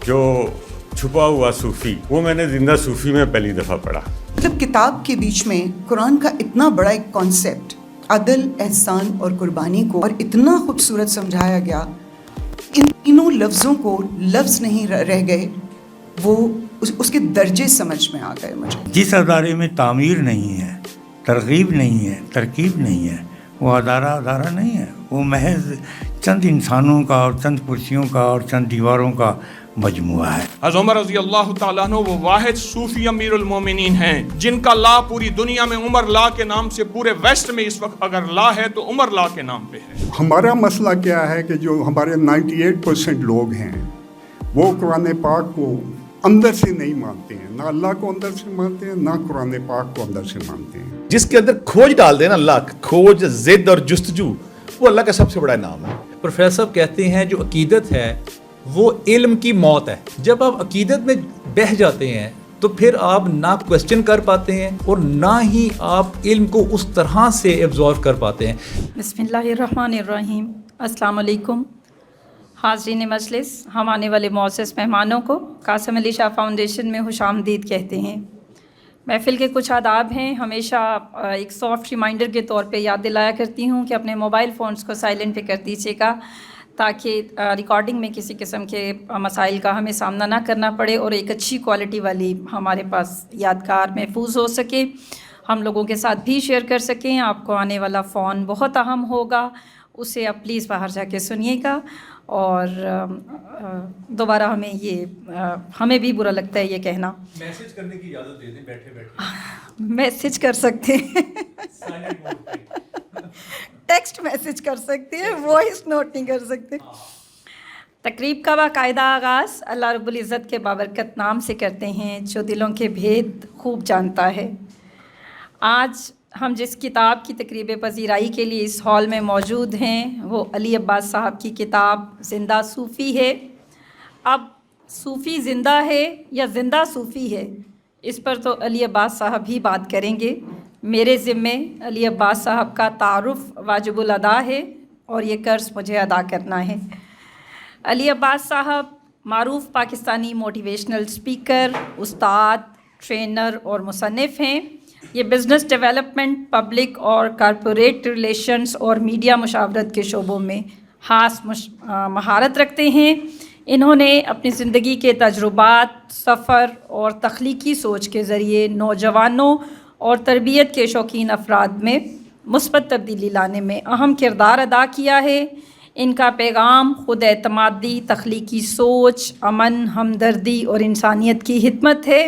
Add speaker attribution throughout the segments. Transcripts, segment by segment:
Speaker 1: جو چھپا ہوا صوفی، وہ میں نے زندہ صوفی میں پہلی دفعہ پڑھا.
Speaker 2: مطلب کتاب کے بیچ میں قرآن کا اتنا بڑا ایک کانسیپٹ عدل، احسان اور قربانی کو اور اتنا خوبصورت سمجھایا گیا، ان تینوں لفظوں کو لفظ نہیں رہ گئے، وہ اس کے درجے سمجھ میں آ گئے مجھے.
Speaker 3: جس ادارے میں تعمیر نہیں ہے، ترغیب نہیں ہے، ترکیب نہیں ہے، وہ ادارہ نہیں ہے. وہ محض چند انسانوں کا اور چند کرسیوں کا اور چند دیواروں کا مجموعہ ہے.
Speaker 4: حضرت عمر رضی اللہ تعالیٰ عنہ وہ واحد صوفی امیر المومنین ہیں جن کا لا پوری دنیا میں عمر لا کے نام سے، پورے ویسٹ میں اس وقت اگر لا ہے تو عمر لا کے نام پہ ہے.
Speaker 5: ہمارا مسئلہ کیا ہے کہ جو ہمارے 98% لوگ ہیں وہ قرآن پاک کو اندر سے نہیں مانتے ہیں، نہ اللہ کو اندر سے مانتے ہیں، نہ قرآن پاک کو اندر سے مانتے ہیں.
Speaker 6: جس کے اندر کھوج ڈال دیں نا، اللہ کھوج، ضد اور جستجو، وہ اللہ کا سب سے بڑا انعام ہے.
Speaker 7: پروفیسر صاحب کہتے ہیں جو عقیدت ہے وہ علم کی موت ہے. جب آپ عقیدت میں بہہ جاتے ہیں تو پھر آپ نہ کوسچن کر پاتے ہیں اور نہ ہی آپ علم کو اس طرح سے ایبزارو کر پاتے ہیں.
Speaker 8: بسم اللہ الرحمن الرحیم. السلام علیکم حاضرین مجلس. ہم آنے والے معزز مہمانوں کو قاسم علی شاہ فاؤنڈیشن میں خوش آمدید کہتے ہیں. محفل کے کچھ آداب ہیں. ہمیشہ ایک سافٹ ریمائنڈر کے طور پہ یاد دلایا کرتی ہوں کہ اپنے موبائل فونز کو سائلنٹ پہ کر دیجیے گا تاکہ ریکارڈنگ میں کسی قسم کے مسائل کا ہمیں سامنا نہ کرنا پڑے اور ایک اچھی کوالٹی والی ہمارے پاس یادگار محفوظ ہو سکے، ہم لوگوں کے ساتھ بھی شیئر کر سکیں. آپ کو آنے والا فون بہت اہم ہوگا، اسے آپ پلیز باہر جا کے سنیے گا. اور دوبارہ ہمیں بھی برا لگتا ہے یہ کہنا.
Speaker 7: میسج کرنے کی اجازت دے دیں بیٹھے بیٹھے.
Speaker 8: میسج کر سکتے ہیں، ٹیکسٹ میسج کر سکتے ہیں، وائس نوٹ نہیں کر سکتے. تقریب کا باقاعدہ آغاز اللہ رب العزت کے بابرکت نام سے کرتے ہیں جو دلوں کے بھید خوب جانتا ہے. آج ہم جس کتاب کی تقریب پذیرائی کے لیے اس ہال میں موجود ہیں وہ علی عباس صاحب کی کتاب زندہ صوفی ہے. اب صوفی زندہ ہے یا زندہ صوفی ہے، اس پر تو علی عباس صاحب ہی بات کریں گے. میرے ذمے علی عباس صاحب کا تعارف واجب الادا ہے اور یہ قرض مجھے ادا کرنا ہے. علی عباس صاحب معروف پاکستانی موٹیویشنل اسپیکر، استاد، ٹرینر اور مصنف ہیں. یہ بزنس ڈیولپمنٹ، پبلک اور کارپوریٹ ریلیشنز اور میڈیا مشاورت کے شعبوں میں خاص مہارت رکھتے ہیں. انہوں نے اپنی زندگی کے تجربات، سفر اور تخلیقی سوچ کے ذریعے نوجوانوں اور تربیت کے شوقین افراد میں مثبت تبدیلی لانے میں اہم کردار ادا کیا ہے. ان کا پیغام خود اعتمادی، تخلیقی سوچ، امن، ہمدردی اور انسانیت کی خدمت ہے.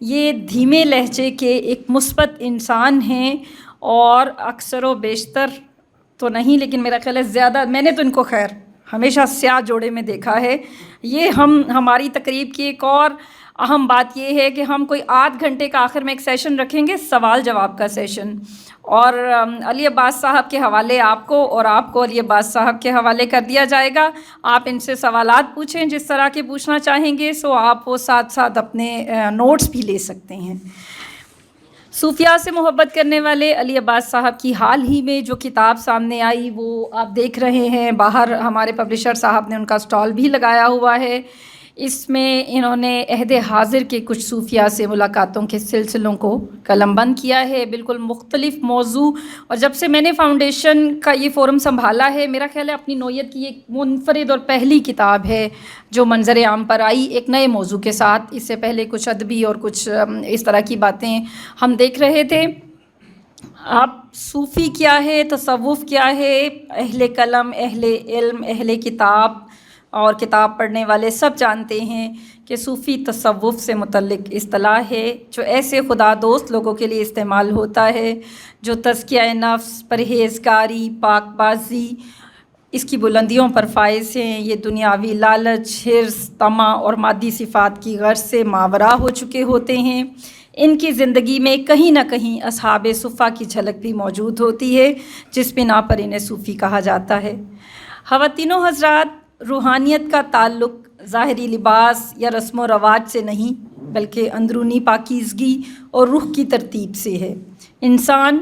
Speaker 8: یہ دھیمے لہجے کے ایک مثبت انسان ہیں اور اکثر و بیشتر تو نہیں لیکن میرا خیال ہے زیادہ، میں نے تو ان کو خیر ہمیشہ سیاہ جوڑے میں دیکھا ہے. یہ ہماری تقریب کی ایک اور اہم بات یہ ہے کہ ہم کوئی آدھ گھنٹے کا آخر میں ایک سیشن رکھیں گے، سوال جواب کا سیشن، اور علی عباس صاحب کے حوالے آپ کو اور آپ کو علی عباس صاحب کے حوالے کر دیا جائے گا. آپ ان سے سوالات پوچھیں جس طرح کے پوچھنا چاہیں گے، سو آپ وہ ساتھ ساتھ اپنے نوٹس بھی لے سکتے ہیں. صوفیاء سے محبت کرنے والے علی عباس صاحب کی حال ہی میں جو کتاب سامنے آئی وہ آپ دیکھ رہے ہیں. باہر ہمارے پبلشر صاحب نے ان کا سٹال بھی لگایا ہوا ہے. اس میں انہوں نے عہد حاضر کے کچھ صوفیاء سے ملاقاتوں کے سلسلوں کو قلم بند کیا ہے، بالکل مختلف موضوع. اور جب سے میں نے فاؤنڈیشن کا یہ فورم سنبھالا ہے، میرا خیال ہے اپنی نوعیت کی ایک منفرد اور پہلی کتاب ہے جو منظر عام پر آئی ایک نئے موضوع کے ساتھ. اس سے پہلے کچھ ادبی اور کچھ اس طرح کی باتیں ہم دیکھ رہے تھے. اب صوفی کیا ہے، تصوف کیا ہے، اہل قلم، اہل علم، اہل کتاب اور کتاب پڑھنے والے سب جانتے ہیں کہ صوفی تصوف سے متعلق اصطلاح ہے جو ایسے خدا دوست لوگوں کے لیے استعمال ہوتا ہے جو تزکیہ نفس، پرہیزگاری، پاک بازی، اس کی بلندیوں پر فائز ہیں. یہ دنیاوی لالچ، حرص، طمع اور مادی صفات کی غرض سے ماورا ہو چکے ہوتے ہیں. ان کی زندگی میں کہیں نہ کہیں اصحاب صفا کی جھلک بھی موجود ہوتی ہے جس بنا پر انہیں صوفی کہا جاتا ہے. خواتین و حضرات، روحانیت کا تعلق ظاہری لباس یا رسم و رواج سے نہیں بلکہ اندرونی پاکیزگی اور روح کی ترتیب سے ہے. انسان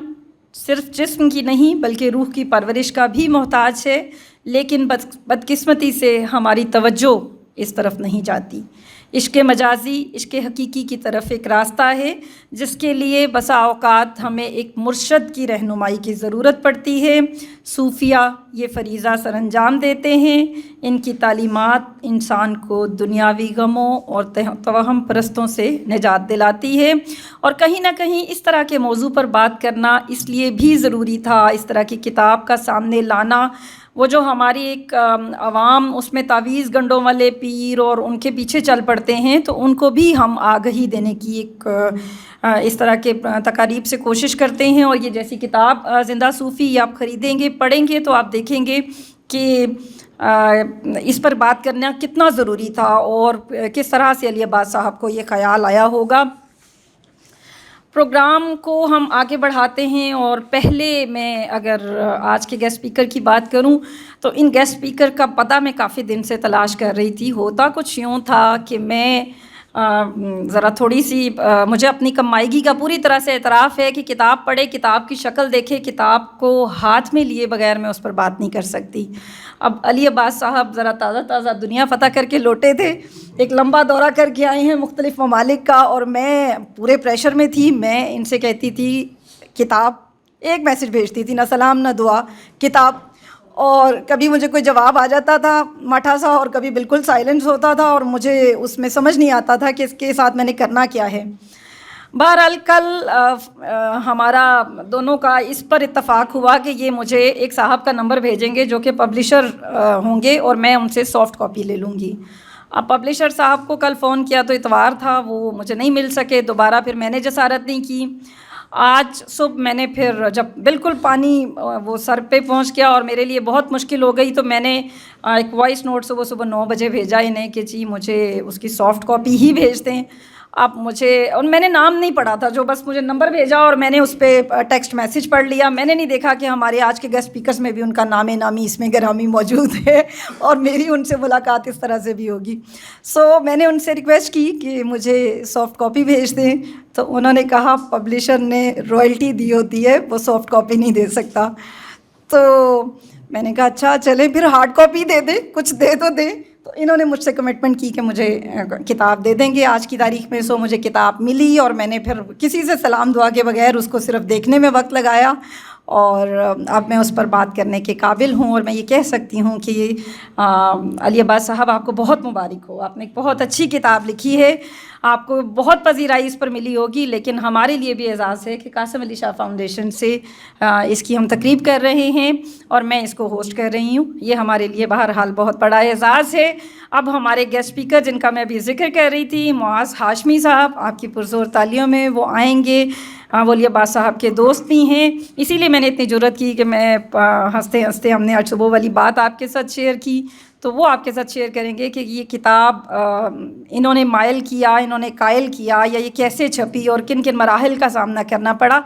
Speaker 8: صرف جسم کی نہیں بلکہ روح کی پرورش کا بھی محتاج ہے، لیکن بدقسمتی سے ہماری توجہ اس طرف نہیں جاتی۔ عشق مجازی عشق حقیقی کی طرف ایک راستہ ہے جس کے لیے بسا اوقات ہمیں ایک مرشد کی رہنمائی کی ضرورت پڑتی ہے۔ صوفیہ یہ فریضہ سر انجام دیتے ہیں۔ ان کی تعلیمات انسان کو دنیاوی غموں اور توہم پرستوں سے نجات دلاتی ہے، اور کہیں نہ کہیں اس طرح کے موضوع پر بات کرنا اس لیے بھی ضروری تھا، اس طرح کی کتاب کا سامنے لانا۔ وہ جو ہماری ایک عوام اس میں تعویذ گنڈوں والے پیر اور ان کے پیچھے چل پڑتے ہیں، تو ان کو بھی ہم آگہی دینے کی ایک اس طرح کے تقاریب سے کوشش کرتے ہیں۔ اور یہ جیسی کتاب زندہ صوفی یہ آپ خریدیں گے، پڑھیں گے تو آپ دیکھیں گے کہ اس پر بات کرنا کتنا ضروری تھا اور کس طرح سے علی عباس صاحب کو یہ خیال آیا ہوگا۔ پروگرام کو ہم آگے بڑھاتے ہیں، اور پہلے میں اگر آج کے گیسٹ اسپیکر کی بات کروں تو ان گیسٹ اسپیکر کا پتہ میں کافی دن سے تلاش کر رہی تھی۔ ہوتا کچھ یوں تھا کہ میں ذرا تھوڑی سی مجھے اپنی کمائیگی کا پوری طرح سے اعتراف ہے کہ کتاب پڑھے، کتاب کی شکل دیکھے، کتاب کو ہاتھ میں لیے بغیر میں اس پر بات نہیں کر سکتی۔ اب علی عباس صاحب ذرا تازہ دنیا فتح کر کے لوٹے تھے، ایک لمبا دورہ کر کے آئے ہیں مختلف ممالک کا، اور میں پورے پریشر میں تھی۔ میں ان سے کہتی تھی کتاب، ایک میسج بھیجتی تھی، نہ سلام نہ دعا، کتاب، اور کبھی مجھے کوئی جواب آ جاتا تھا مٹھا سا، اور کبھی بالکل سائلنس ہوتا تھا، اور مجھے اس میں سمجھ نہیں آتا تھا کہ اس کے ساتھ میں نے کرنا کیا ہے۔ بہرحال کل ہمارا دونوں کا اس پر اتفاق ہوا کہ یہ مجھے ایک صاحب کا نمبر بھیجیں گے جو کہ پبلشر ہوں گے، اور میں ان سے سافٹ کاپی لے لوں گی۔ اب پبلشر صاحب کو کل فون کیا تو اتوار تھا، وہ مجھے نہیں مل سکے، دوبارہ پھر میں نے جسارت نہیں کی۔ آج صبح میں نے پھر جب بالکل پانی وہ سر پہ پہنچ گیا اور میرے لیے بہت مشکل ہو گئی، تو میں نے ایک وائس نوٹ صبح 9 بجے بھیجا انہیں کہ جی مجھے اس کی سافٹ کاپی ہی بھیج دیں۔ اب مجھے، اور میں نے نام نہیں پڑھا تھا، جو بس مجھے نمبر بھیجا اور میں نے اس پہ ٹیکسٹ میسج پڑھ لیا۔ میں نے نہیں دیکھا کہ ہمارے آج کے گیسٹ اسپیکرز میں بھی ان کا نام نامی اس میں گرامی موجود ہے، اور میری ان سے ملاقات اس طرح سے بھی ہوگی۔ میں نے ان سے ریکویسٹ کی کہ مجھے سافٹ کاپی بھیج دیں، تو انہوں نے کہا پبلشر نے رائلٹی دی ہوتی ہے، وہ سافٹ کاپی نہیں دے سکتا۔ تو میں نے کہا اچھا چلیں پھر ہارڈ کاپی دے دیں، کچھ دے تو دیں۔ تو انہوں نے مجھ سے کمٹمنٹ کی کہ مجھے کتاب دے دیں گے آج کی تاریخ میں۔ مجھے کتاب ملی، اور میں نے پھر کسی سے سلام دعا کے بغیر اس کو صرف دیکھنے میں وقت لگایا، اور اب میں اس پر بات کرنے کے قابل ہوں، اور میں یہ کہہ سکتی ہوں کہ علی عباس صاحب آپ کو بہت مبارک ہو، آپ نے ایک بہت اچھی کتاب لکھی ہے، آپ کو بہت پذیرائی اس پر ملی ہوگی، لیکن ہمارے لیے بھی اعزاز ہے کہ قاسم علی شاہ فاؤنڈیشن سے اس کی ہم تقریب کر رہے ہیں اور میں اس کو ہوسٹ کر رہی ہوں۔ یہ ہمارے لیے بہرحال بہت بڑا اعزاز ہے۔ اب ہمارے گیسٹ اسپیکر جن کا میں ابھی ذکر کر رہی تھی، معاذ ہاشمی صاحب، آپ کی پرزور تالیوں میں وہ آئیں گے۔ وہ علی عباس صاحب کے دوست بھی ہیں، اسی لیے میں نے اتنی جرت کی کہ میں ہنستے ہنستے ہم نے آج صبح والی بات آپ کے ساتھ شیئر کی، تو وہ آپ کے ساتھ شیئر کریں گے کہ یہ کتاب انہوں نے مائل کیا، انہوں نے قائل کیا، یا یہ کیسے چھپی اور کن کن مراحل کا سامنا کرنا پڑا۔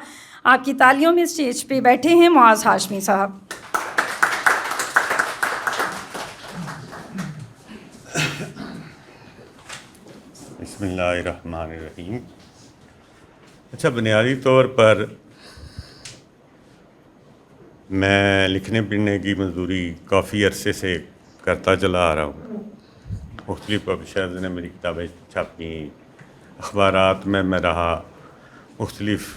Speaker 8: آپ کی تالیوں میں اسٹیج پہ بیٹھے ہیں معاذ ہاشمی صاحب۔
Speaker 1: بسم اللہ الرحمن الرحیم۔ اچھا، بنیادی طور پر میں لکھنے پڑھنے کی مزدوری کافی عرصے سے کرتا چلا آ رہا ہوں۔ مختلف پبلشرز نے میری کتابیں چھاپی، اخبارات میں رہا، مختلف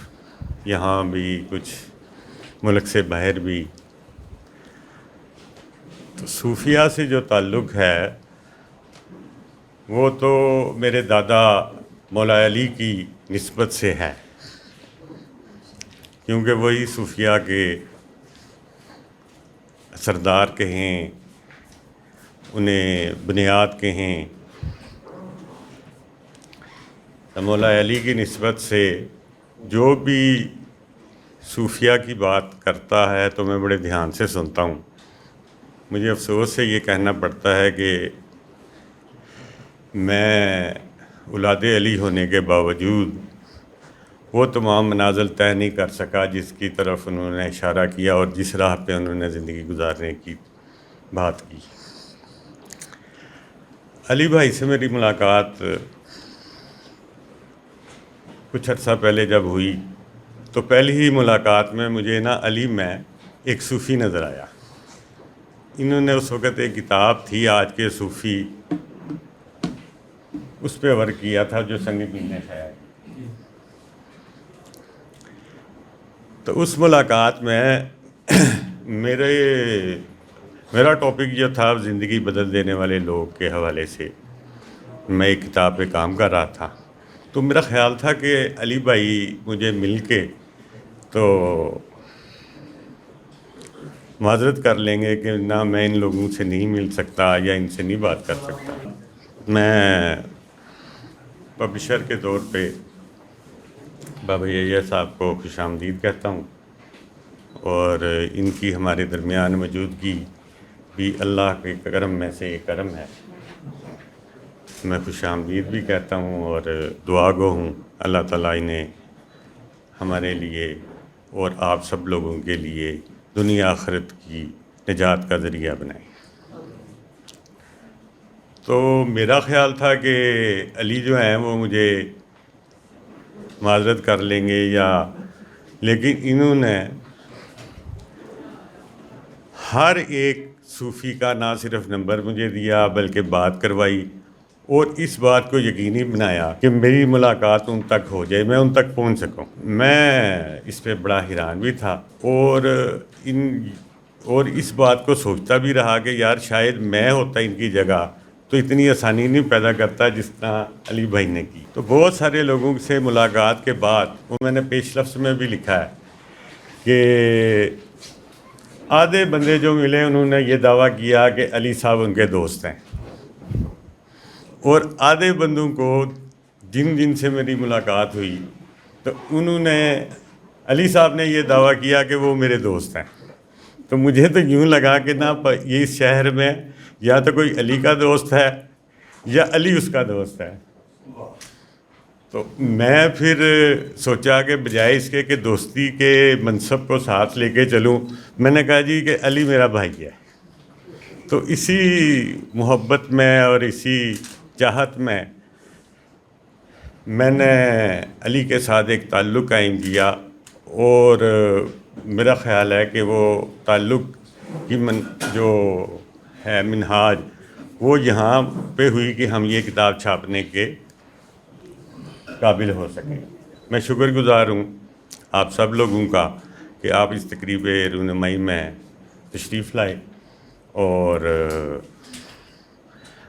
Speaker 1: یہاں بھی کچھ ملک سے باہر بھی۔ تو صوفیہ سے جو تعلق ہے وہ تو میرے دادا مولا علی کی نسبت سے ہے، کیونکہ وہی صوفیہ کے سردار کہیں، انہیں بنیاد کہیں۔ مولا علی کی نسبت سے جو بھی صوفیہ کی بات کرتا ہے تو میں بڑے دھیان سے سنتا ہوں۔ مجھے افسوس سے یہ کہنا پڑتا ہے کہ میں اولاد علی ہونے کے باوجود وہ تمام منازل طے نہیں کر سکا جس کی طرف انہوں نے اشارہ کیا اور جس راہ پہ انہوں نے زندگی گزارنے کی بات کی۔ علی بھائی سے میری ملاقات کچھ عرصہ پہلے جب ہوئی تو پہلی ہی ملاقات میں مجھے علی میں ایک صوفی نظر آیا۔ انہوں نے اس وقت ایک کتاب تھی آج کے صوفی اس پہ ورک کیا تھا جو سنگ میل نے کھایا. تو اس ملاقات میں میرا ٹاپک جو تھا زندگی بدل دینے والے لوگ کے حوالے سے میں ایک کتاب پہ کام کر رہا تھا. تو میرا خیال تھا کہ علی بھائی مجھے مل کے تو معذرت کر لیں گے کہ نہ میں ان لوگوں سے نہیں مل سکتا یا ان سے نہیں بات کر سکتا. میں پبلشر کے طور پہ بابا یحییٰ صاحب کو خوش آمدید کہتا ہوں، اور ان کی ہمارے درمیان موجودگی بھی اللہ کے کرم میں سے ایک کرم ہے. میں خوش آمدید بھی کہتا ہوں اور دعا گو ہوں اللہ تعالیٰ انہیں ہمارے لیے اور آپ سب لوگوں کے لیے دنیا آخرت کی نجات کا ذریعہ بنائیں. تو میرا خیال تھا کہ علی جو ہیں وہ مجھے معذرت کر لیں گے لیکن انہوں نے ہر ایک صوفی کا نہ صرف نمبر مجھے دیا بلکہ بات کروائی اور اس بات کو یقینی بنایا کہ میری ملاقات ان تک ہو جائے، میں ان تک پہنچ سکوں. میں اس پہ بڑا حیران بھی تھا اور اس بات کو سوچتا بھی رہا کہ یار شاید میں ہوتا ان کی جگہ تو اتنی آسانی نہیں پیدا کرتا جس طرح علی بھائی نے کی. تو بہت سارے لوگوں سے ملاقات کے بعد وہ میں نے پیش لفظ میں بھی لکھا ہے کہ آدھے بندے جو ملے انہوں نے یہ دعویٰ کیا کہ علی صاحب ان کے دوست ہیں، اور آدھے بندوں کو جن سے میری ملاقات ہوئی تو انہوں نے علی صاحب نے یہ دعویٰ کیا کہ وہ میرے دوست ہیں. تو مجھے تو یوں لگا کہ نہ یہ اس شہر میں یا تو کوئی علی کا دوست ہے یا علی اس کا دوست ہے. تو میں پھر سوچا کہ بجائے اس کے کہ دوستی کے منصب کو ساتھ لے کے چلوں، میں نے کہا جی کہ علی میرا بھائی ہے. تو اسی محبت میں اور اسی چاہت میں نے علی کے ساتھ ایک تعلق قائم کیا، اور میرا خیال ہے کہ وہ تعلق کی جو ہے منہاج وہ یہاں پہ ہوئی کہ ہم یہ کتاب چھاپنے کے قابل ہو سکیں. میں شکر گزار ہوں آپ سب لوگوں کا کہ آپ اس تقریب رونمائی میں تشریف لائے، اور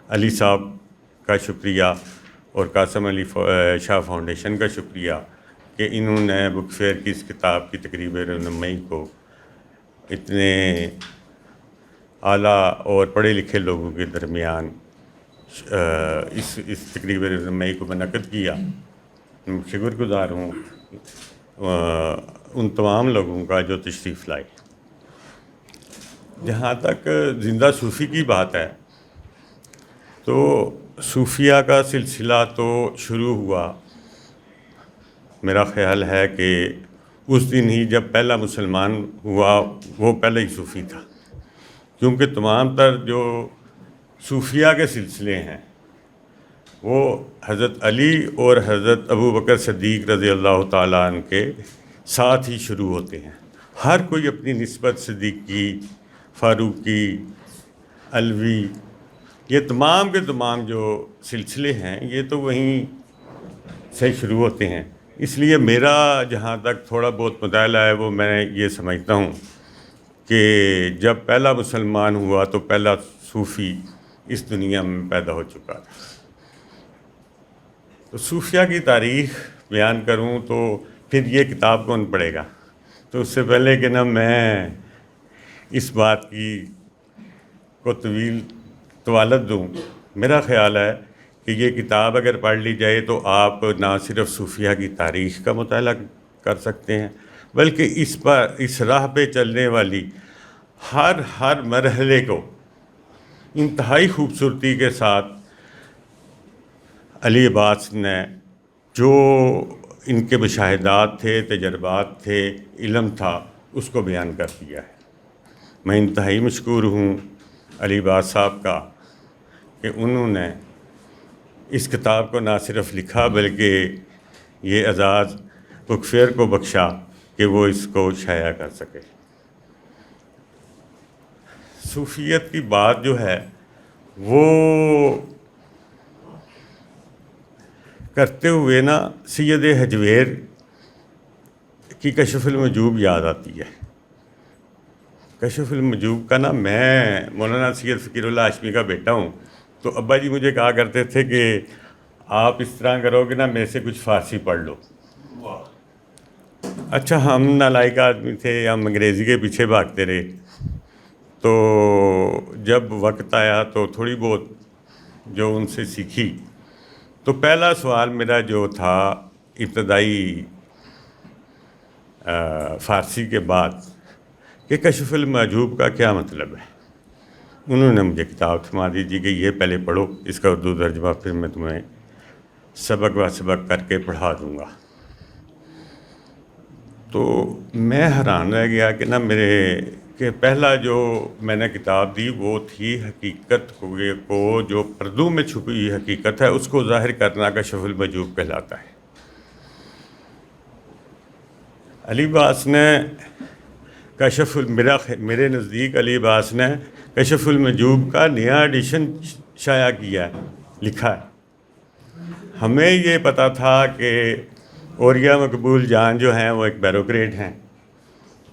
Speaker 1: علی صاحب کا شکریہ اور قاسم علی شاہ فاؤنڈیشن کا شکریہ کہ انہوں نے بک فیئر کی اس کتاب کی تقریب رونمائی کو اتنے اعلیٰ اور پڑھے لکھے لوگوں کے درمیان اس تقریب رونمائی کو منعقد کیا. شکر گزار ہوں ان تمام لوگوں کا جو تشریف لائے. جہاں تک زندہ صوفی کی بات ہے تو صوفیہ کا سلسلہ تو شروع ہوا، میرا خیال ہے کہ اس دن ہی جب پہلا مسلمان ہوا وہ پہلے ہی صوفی تھا، کیونکہ تمام تر جو صوفیہ کے سلسلے ہیں وہ حضرت علی اور حضرت ابو بکر صدیق رضی اللہ تعالیٰ عنہ کے ساتھ ہی شروع ہوتے ہیں. ہر کوئی اپنی نسبت صدیقی، فاروقی، علوی، یہ تمام کے تمام جو سلسلے ہیں یہ تو وہیں سے شروع ہوتے ہیں. اس لیے میرا جہاں تک تھوڑا بہت مطالعہ ہے وہ میں یہ سمجھتا ہوں کہ جب پہلا مسلمان ہوا تو پہلا صوفی اس دنیا میں پیدا ہو چکا تھا. تو صوفیہ کی تاریخ بیان کروں تو پھر یہ کتاب کون پڑھے گا؟ تو اس سے پہلے کہ میں اس بات کی کو طوالت دوں، میرا خیال ہے کہ یہ کتاب اگر پڑھ لی جائے تو آپ نہ صرف صوفیہ کی تاریخ کا مطالعہ کر سکتے ہیں بلکہ اس راہ پہ چلنے والی ہر مرحلے کو انتہائی خوبصورتی کے ساتھ علی عباس نے جو ان کے مشاہدات تھے، تجربات تھے، علم تھا، اس کو بیان کر دیا ہے. میں انتہائی مشکور ہوں علی عباس صاحب کا کہ انہوں نے اس کتاب کو نہ صرف لکھا بلکہ یہ اعزاز بک فیئر کو بخشا کہ وہ اس کو شائع کر سکے. صوفیت کی بات جو ہے وہ کرتے ہوئے نا سید حجویر کی کشف المجوب یاد آتی ہے. کشف المجوب کا نا، میں مولانا سید فقیر اللہ ہاشمی کا بیٹا ہوں، تو ابا جی مجھے کہا کرتے تھے کہ آپ اس طرح کرو گے نا، میرے سے کچھ فارسی پڑھ لو. اچھا، ہم نالائق آدمی تھے، ہم انگریزی کے پیچھے بھاگتے رہے. تو جب وقت آیا تو تھوڑی بہت جو ان سے سیکھی، تو پہلا سوال میرا جو تھا ابتدائی فارسی کے بعد کہ کشف المحجوب کا کیا مطلب ہے. انہوں نے مجھے کتاب تھما دی کہ یہ پہلے پڑھو، اس کا اردو ترجمہ پھر میں تمہیں سبق و سبق کر کے پڑھا دوں گا. تو میں حیران رہ گیا کہ نا کہ پہلا جو میں نے کتاب دی وہ تھی حقیقت کو جو پردوں میں چھپی ہوئی حقیقت ہے اس کو ظاہر کرنا کشف المحجوب کہلاتا ہے. علی باس نے میرے نزدیک علی باس نے کشف المحجوب کا نیا ایڈیشن شائع کیا ہے، لکھا ہے. ہمیں یہ پتہ تھا کہ اوریا مقبول جان جو ہیں وہ ایک بیوروکریٹ ہیں،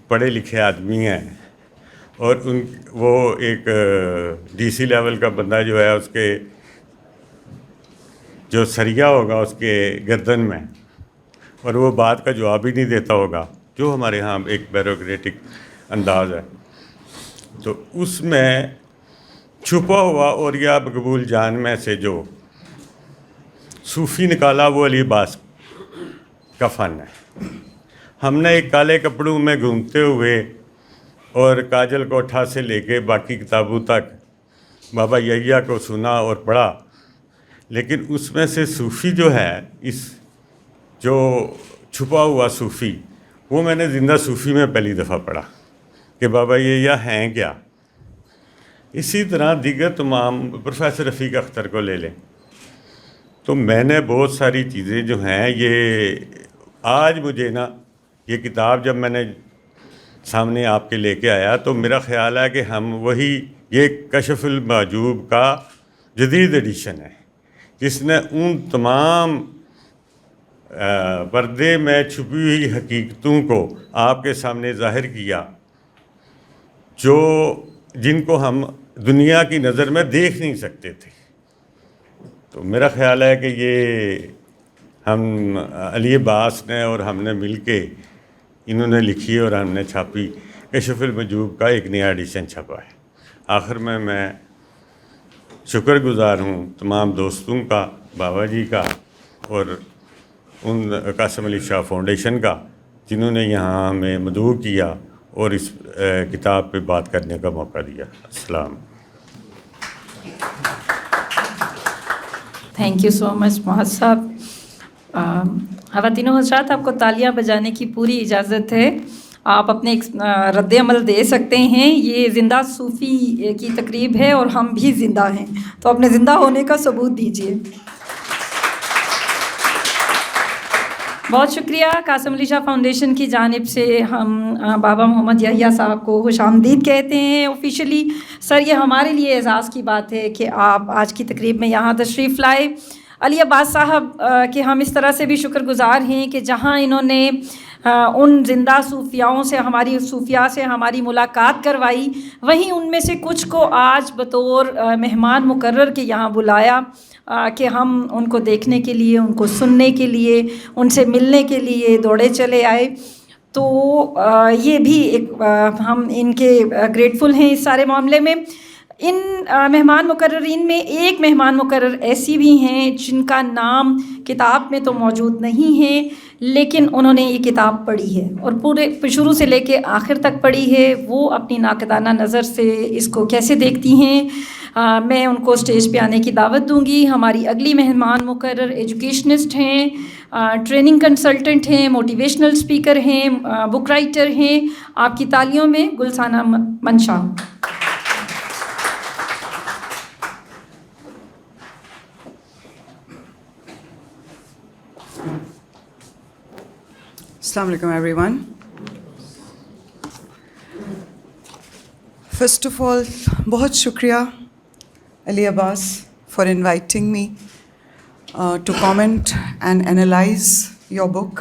Speaker 1: پڑھے لکھے آدمی ہیں، اور وہ ایک ڈی سی لیول کا بندہ جو ہے، اس کے جو سریا ہوگا اس کے گردن میں، اور وہ بات کا جواب ہی نہیں دیتا ہوگا، جو ہمارے ہاں ایک بیوروکریٹک انداز ہے. تو اس میں چھپا ہوا اوریا مقبول جان میں سے جو صوفی نکالا وہ علی باس کا فن ہے. ہم نے ایک کالے کپڑوں میں گھومتے ہوئے اور کاجل کوٹھا سے لے کے باقی کتابوں تک بابا یحییٰ کو سنا اور پڑھا، لیکن اس میں سے صوفی جو ہے، اس جو چھپا ہوا صوفی، وہ میں نے زندہ صوفی میں پہلی دفعہ پڑھا کہ بابا یحییٰ ہیں کیا. اسی طرح دیگر تمام، پروفیسر رفیق اختر کو لے لیں، تو میں نے بہت ساری چیزیں جو ہیں، یہ آج مجھے نا یہ کتاب جب میں نے سامنے آپ کے لے کے آیا تو میرا خیال ہے کہ ہم وہی یہ کشف المحجوب کا جدید ایڈیشن ہے جس نے ان تمام پردے میں چھپی ہوئی حقیقتوں کو آپ کے سامنے ظاہر کیا، جن کو ہم دنیا کی نظر میں دیکھ نہیں سکتے تھے. تو میرا خیال ہے کہ یہ ہم علی باس نے اور ہم نے مل کے انہوں نے لکھی اور ہم نے چھاپی. کشف المحجوب کا ایک نیا ایڈیشن چھپا ہے. آخر میں شکر گزار ہوں تمام دوستوں کا، بابا جی کا، اور ان قاسم علی شاہ فاؤنڈیشن کا، جنہوں نے یہاں ہمیں مدعو کیا اور اس کتاب پہ بات کرنے کا موقع دیا. السلام.
Speaker 8: تھینک یو سو مچ محمد صاحب. خواتین و حضرات، آپ کو تالیاں بجانے کی پوری اجازت ہے. آپ اپنے ایک رد عمل دے سکتے ہیں. یہ زندہ صوفی کی تقریب ہے اور ہم بھی زندہ ہیں، تو اپنے زندہ ہونے کا ثبوت دیجیے. بہت شکریہ. قاسم علی شاہ فاؤنڈیشن کی جانب سے ہم بابا محمد یحییٰ صاحب کو خوش آمدید کہتے ہیں آفیشلی. سر، یہ ہمارے لیے اعزاز کی بات ہے کہ آپ آج کی تقریب میں یہاں تشریف لائے. علی عباس صاحب کے ہم اس طرح سے بھی شکر گزار ہیں کہ جہاں انہوں نے ان زندہ صوفیاؤں سے، ہماری صوفیاء سے ہماری ملاقات کروائی، وہیں ان میں سے کچھ کو آج بطور مہمان مقرر کے یہاں بلایا کہ ہم ان کو دیکھنے کے لیے، ان کو سننے کے لیے، ان سے ملنے کے لیے دوڑے چلے آئے. تو یہ بھی ایک ہم ان کے گریٹفل ہیں اس سارے معاملے میں. ان مہمان مقررین میں ایک مہمان مقرر ایسی بھی ہیں جن کا نام کتاب میں تو موجود نہیں ہے، لیکن انہوں نے یہ کتاب پڑھی ہے اور پورے شروع سے لے کے آخر تک پڑھی ہے. وہ اپنی ناقدانہ نظر سے اس کو کیسے دیکھتی ہیں، میں ان کو اسٹیج پہ آنے کی دعوت دوں گی. ہماری اگلی مہمان مقرر ایجوکیشنسٹ ہیں، ٹریننگ کنسلٹنٹ ہیں، موٹیویشنل اسپیکر ہیں، بک رائٹر ہیں. آپ کی تالیوں میں گلسانہ منشا.
Speaker 2: السلام علیکم everyone. First of all بہت شکریہ Ali Abbas for inviting me. to comment and analyze your book.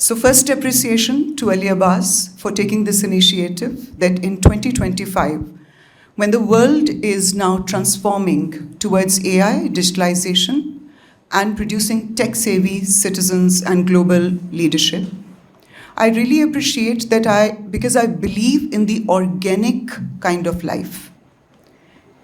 Speaker 2: So first appreciation to Ali Abbas for taking this initiative that in 2025, when the world is now transforming towards AI, digitalization, and producing tech-savvy citizens and global leadership, I really appreciate that because I believe in the organic kind of life.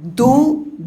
Speaker 2: 2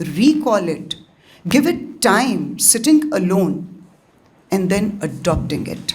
Speaker 2: recall it, give it time, sitting alone, and then adopting it.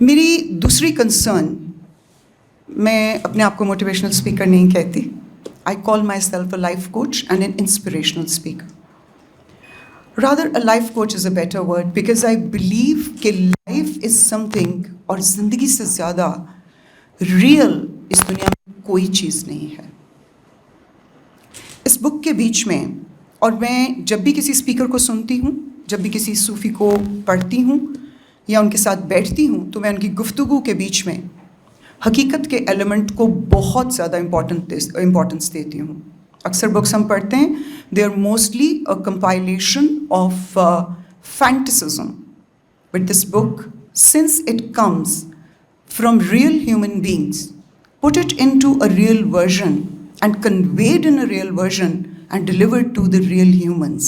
Speaker 2: میری دوسری concern, میں اپنے آپ کو motivational speaker نہیں کہتی. I call myself a life coach and an inspirational speaker. Rather a life coach is a better word because I believe کہ life is something, اور زندگی سے زیادہ ریئل اس دنیا میں کوئی چیز نہیں ہے. اس بک کے بیچ میں، اور میں جب بھی کسی اسپیکر کو سنتی ہوں، جب بھی کسی صوفی کو پڑھتی ہوں یا ان کے ساتھ بیٹھتی ہوں، تو میں ان کی گفتگو کے بیچ میں حقیقت کے ایلیمنٹ کو بہت زیادہ امپورٹنس دیتی ہوں. اکثر بکس ہم پڑھتے ہیں، they are mostly a compilation of fantasism, but this book since it comes from real human beings put it into a real version and conveyed in a real version and delivered to the real humans.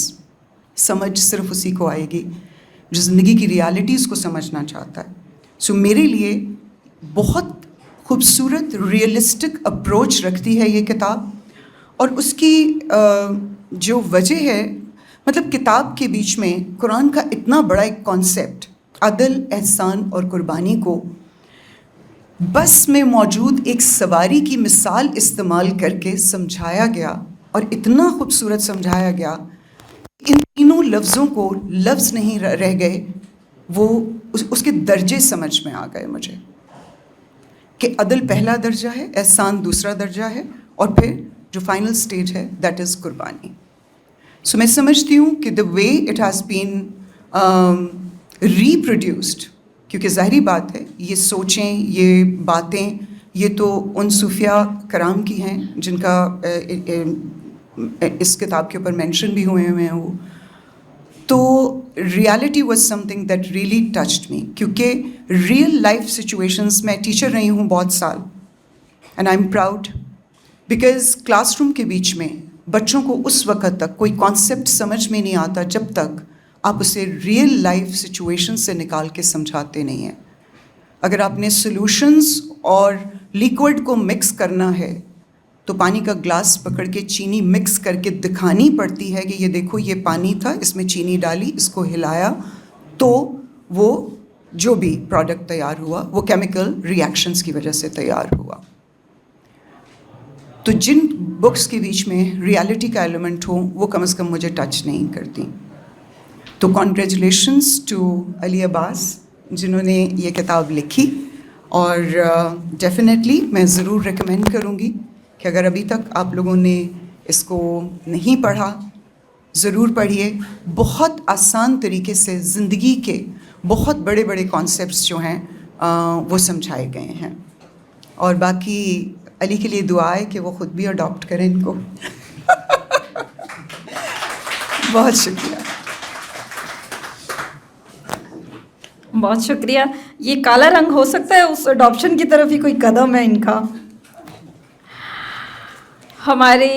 Speaker 2: سمجھ صرف اسی کو آئے گی جو زندگی کی realities کو سمجھنا چاہتا ہے. سو میرے لیے بہت خوبصورت ریئلسٹک اپروچ رکھتی ہے یہ کتاب، اور اس کی جو وجہ ہے، مطلب کتاب کے بیچ میں قرآن کا اتنا بڑا ایک کانسیپٹ، عدل، احسان اور قربانی کو بس میں موجود ایک سواری کی مثال استعمال کر کے سمجھایا گیا، اور اتنا خوبصورت سمجھایا گیا، ان تینوں لفظوں کو لفظ نہیں رہ گئے، وہ اس کے درجے سمجھ میں آ گئے مجھے، کہ عدل پہلا درجہ ہے، احسان دوسرا درجہ ہے، اور پھر جو فائنل سٹیج ہے دیٹ از قربانی. سو میں سمجھتی ہوں کہ the way it has been reproduced, کیونکہ ظاہری بات ہے یہ سوچیں، یہ باتیں، یہ تو ان صوفیہ کرام کی ہیں جن کا اس کتاب کے اوپر مینشن بھی ہوئے ہیں وہ. تو reality was something that really touched me, کیونکہ ریئل لائف سچویشنز، میں ٹیچر رہی ہوں بہت سال، and I am proud because classroom کے بیچ میں بچوں کو اس وقت تک کوئی کانسیپٹ سمجھ میں نہیں آتا جب تک آپ اسے ریئل لائف سچویشن سے نکال کے سمجھاتے نہیں ہیں. اگر آپ نے سولوشنز اور لیکوڈ کو مکس کرنا ہے تو پانی کا گلاس پکڑ کے چینی مکس کر کے دکھانی پڑتی ہے کہ یہ دیکھو یہ پانی تھا، اس میں چینی ڈالی، اس کو ہلایا، تو وہ جو بھی پروڈکٹ تیار ہوا وہ کیمیکل ری ایکشنز کی وجہ سے تیار ہوا. تو جن بکس کے بیچ میں ریالٹی کا ایلیمنٹ ہو وہ کم از کم مجھے ٹچ نہیں کرتی. تو کانگریچولیشنس ٹو علی عباس جنہوں نے یہ کتاب لکھی، اور ڈیفینیٹلی میں ضرور ریکمینڈ کروں گی کہ اگر ابھی تک آپ لوگوں نے اس کو نہیں پڑھا، ضرور پڑھیے. بہت آسان طریقے سے زندگی کے بہت بڑے بڑے کانسیپٹس جو ہیں وہ سمجھائے گئے ہیں. اور باقی علی کے لیے دعا ہے کہ وہ خود بھی اڈاپٹ کریں ان کو. بہت شکریہ.
Speaker 8: بہت شکریہ. یہ کالا رنگ ہو سکتا ہے اس اڈاپشن کی طرف ہی کوئی قدم ہے ان کا. ہماری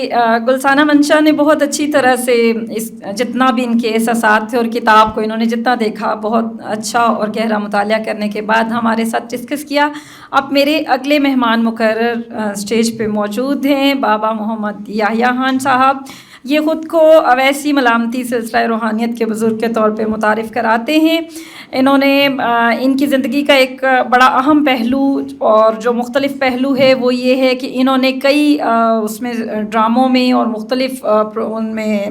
Speaker 8: گلسانہ منشا نے بہت اچھی طرح سے اس جتنا بھی ان کے احساسات تھے اور کتاب کو انہوں نے جتنا دیکھا، بہت اچھا اور گہرا مطالعہ کرنے کے بعد ہمارے ساتھ ڈسکس کیا. اب میرے اگلے مہمان مقرر اسٹیج پہ موجود ہیں بابا محمد یحییٰ خان صاحب. یہ خود کو اویسی ملامتی سلسلہ روحانیت کے بزرگ کے طور پہ متعارف کراتے ہیں. انہوں نے ان کی زندگی کا ایک بڑا اہم پہلو اور جو مختلف پہلو ہے وہ یہ ہے کہ انہوں نے کئی اس میں ڈراموں میں اور مختلف ان میں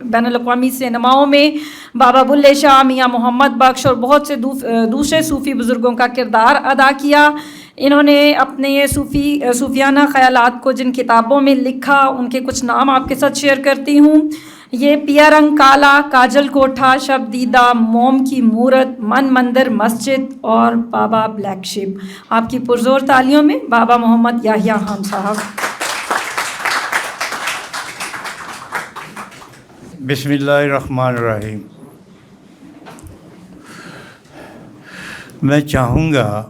Speaker 8: بین الاقوامی سینماؤں میں بابا بلے شاہ، میاں محمد بخش اور بہت سے دوسرے صوفی بزرگوں کا کردار ادا کیا. انہوں نے اپنے صوفیانہ خیالات کو جن کتابوں میں لکھا ان کے کچھ نام آپ کے ساتھ شیئر کرتی ہوں. یہ پیا رنگ کالا، کاجل کوٹھا، شب دیدہ، موم کی مورت، من مندر مسجد اور بابا بلیک شپ. آپ کی پرزور تالیوں میں بابا محمد یحییٰ خان صاحب.
Speaker 3: بسم اللہ الرحمن الرحیم. میں چاہوں گا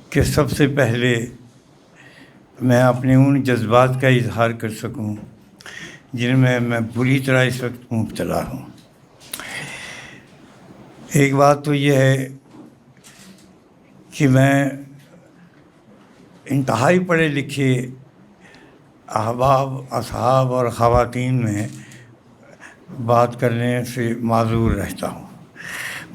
Speaker 3: کہ سب سے پہلے میں اپنے ان جذبات کا اظہار کر سکوں جن میں بری طرح اس وقت مبتلا ہوں. ایک بات تو یہ ہے کہ میں انتہائی پڑھے لکھے احباب، اصحاب اور خواتین میں بات کرنے سے معذور رہتا ہوں.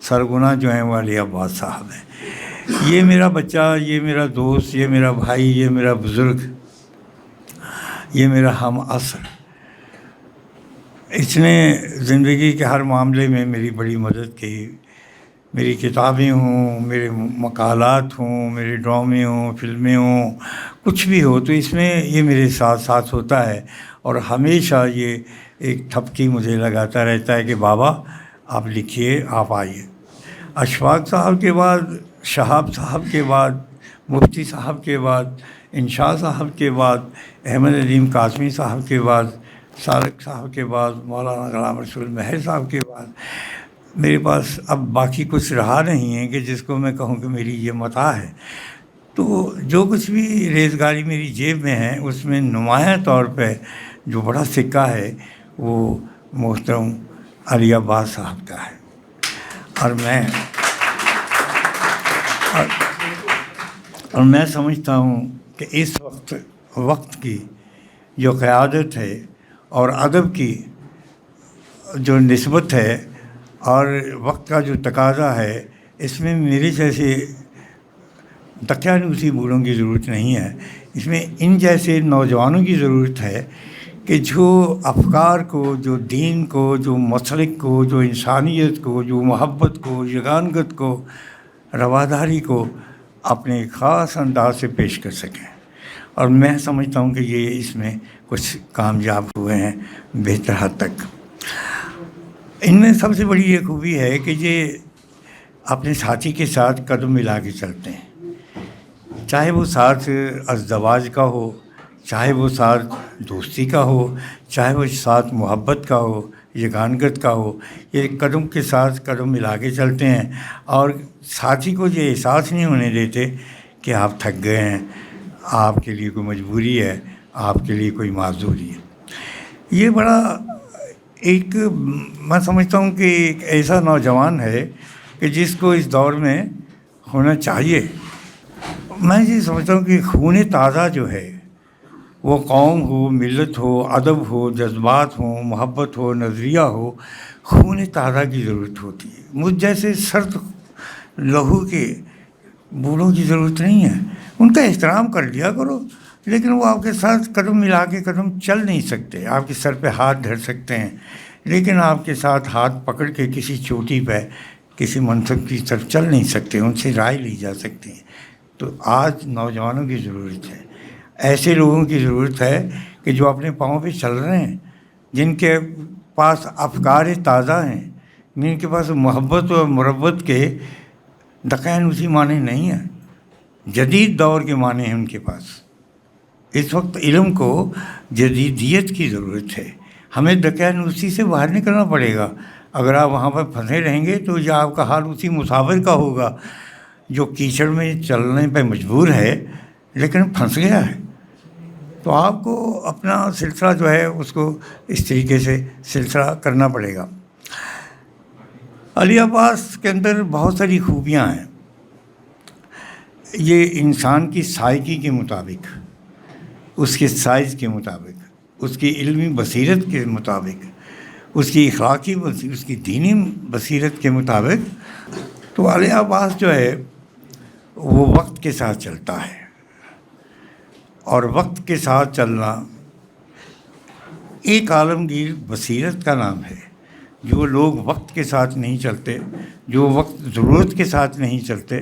Speaker 3: سرگنا جو ہیں وہ علی عباس صاحب ہیں. یہ میرا بچہ، یہ میرا دوست، یہ میرا بھائی، یہ میرا بزرگ، یہ میرا ہم عصر، اس نے زندگی کے ہر معاملے میں میری بڑی مدد کی. میری کتابیں ہوں، میرے مقالات ہوں، میرے ڈرامے ہوں، فلمیں ہوں، کچھ بھی ہو تو اس میں یہ میرے ساتھ ساتھ ہوتا ہے. اور ہمیشہ یہ ایک تھپکی مجھے لگاتا رہتا ہے کہ بابا آپ لکھیے، آپ آئیے. اشفاق صاحب کے بعد، شہاب صاحب کے بعد، مفتی صاحب کے بعد، انشاء صاحب کے بعد، احمد علیم قاسمی صاحب کے بعد، سارق صاحب کے بعد، مولانا غلام رسول مہر صاحب کے بعد میرے پاس اب باقی کچھ رہا نہیں ہے کہ جس کو میں کہوں کہ میری یہ متاع ہے. تو جو کچھ بھی ریزگاری میری جیب میں ہے اس میں نمایاں طور پہ جو بڑا سکہ ہے وہ محترم علی عباس صاحب کا ہے. اور میں سمجھتا ہوں کہ اس وقت کی جو قیادت ہے اور ادب کی جو نسبت ہے اور وقت کا جو تقاضا ہے، اس میں میرے جیسے دقیانوسی بوڑھوں کی ضرورت نہیں ہے. اس میں ان جیسے نوجوانوں کی ضرورت ہے کہ جو افکار کو، جو دین کو، جو مسلک کو، جو انسانیت کو، جو محبت کو، یگانگت کو، رواداری کو اپنے خاص انداز سے پیش کر سکیں. اور میں سمجھتا ہوں کہ یہ اس میں کچھ کامیاب ہوئے ہیں بہتر حد تک. ان میں سب سے بڑی یہ خوبی ہے کہ یہ اپنے ساتھی کے ساتھ قدم ملا کے چلتے ہیں، چاہے وہ ساتھ ازدواج کا ہو، چاہے وہ ساتھ دوستی کا ہو، چاہے وہ ساتھ محبت کا ہو، یگانگت کا ہو. یہ قدم کے ساتھ قدم ملا کے چلتے ہیں اور ساتھی کو یہ احساس نہیں ہونے دیتے کہ آپ تھک گئے ہیں، آپ کے لیے کوئی مجبوری ہے، آپ کے لیے کوئی معذوری ہے. یہ بڑا ایک میں سمجھتا ہوں کہ ایک ایسا نوجوان ہے کہ جس کو اس دور میں ہونا چاہیے. میں یہ سمجھتا ہوں کہ خون تازہ جو ہے وہ قوم ہو، ملت ہو، ادب ہو، جذبات ہوں، محبت ہو، نظریہ ہو، خون تازہ کی ضرورت ہوتی ہے. مجھ جیسے سرد لہو کے بوڑھوں کی ضرورت نہیں ہے. ان کا احترام کر لیا کرو، لیکن وہ آپ کے ساتھ قدم ملا کے قدم چل نہیں سکتے. آپ کے سر پہ ہاتھ دھر سکتے ہیں لیکن آپ کے ساتھ ہاتھ پکڑ کے کسی چوٹی پہ، کسی منصب کی طرف چل نہیں سکتے، ان سے رائے لی جا سکتی ہے. تو آج نوجوانوں کی ضرورت ہے، ایسے لوگوں کی ضرورت ہے کہ جو اپنے پاؤں پہ چل رہے ہیں، جن کے پاس افکار تازہ ہیں، جن کے پاس محبت و مربت کے دقیانوسی معنی نہیں ہیں، جدید دور کے معنی ہیں ان کے پاس. اس وقت علم کو جدیدیت کی ضرورت ہے. ہمیں دقیانوسی سے باہر نکلنا پڑے گا. اگر آپ وہاں پر پھنسے رہیں گے تو یہ آپ کا حال اسی مسافر کا ہوگا جو کیچڑ میں چلنے پہ مجبور ہے لیکن پھنس گیا ہے. تو آپ کو اپنا سلسلہ جو ہے اس کو اس طریقے سے سلسلہ کرنا پڑے گا. علی عباس کے اندر بہت ساری خوبیاں ہیں. یہ انسان کی سائیکی کے مطابق، اس کے سائز کے مطابق، اس کی علمی بصیرت کے مطابق، اس کی اخلاقی اس کی دینی بصیرت کے مطابق، تو علی عباس جو ہے وہ وقت کے ساتھ چلتا ہے. اور وقت کے ساتھ چلنا ایک عالمگیر بصیرت کا نام ہے. جو لوگ وقت کے ساتھ نہیں چلتے، جو وقت ضرورت کے ساتھ نہیں چلتے،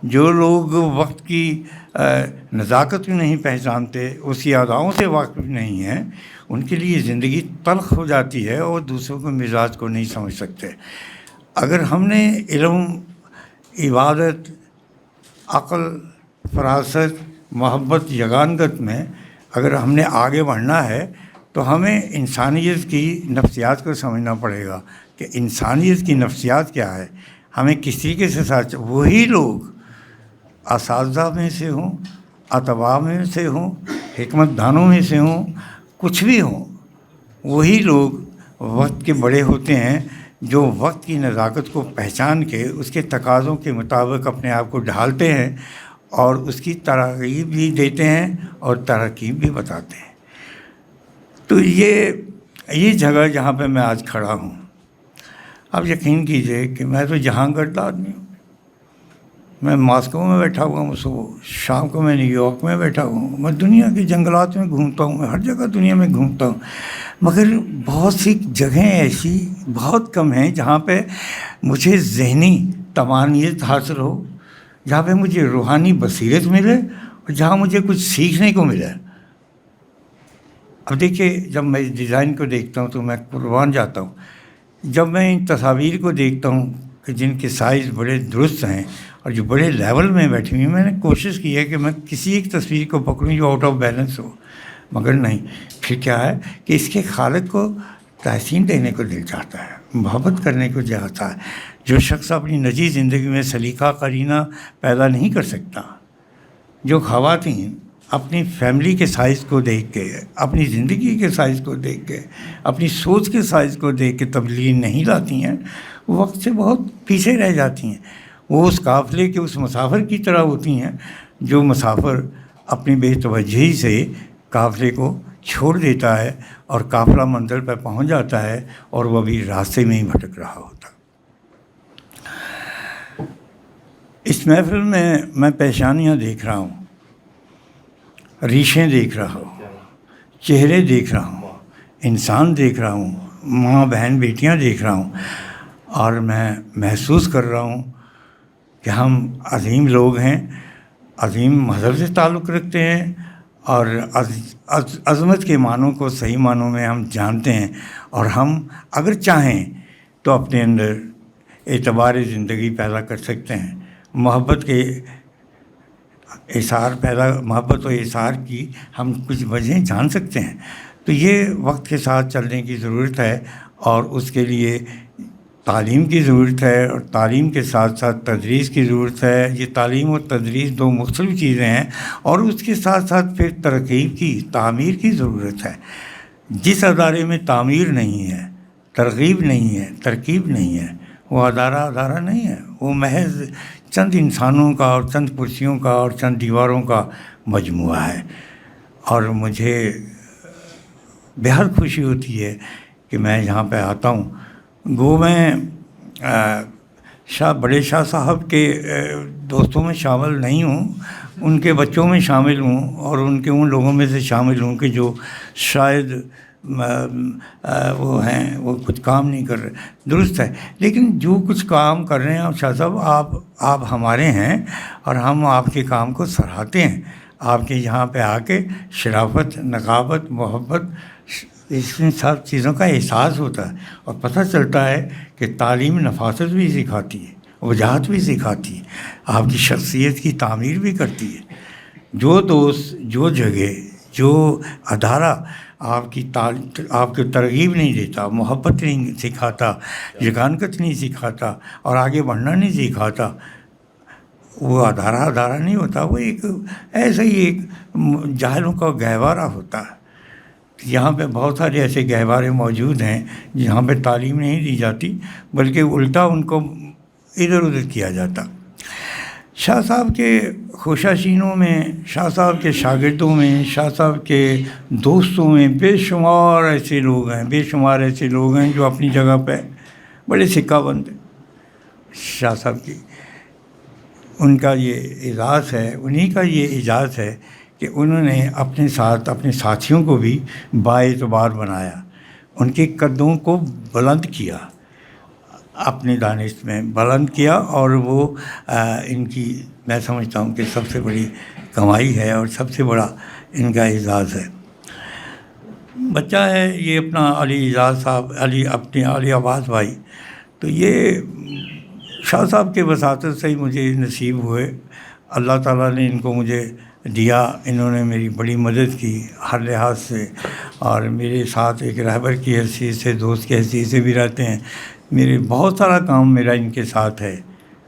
Speaker 3: جو لوگ وقت کی نزاکت کو نہیں پہچانتے، اس کی اداؤں سے واقف نہیں ہیں، ان کے لیے زندگی تلخ ہو جاتی ہے اور دوسروں کے مزاج کو نہیں سمجھ سکتے. اگر ہم نے علم، عبادت، عقل، فراست، محبت، یگانگت میں اگر ہم نے آگے بڑھنا ہے تو ہمیں انسانیت کی نفسیات کو سمجھنا پڑے گا کہ انسانیت کی نفسیات کیا ہے، ہمیں کس طریقے سے ساتھ. وہی لوگ اساتذہ میں سے ہوں، اتباع میں سے ہوں، حکمت دانوں میں سے ہوں، کچھ بھی ہوں، وہی لوگ وقت کے بڑے ہوتے ہیں جو وقت کی نزاکت کو پہچان کے اس کے تقاضوں کے مطابق اپنے آپ کو ڈھالتے ہیں اور اس کی ترغیب بھی دیتے ہیں اور ترقی بھی بتاتے ہیں. تو یہ جگہ جہاں پہ میں آج کھڑا ہوں، آپ یقین کیجئے کہ میں تو جہاں گرد آدمی ہوں. میں ماسکو میں بیٹھا ہوا ہوں، صبح شام کو میں نیو یارک میں بیٹھا ہوا ہوں، میں دنیا کے جنگلات میں گھومتا ہوں، میں ہر جگہ دنیا میں گھومتا ہوں، مگر بہت سی جگہیں ایسی بہت کم ہیں جہاں پہ مجھے ذہنی طمانینت حاصل ہو، جہاں پہ مجھے روحانی بصیرت ملے اور جہاں مجھے کچھ سیکھنے کو ملے. اب دیکھیے، جب میں اس ڈیزائن کو دیکھتا ہوں تو میں قربان جاتا ہوں. جب میں ان تصاویر کو دیکھتا ہوں کہ جن کے سائز بڑے درست ہیں اور جو بڑے لیول میں بیٹھی ہوئی ہیں، میں نے کوشش کی ہے کہ میں کسی ایک تصویر کو پکڑوں جو آؤٹ آف بیلنس ہو، مگر نہیں. پھر کیا ہے کہ اس کے خالق کو تحسین دینے کو دل چاہتا ہے، محبت کرنے کو چاہتا ہے. جو شخص اپنی نجی زندگی میں سلیقہ قرینہ پیدا نہیں کر سکتا، جو خواتین اپنی فیملی کے سائز کو دیکھ کے، اپنی زندگی کے سائز کو دیکھ کے، اپنی سوچ کے سائز کو دیکھ کے تبدیلی نہیں لاتی ہیں، وہ وقت سے بہت پیچھے رہ جاتی ہیں. وہ اس قافلے کے اس مسافر کی طرح ہوتی ہیں جو مسافر اپنی بے توجہی سے قافلے کو چھوڑ دیتا ہے اور قافلہ منزل پہ پہنچ جاتا ہے اور وہ بھی راستے میں ہی بھٹک رہا ہوتا. اس محفل میں پیشانیاں دیکھ رہا ہوں، ریشیں دیکھ رہا ہوں، چہرے دیکھ رہا ہوں، انسان دیکھ رہا ہوں، ماں بہن بیٹیاں دیکھ رہا ہوں، اور میں محسوس کر رہا ہوں کہ ہم عظیم لوگ ہیں، عظیم مذہب سے تعلق رکھتے ہیں اور عظمت کے معنوں کو صحیح معنوں میں ہم جانتے ہیں، اور ہم اگر چاہیں تو اپنے اندر اعتبار زندگی پیدا کر سکتے ہیں. محبت کے محبت و اثار کی ہم کچھ وجہیں جان سکتے ہیں. تو یہ وقت کے ساتھ چلنے کی ضرورت ہے اور اس کے لیے تعلیم کی ضرورت ہے، اور تعلیم کے ساتھ ساتھ تدریس کی ضرورت ہے. یہ تعلیم اور تدریس دو مختلف چیزیں ہیں، اور اس کے ساتھ ساتھ پھر ترغیب کی، تعمیر کی ضرورت ہے. جس ادارے میں تعمیر نہیں ہے، ترغیب نہیں ہے، ترکیب نہیں ہے، وہ ادارہ نہیں ہے، وہ محض چند انسانوں کا اور چند کرسیوں کا اور چند دیواروں کا مجموعہ ہے. اور مجھے بہت خوشی ہوتی ہے کہ میں یہاں پہ آتا ہوں. گو میں بڑے شاہ صاحب کے دوستوں میں شامل نہیں ہوں، ان کے بچوں میں شامل ہوں، اور ان لوگوں میں سے شامل ہوں کہ جو شاید وہ ہیں، وہ کچھ کام نہیں کر رہے. درست ہے، لیکن جو کچھ کام کر رہے ہیں شاہ صاحب، آپ ہمارے ہیں اور ہم آپ کے کام کو سراہتے ہیں. آپ کے یہاں پہ آ کے شرافت، نقابت، محبت، اس میں سب چیزوں کا احساس ہوتا ہے، اور پتہ چلتا ہے کہ تعلیم نفاست بھی سکھاتی ہے، وجاہت بھی سکھاتی ہے، آپ کی شخصیت کی تعمیر بھی کرتی ہے. جو دوست، جو جگہ، جو ادارہ آپ کی ترغیب نہیں دیتا، محبت نہیں سکھاتا، یگانگت نہیں سکھاتا اور آگے بڑھنا نہیں سکھاتا، وہ ادارہ نہیں ہوتا. وہ ایک ایسا ہی ایک جاہلوں کا گہوارہ ہوتا ہے. یہاں پہ بہت سارے ایسے گہوارے موجود ہیں جہاں پہ تعلیم نہیں دی جاتی، بلکہ الٹا ان کو ادھر ادھر کیا جاتا. شاہ صاحب کے خوشاشینوں میں، شاہ صاحب کے شاگردوں میں، شاہ صاحب کے دوستوں میں بے شمار ایسے لوگ ہیں جو اپنی جگہ پہ بڑے سکہ بند ہیں. شاہ صاحب کی ان کا یہ اعزاز ہے، انہی کا یہ اعزاز ہے کہ انہوں نے اپنے ساتھ اپنے ساتھیوں کو بھی باعتبار بنایا، ان کے قدوں کو بلند کیا، اپنی دانش میں بلند کیا، اور وہ ان کی میں سمجھتا ہوں کہ سب سے بڑی کمائی ہے اور سب سے بڑا ان کا اعزاز ہے. بچہ ہے یہ اپنا علی اعجاز صاحب، علی عباس بھائی، تو یہ شاہ صاحب کے وساطت سے ہی مجھے نصیب ہوئے. اللہ تعالیٰ نے ان کو مجھے دیا، انہوں نے میری بڑی مدد کی ہر لحاظ سے، اور میرے ساتھ ایک رہبر کی حیثیت سے، دوست کی حیثیت سے بھی رہتے ہیں. میرے بہت سارا کام میرا ان کے ساتھ ہے،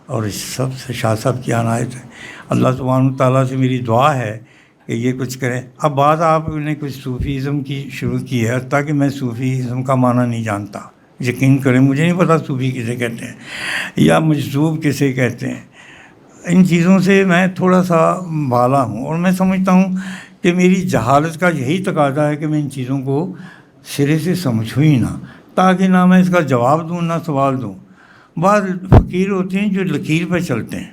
Speaker 3: اور اس سب سے شاہ صاحب کی عنایت ہے. اللہ سبحانہ تعالیٰ سے میری دعا ہے کہ یہ کچھ کریں. اب بات آپ نے کچھ صوفیزم کی شروع کی ہے، تاکہ میں صوفیزم کا معنی نہیں جانتا. یقین کریں مجھے نہیں پتہ صوفی کسے کہتے ہیں یا مجذوب کسے کہتے ہیں. ان چیزوں سے میں تھوڑا سا بالا ہوں، اور میں سمجھتا ہوں کہ میری جہالت کا یہی تقاضا ہے کہ میں ان چیزوں کو سرے سے سمجھوں ہی نہ، تاکہ نہ میں اس کا جواب دوں نہ سوال دوں. بعض فقیر ہوتے ہیں جو لکیر پہ چلتے ہیں،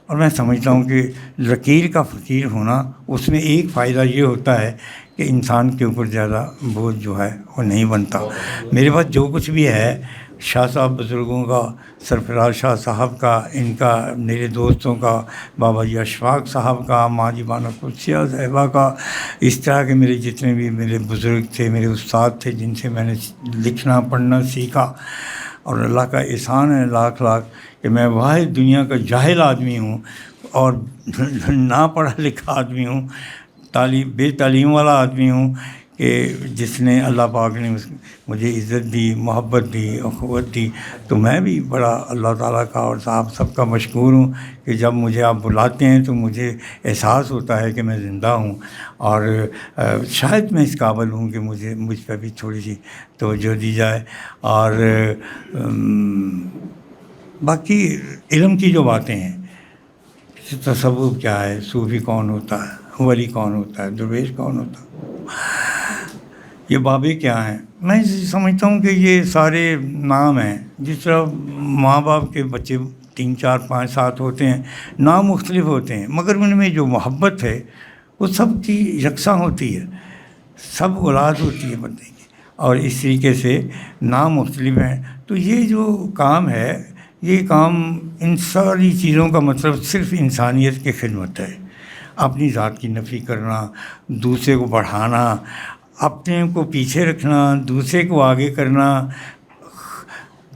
Speaker 3: اور میں سمجھتا ہوں کہ لکیر کا فقیر ہونا، اس میں ایک فائدہ یہ ہوتا ہے کہ انسان کے اوپر زیادہ بوجھ جو ہے وہ نہیں بنتا. میرے پاس جو کچھ بھی ہے شاہ صاحب بزرگوں کا، سرفراز شاہ صاحب کا، ان کا، میرے دوستوں کا، بابا جی اشفاق صاحب کا، ماں جی بانا قدسیہ صاحبہ کا، اس طرح کے میرے جتنے بھی میرے بزرگ تھے، میرے استاد تھے جن سے میں نے لکھنا پڑھنا سیکھا. اور اللہ کا احسان ہے لاکھ لاکھ کہ میں واحد دنیا کا جاہل آدمی ہوں اور نہ پڑھا لکھا آدمی ہوں، بے تعلیم والا آدمی ہوں، کہ جس نے اللہ پاک نے مجھے عزت دی، محبت دی، اخوت دی. تو میں بھی بڑا اللہ تعالیٰ کا اور صاحب سب کا مشکور ہوں کہ جب مجھے آپ بلاتے ہیں تو مجھے احساس ہوتا ہے کہ میں زندہ ہوں. اور شاید میں اس قابل ہوں کہ مجھ پہ بھی تھوڑی سی توجہ دی جائے. اور باقی علم کی جو باتیں ہیں، تصوف کیا ہے، صوفی کون ہوتا ہے، ولی کون ہوتا ہے، درویش کون ہوتا ہے، یہ بابیں کیا ہیں، میں سمجھتا ہوں کہ یہ سارے نام ہیں. جس طرح ماں باپ کے بچے 3 4 5 7 ہوتے ہیں، نام مختلف ہوتے ہیں، مگر ان میں جو محبت ہے وہ سب کی یکساں ہوتی ہے، سب اولاد ہوتی ہے بندے کی. اور اس طریقے سے نام مختلف ہیں. تو یہ جو کام ہے، یہ کام ان ساری چیزوں کا مطلب صرف انسانیت کی خدمت ہے. اپنی ذات کی نفی کرنا، دوسرے کو بڑھانا، اپنے کو پیچھے رکھنا، دوسرے کو آگے کرنا،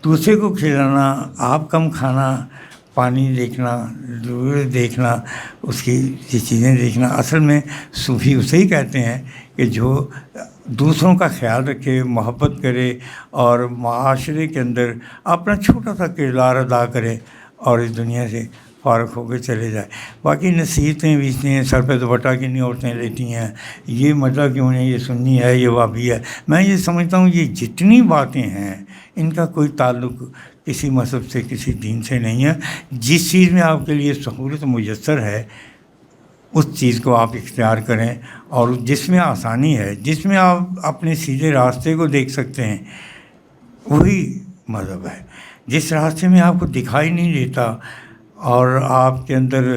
Speaker 3: دوسرے کو کھلانا، آپ کم کھانا، پانی دیکھنا، دیکھنا، اس کی یہ چیزیں دیکھنا. اصل میں صوفی اسے ہی کہتے ہیں کہ جو دوسروں کا خیال رکھے، محبت کرے اور معاشرے کے اندر اپنا چھوٹا سا کردار ادا کرے اور اس دنیا سے فارغ ہو کے چلے جائے. باقی نصیحتیں بیچتی ہیں، سر پہ دوپٹہ کتنی عورتیں لیتی ہیں، یہ مطلب کہ انہیں یہ سنی ہے، یہ وابی ہے. میں یہ سمجھتا ہوں یہ جتنی باتیں ہیں ان کا کوئی تعلق کسی مذہب سے، کسی دین سے نہیں ہے. جس چیز میں آپ کے لیے سہولت میسر ہے اس چیز کو آپ اختیار کریں، اور جس میں آسانی ہے، جس میں آپ اپنے سیدھے راستے کو دیکھ سکتے ہیں، وہی مذہب ہے. جس راستے میں آپ کو دکھائی نہیں دیتا اور آپ کے اندر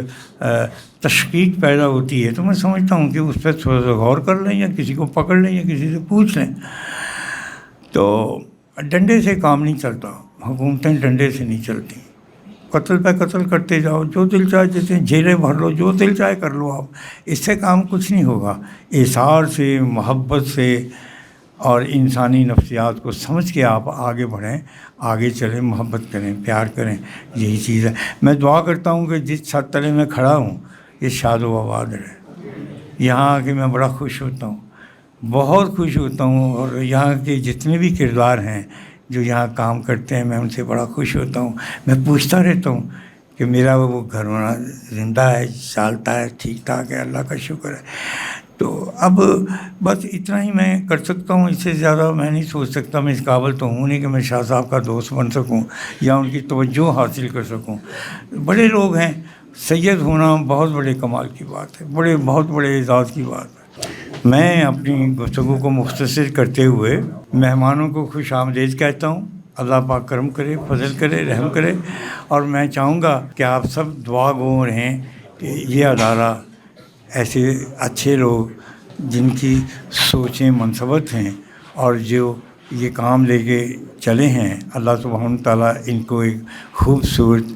Speaker 3: تشکیک پیدا ہوتی ہے، تو میں سمجھتا ہوں کہ اس پہ تھوڑا سا غور کر لیں، یا کسی کو پکڑ لیں، یا کسی سے پوچھ لیں. تو ڈنڈے سے کام نہیں چلتا، حکومتیں ڈنڈے سے نہیں چلتی. قتل پہ قتل کرتے جاؤ، جو دل چاہے جیسے جیلیں بھر لو، جو دل چاہے کر لو آپ، اس سے کام کچھ نہیں ہوگا. احسار سے، محبت سے اور انسانی نفسیات کو سمجھ کے آپ آگے بڑھیں، آگے چلیں، محبت کریں، پیار کریں. یہی چیز ہے. میں دعا کرتا ہوں کہ جس چھت تلے میں کھڑا ہوں یہ شاد و آباد رہے. یہاں آ کے میں بڑا خوش ہوتا ہوں، بہت خوش ہوتا ہوں. اور یہاں کے جتنے بھی کردار ہیں جو یہاں کام کرتے ہیں، میں ان سے بڑا خوش ہوتا ہوں. میں پوچھتا رہتا ہوں کہ میرا وہ گھر والا زندہ ہے، چالتا ہے، ٹھیک ٹھاک ہے، اللہ کا شکر ہے. تو اب بس اتنا ہی میں کر سکتا ہوں، اس سے زیادہ میں نہیں سوچ سکتا. میں اس قابل تو ہوں نہیں کہ میں شاہ صاحب کا دوست بن سکوں یا ان کی توجہ حاصل کر سکوں. بڑے لوگ ہیں، سید ہونا بہت بڑے کمال کی بات ہے، بہت بڑے اعزاز کی بات ہے. میں اپنی گفتگو کو مختصر کرتے ہوئے مہمانوں کو خوش آمدید کہتا ہوں. اللہ پاک کرم کرے، فضل کرے، رحم کرے. اور میں چاہوں گا کہ آپ سب دعا گو رہیں کہ یہ ادارہ ایسے اچھے لوگ جن کی سوچیں منصبت ہیں اور جو یہ کام لے کے چلے ہیں، اللہ سبحانہ تعالیٰ ان کو ایک خوبصورت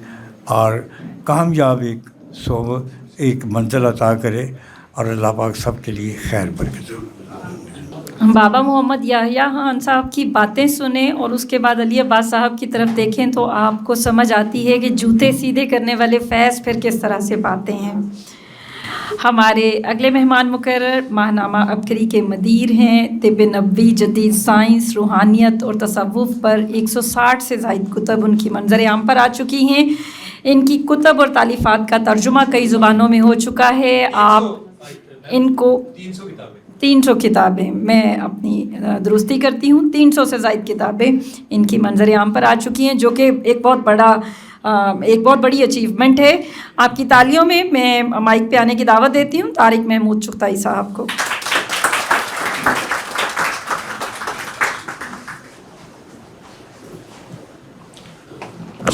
Speaker 3: اور کامیاب ایک منزل عطا کرے، اور اللہ پاک سب کے لیے خیر برکت ہو.
Speaker 8: بابا محمد یحییٰ خان صاحب کی باتیں سنیں اور اس کے بعد علی عباس صاحب کی طرف دیکھیں تو آپ کو سمجھ آتی ہے کہ جوتے سیدھے کرنے والے فیض پھر کس طرح سے باتیں ہیں. ہمارے اگلے مہمان مقرر ماہنامہ عبقری کے مدیر ہیں. طب نبوی، جدید سائنس، روحانیت اور تصوف پر 160 سے زائد کتب ان کی منظر عام پر آ چکی ہیں. ان کی کتب اور تالیفات کا ترجمہ کئی زبانوں میں ہو چکا ہے. آپ ان کو 300 کتابیں، میں اپنی درستی کرتی ہوں، 300 سے زائد کتابیں ان کی منظر عام پر آ چکی ہیں، جو کہ ایک بہت بڑی اچیومنٹ ہے. آپ کی تالیوں میں میں مائک پہ آنے کی دعوت دیتی ہوں طارق محمود چغتائی صاحب کو.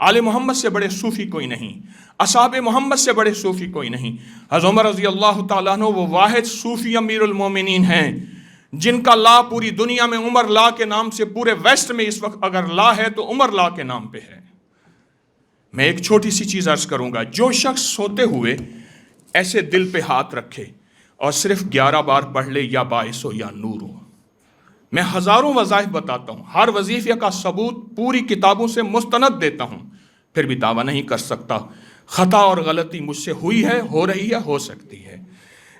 Speaker 4: آل محمد سے بڑے صوفی کوئی نہیں، اصحاب محمد سے بڑے صوفی کوئی نہیں۔ حضرت عمر رضی اللہ تعالیٰ عنہ وہ واحد صوفی امیر المومنین ہیں جن کا لا پوری دنیا میں عمر لا کے نام سے، پورے ویسٹ میں اس وقت اگر لا ہے تو عمر لا کے نام پہ ہے۔ میں ایک چھوٹی سی چیز عرض کروں گا، جو شخص سوتے ہوئے ایسے دل پہ ہاتھ رکھے اور صرف 11 بار پڑھ لے، یا باعث ہو یا نور ہو۔ میں ہزاروں وظائف بتاتا ہوں، ہر وظیفے کا ثبوت پوری کتابوں سے مستند دیتا ہوں، پھر بھی دعویٰ نہیں کر سکتا۔ خطا اور غلطی مجھ سے ہوئی ہے، ہو رہی ہے، ہو سکتی ہے۔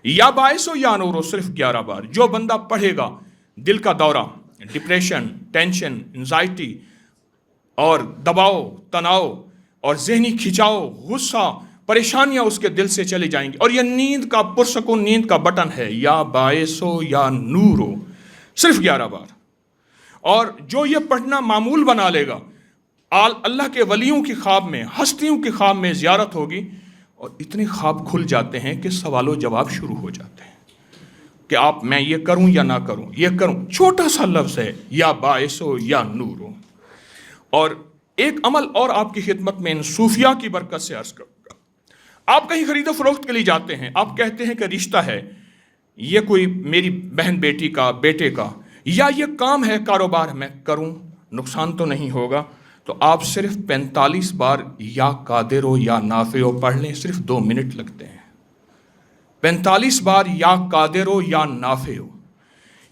Speaker 4: یا باعث ہو یا نور ہو صرف 11 بار جو بندہ پڑھے گا، دل کا دورہ، ڈپریشن، ٹینشن، انزائٹی اور دباؤ، تناؤ اور ذہنی کھچاؤ، غصہ، پریشانیاں اس کے دل سے چلی جائیں گی۔ اور یہ نیند کا پرسکون نیند کا بٹن ہے، یا باعث ہو یا نور ہو، صرف 11 بار۔ اور جو یہ پڑھنا معمول بنا لے گا، اللہ کے ولیوں کی خواب میں، ہستیوں کی خواب میں زیارت ہوگی، اور اتنے خواب کھل جاتے ہیں کہ سوال و جواب شروع ہو جاتے ہیں کہ آپ میں یہ کروں یا نہ کروں، یہ کروں۔ چھوٹا سا لفظ ہے، یا باعث ہو یا نور ہو۔ اور ایک عمل اور آپ کی خدمت میں ان صوفیاء کی برکت سے عرض کروں گا۔ آپ کہیں خرید و فروخت کے لیے جاتے ہیں، آپ کہتے ہیں کہ رشتہ ہے، یہ کوئی میری بہن بیٹی کا، بیٹے کا، یا یہ کام ہے، کاروبار میں کروں، نقصان تو نہیں ہوگا، تو آپ صرف 45 بار یا قادر ہو یا نافع ہو پڑھ لیں، صرف 2 منٹ لگتے ہیں۔ 45 بار یا قادر ہو یا نافع ہو،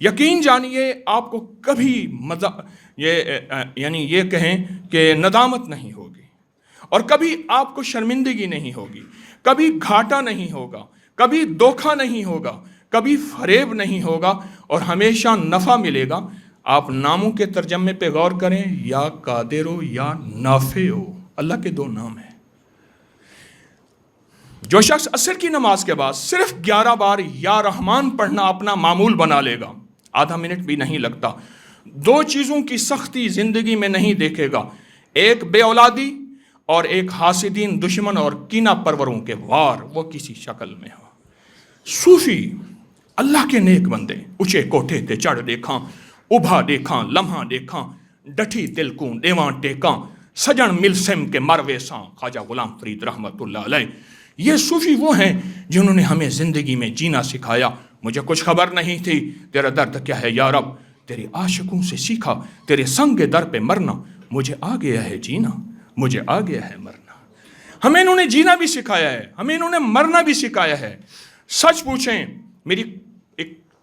Speaker 4: یقین جانیے آپ کو کبھی یہ کہیں کہ ندامت نہیں ہوگی، اور کبھی آپ کو شرمندگی نہیں ہوگی، کبھی گھاٹا نہیں ہوگا، کبھی دھوکہ نہیں ہوگا، کبھی فریب نہیں ہوگا، اور ہمیشہ نفع ملے گا۔ آپ ناموں کے ترجمے پہ غور کریں، یا قادر ہو یا نافع ہو، اللہ کے 2 نام ہیں۔ جو شخص عصر کی نماز کے بعد صرف 11 بار یا رحمان پڑھنا اپنا معمول بنا لے گا، آدھا منٹ بھی نہیں لگتا، 2 چیزوں کی سختی زندگی میں نہیں دیکھے گا، ایک بے اولادی اور ایک حاسدین، دشمن اور کینہ پروروں کے وار، وہ کسی شکل میں ہو۔ صوفی اللہ کے نیک بندے، اونچے کوٹھے تے چڑھ دیکھاں، ابھا دیکھاں، لمحہ دیکھاں، ڈٹھی دل کو دیواں ٹیکاں، سجن مل سم کے مروے ساں، خواجہ غلام فرید رحمت اللہ علیہ۔ یہ صوفی وہ ہیں جنہوں نے ہمیں زندگی میں جینا سکھایا۔ مجھے کچھ خبر نہیں تھی، تیرا درد کیا ہے یا رب، تیرے عاشقوں سے سیکھا، تیرے سنگ در پہ مرنا، مجھے آ گیا ہے جینا، مجھے آ گیا ہے مرنا۔ ہمیں انہوں نے جینا بھی سکھایا ہے، ہمیں انہوں نے مرنا بھی سکھایا ہے۔ سچ پوچھیں، میری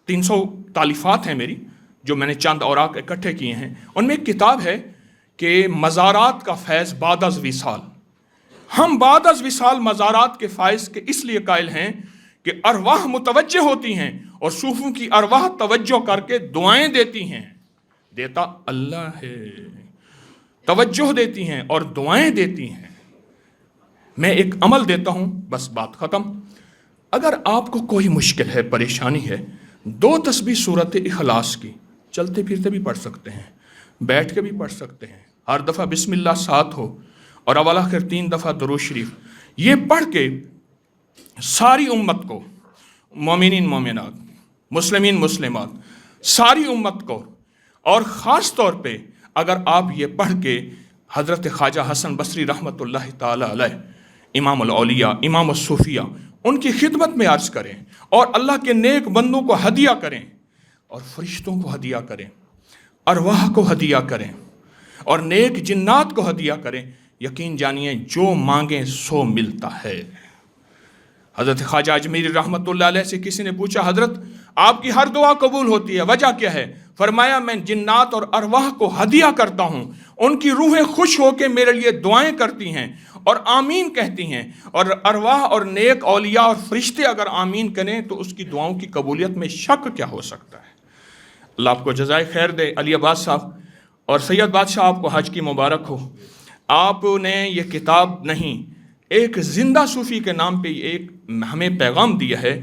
Speaker 4: 300 تالیفات ہیں میری، جو میں نے چند اوراق اکٹھے کیے ہیں، ان میں ایک کتاب ہے کہ مزارات کا فیض بعد از وصال۔ ہم بعد از وصال مزارات کے فائز کے اس لیے قائل ہیں کہ ارواح متوجہ ہوتی ہیں، اور صوفوں کی ارواح توجہ کر کے دعائیں دیتی ہیں۔ دیتا اللہ ہے، توجہ دیتی ہیں اور دعائیں دیتی ہیں۔ میں ایک عمل دیتا ہوں، بس بات ختم۔ اگر آپ کو کوئی مشکل ہے، پریشانی ہے، 2 تسبیح سورت اخلاص کی چلتے پھرتے بھی پڑھ سکتے ہیں، بیٹھ کے بھی پڑھ سکتے ہیں، ہر دفعہ بسم اللہ 7 ہو، اور اول آخر 3 دفعہ درود شریف، یہ پڑھ کے ساری امت کو، مومنین مومنات، مسلمین مسلمات، ساری امت کو، اور خاص طور پہ اگر آپ یہ پڑھ کے حضرت خواجہ حسن بصری رحمۃ اللہ تعالی علیہ، امام الاولیاء، امام الصوفیہ، ان کی خدمت میں عرض کریں، اور اللہ کے نیک بندوں کو ہدیہ کریں، اور فرشتوں کو ہدیہ کریں، ارواح کو ہدیہ کریں، اور نیک جنات کو ہدیہ کریں، یقین جانیے جو مانگیں سو ملتا ہے۔ حضرت خواجہ اجمیری رحمۃ اللہ علیہ سے کسی نے پوچھا، حضرت آپ کی ہر دعا قبول ہوتی ہے، وجہ کیا ہے؟ فرمایا، میں جنات اور ارواح کو ہدیہ کرتا ہوں، ان کی روحیں خوش ہو کے میرے لیے دعائیں کرتی ہیں اور آمین کہتی ہیں، اور ارواح اور نیک اولیاء اور فرشتے اگر آمین کریں تو اس کی دعاؤں کی قبولیت میں شک کیا ہو سکتا ہے؟ اللہ آپ کو جزائے خیر دے۔ علی عباس صاحب اور سید بادشاہ، آپ کو حج کی مبارک ہو۔ آپ نے یہ کتاب نہیں، ایک زندہ صوفی کے نام پہ ایک ہمیں پیغام دیا ہے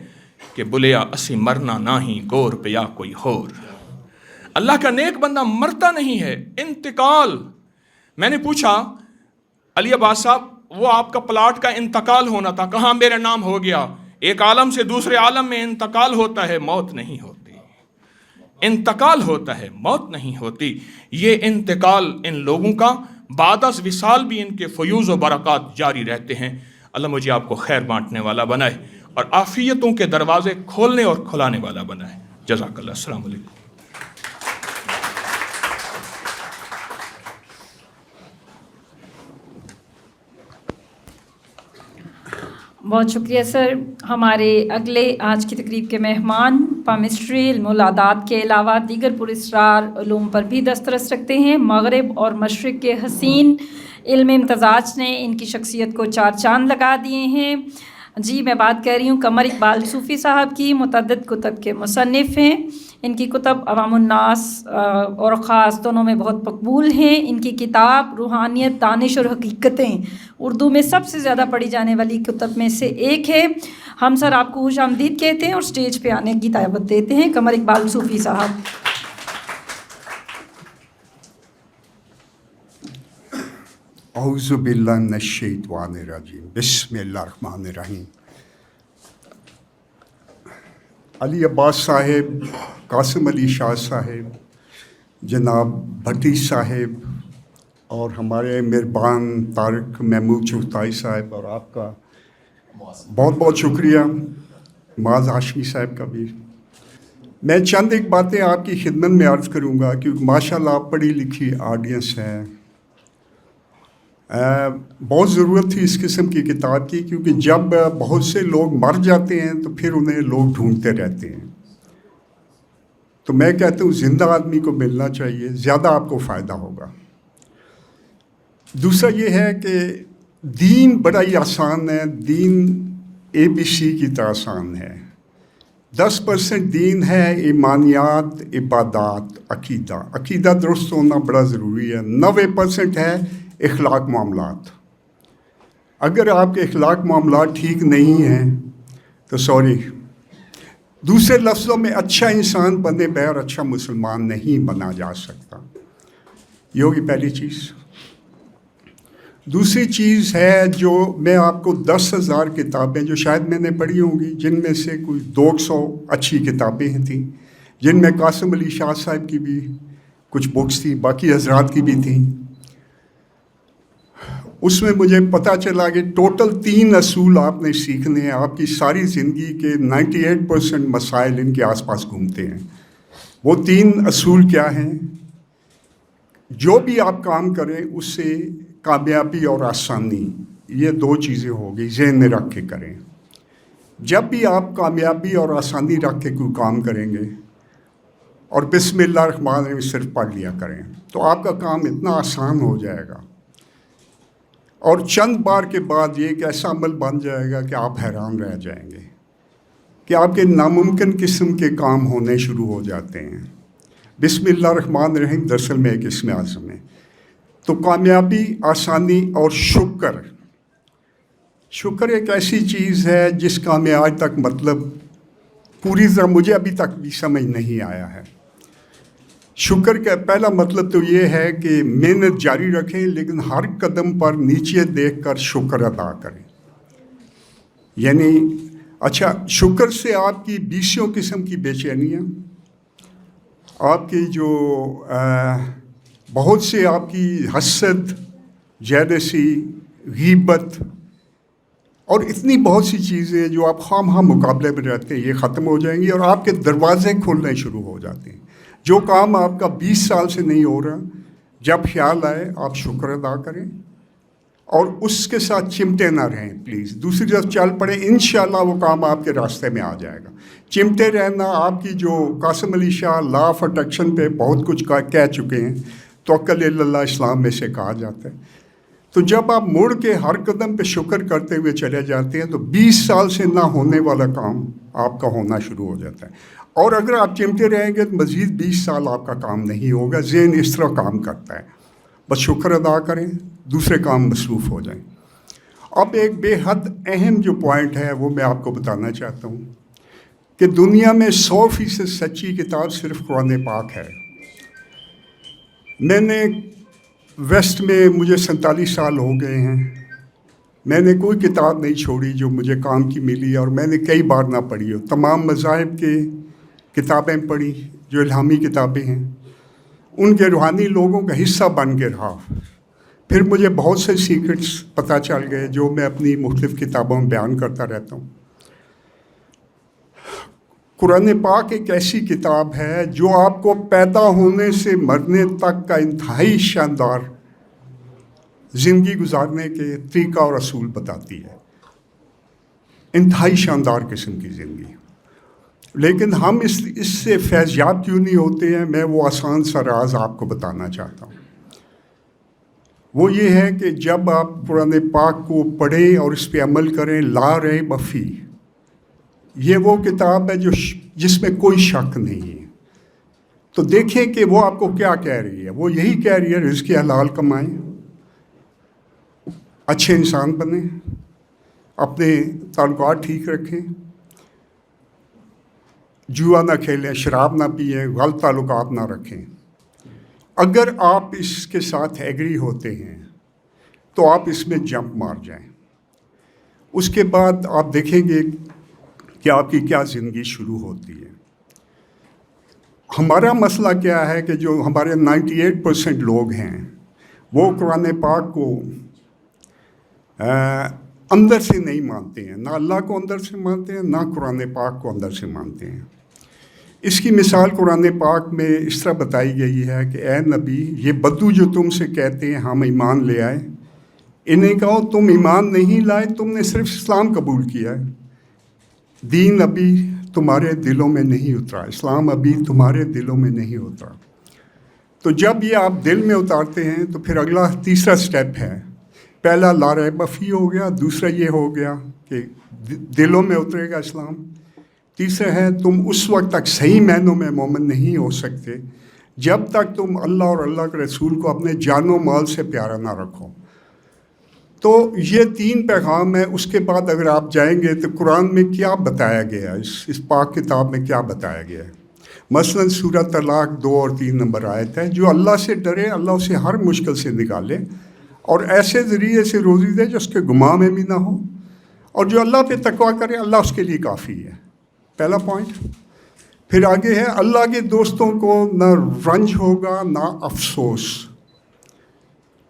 Speaker 4: کہ بلیا اسی مرنا نہیں، گور پیا کوئی ہور۔ اللہ کا نیک بندہ مرتا نہیں ہے، انتقال۔ میں نے پوچھا، علی عباس صاحب، وہ آپ کا پلاٹ کا انتقال ہونا تھا، کہاں میرا نام ہو گیا؟ ایک عالم سے دوسرے عالم میں انتقال ہوتا ہے، موت نہیں ہوتی۔ انتقال ہوتا ہے، موت نہیں ہوتی۔ یہ انتقال ان لوگوں کا بعد از وصال بھی ان کے فیوز و برکات جاری رہتے ہیں. اللہ مجھے آپ کو خیر بانٹنے والا بنائے اور عافیتوں کے دروازے کھولنے اور کھلانے والا بنائے. جزاک اللہ. السلام علیکم.
Speaker 8: بہت شکریہ سر. ہمارے اگلے آج کی تقریب کے مہمان پامسٹری، علم العادات کے علاوہ دیگر پراسرار علوم پر بھی دسترس رکھتے ہیں. مغرب اور مشرق کے حسین علم امتزاج نے ان کی شخصیت کو چار چاند لگا دیے ہیں. جی میں بات کر رہی ہوں قمر اقبال صوفی صاحب کی. متعدد کتب کے مصنف ہیں. ان کی کتب عوام الناس اور خاص دونوں میں بہت مقبول ہیں. ان کی کتاب روحانیت، دانش اور حقیقتیں اردو میں سب سے زیادہ پڑھی جانے والی کتب میں سے ایک ہے. ہم سر آپ کو خوش آمدید کہتے ہیں اور سٹیج پہ آنے کی دعوت دیتے ہیں. قمر اقبال صوفی صاحب.
Speaker 5: اعوذ باللہ من الشیطان الرجیم. بسم اللہ الرحمن الرحیم. علی عباس صاحب، قاسم علی شاہ صاحب، جناب بھٹی صاحب اور ہمارے مہربان طارق محمود چغتائی صاحب اور آپ کا بہت بہت شکریہ. معاذ ہاشمی صاحب کا بھی. میں چند ایک باتیں آپ کی خدمت میں عرض کروں گا کیونکہ ماشاءاللہ آپ پڑھی لکھی آڈینس ہیں. بہت ضرورت تھی اس قسم کی کتاب کی کیونکہ جب بہت سے لوگ مر جاتے ہیں تو پھر انہیں لوگ ڈھونڈتے رہتے ہیں. تو میں کہتا ہوں زندہ آدمی کو ملنا چاہیے، زیادہ آپ کو فائدہ ہوگا. دوسرا یہ ہے کہ دین بڑا ہی آسان ہے. دین ABC کی طرح آسان ہے. 10% دین ہے ایمانیات، عبادات، عقیدہ. عقیدہ درست ہونا بڑا ضروری ہے. 90% ہے اخلاق معاملات. اگر آپ کے اخلاق معاملات ٹھیک نہیں ہیں تو سوری، دوسرے لفظوں میں اچھا انسان بنے بغیر اچھا مسلمان نہیں بنا جا سکتا. یہ ہوگی پہلی چیز. دوسری چیز ہے جو میں آپ کو 10,000 کتابیں جو شاید میں نے پڑھی ہوں گی، جن میں سے کوئی 200 اچھی کتابیں تھیں، جن میں قاسم علی شاہ صاحب کی بھی کچھ بکس تھیں، باقی حضرات کی بھی تھیں. اس میں مجھے پتہ چلا کہ ٹوٹل 3 اصول آپ نے سیکھنے ہیں. آپ کی ساری زندگی کے 98% مسائل ان کے آس پاس گھومتے ہیں. وہ 3 اصول کیا ہیں؟ جو بھی آپ کام کریں اس سے کامیابی اور آسانی، یہ 2 چیزیں ہوگی، ذہن میں رکھ کے کریں. جب بھی آپ کامیابی اور آسانی رکھ کے کوئی کام کریں گے اور بسم اللہ الرحمن الرحیم صرف پڑھ لیا کریں تو آپ کا کام اتنا آسان ہو جائے گا اور چند بار کے بعد یہ ایک ایسا عمل بن جائے گا کہ آپ حیران رہ جائیں گے کہ آپ کے ناممکن قسم کے کام ہونے شروع ہو جاتے ہیں. بسم اللہ الرحمن الرحیم دراصل میں ایک اسم اعظم ہے. تو کامیابی، آسانی اور شکر. شکر ایک ایسی چیز ہے جس کا ہمیں آج تک مطلب پوری طرح مجھے ابھی تک بھی سمجھ نہیں آیا ہے. شکر کا پہلا مطلب تو یہ ہے کہ محنت جاری رکھیں لیکن ہر قدم پر نیچے دیکھ کر شکر ادا کریں. یعنی اچھا، شکر سے آپ کی 20 قسم کی بے چینیاں، آپ کی جو بہت سے آپ کی حسد، جیلسی، غیبت اور اتنی بہت سی چیزیں جو آپ خواہ مقابلے میں رہتے ہیں، یہ ختم ہو جائیں گی اور آپ کے دروازے کھلنے شروع ہو جاتے ہیں. جو کام آپ کا 20 سال سے نہیں ہو رہا، جب خیال آئے آپ شکر ادا کریں اور اس کے ساتھ چمٹے نہ رہیں پلیز. دوسری طرف چل پڑیں، انشاءاللہ وہ کام آپ کے راستے میں آ جائے گا. چمٹے رہنا، آپ کی جو Qasim Ali Shah law of attraction پہ بہت کچھ کہہ چکے ہیں، توکل اللہ اسلام میں سے کہا جاتا ہے. تو جب آپ مڑ کے ہر قدم پہ شکر کرتے ہوئے چلے جاتے ہیں تو 20 سال سے نہ ہونے والا کام آپ کا ہونا شروع ہو جاتا ہے. اور اگر آپ چمٹے رہیں گے تو مزید 20 سال آپ کا کام نہیں ہوگا. ذہن اس طرح کام کرتا ہے. بس شکر ادا کریں، دوسرے کام مصروف ہو جائیں. اب ایک بے حد اہم جو پوائنٹ ہے وہ میں آپ کو بتانا چاہتا ہوں کہ دنیا میں 100% سچی کتاب صرف قرآن پاک ہے. میں نے ویسٹ میں مجھے 47 سال ہو گئے ہیں، میں نے کوئی کتاب نہیں چھوڑی جو مجھے کام کی ملی اور میں نے کئی بار نہ پڑھی ہو. تمام مذاہب کے کتابیں پڑھی جو الہامی کتابیں ہیں، ان کے روحانی لوگوں کا حصہ بن کے رہا. پھر مجھے بہت سے سیکرٹس پتہ چل گئے جو میں اپنی مختلف کتابوں میں بیان کرتا رہتا ہوں. قرآن پاک ایک ایسی کتاب ہے جو آپ کو پیدا ہونے سے مرنے تک کا انتہائی شاندار زندگی گزارنے کے طریقہ اور اصول بتاتی ہے. انتہائی شاندار قسم کی زندگی. لیکن ہم اس سے فیض یاب کیوں نہیں ہوتے ہیں؟ میں وہ آسان سا راز آپ کو بتانا چاہتا ہوں. وہ یہ ہے کہ جب آپ قرآن پاک کو پڑھیں اور اس پہ عمل کریں، لا ریب فیہ، یہ وہ کتاب ہے جس میں کوئی شک نہیں ہے. تو دیکھیں کہ وہ آپ کو کیا کہہ رہی ہے. وہ یہی کہہ رہی ہے رزق حلال کمائیں، اچھے انسان بنیں، اپنے تعلقات ٹھیک رکھیں، جوا نہ کھیلیں، شراب نہ پئیں، غلط تعلقات نہ رکھیں. اگر آپ اس کے ساتھ ایگری ہوتے ہیں تو آپ اس میں جمپ مار جائیں. اس کے بعد آپ دیکھیں گے کہ آپ کی کیا زندگی شروع ہوتی ہے. ہمارا مسئلہ کیا ہے کہ جو ہمارے 98% لوگ ہیں وہ قرآن پاک کو اندر سے نہیں مانتے ہیں. نہ اللہ کو اندر سے مانتے ہیں، نہ قرآن پاک کو اندر سے مانتے ہیں. اس کی مثال قرآن پاک میں اس طرح بتائی گئی ہے کہ اے نبی، یہ بدو جو تم سے کہتے ہیں ہم ایمان لے آئے، انہیں کہو تم ایمان نہیں لائے، تم نے صرف اسلام قبول کیا ہے. دین ابھی تمہارے دلوں میں نہیں اترا، اسلام ابھی تمہارے دلوں میں نہیں اترا. تو جب یہ آپ دل میں اتارتے ہیں تو پھر اگلا تیسرا سٹیپ ہے. پہلا لا ریب فیہ ہو گیا، دوسرا یہ ہو گیا کہ دلوں میں اترے گا اسلام. تیسرا ہے تم اس وقت تک صحیح معنوں میں مومن نہیں ہو سکتے جب تک تم اللہ اور اللہ کے رسول کو اپنے جان و مال سے پیارا نہ رکھو. تو یہ 3 پیغام ہے. اس کے بعد اگر آپ جائیں گے تو قرآن میں کیا بتایا گیا ہے، اس پاک کتاب میں کیا بتایا گیا ہے. مثلاً سورہ طلاق 2 اور 3 نمبر آیت ہے، جو اللہ سے ڈرے اللہ اسے ہر مشکل سے نکالے اور ایسے ذریعے سے روزی دے جو اس کے گماں میں بھی نہ ہو، اور جو اللہ پہ تقویٰ کرے اللہ اس کے لیے کافی ہے. پہلا پوائنٹ. پھر آگے ہے اللہ کے دوستوں کو نہ رنج ہوگا نہ افسوس.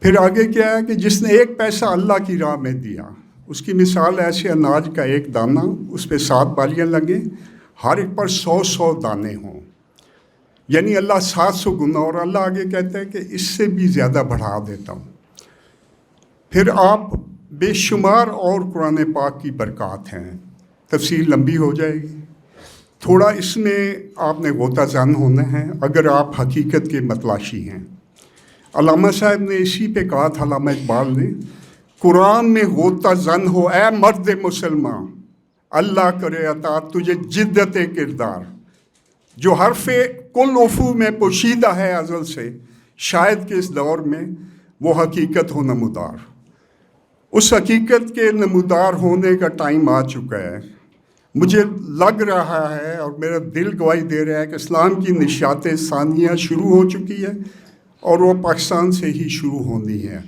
Speaker 5: پھر آگے کیا ہے کہ جس نے 1 پیسہ اللہ کی راہ میں دیا، اس کی مثال ایسے اناج کا 1 دانہ، اس پہ 7 بالیاں لگیں، ہر ایک پر 100 دانے ہوں، یعنی اللہ 700 گنا، اور اللہ آگے کہتا ہے کہ اس سے بھی زیادہ بڑھا دیتا ہوں. پھر آپ بے شمار اور قرآن پاک کی برکات ہیں. تفصیل لمبی ہو جائے گی. تھوڑا اس میں آپ نے غوطہ زن ہونا ہے اگر آپ حقیقت کے متلاشی ہیں. علامہ صاحب نے اسی پہ کہا تھا، علامہ اقبال نے، قرآن میں غوطہ زن ہو اے مرد مسلمان، اللہ کرے عطا تجھے جدت کردار. جو حرف کل افو میں پوشیدہ ہے ازل سے، شاید کہ اس دور میں وہ حقیقت ہو نمودار. اس حقیقت کے نمودار ہونے کا ٹائم آ چکا ہے. مجھے لگ رہا ہے اور میرا دل گواہی دے رہا ہے کہ اسلام کی نشاط ثانیہ شروع ہو چکی ہے اور وہ پاکستان سے ہی شروع ہونی ہے.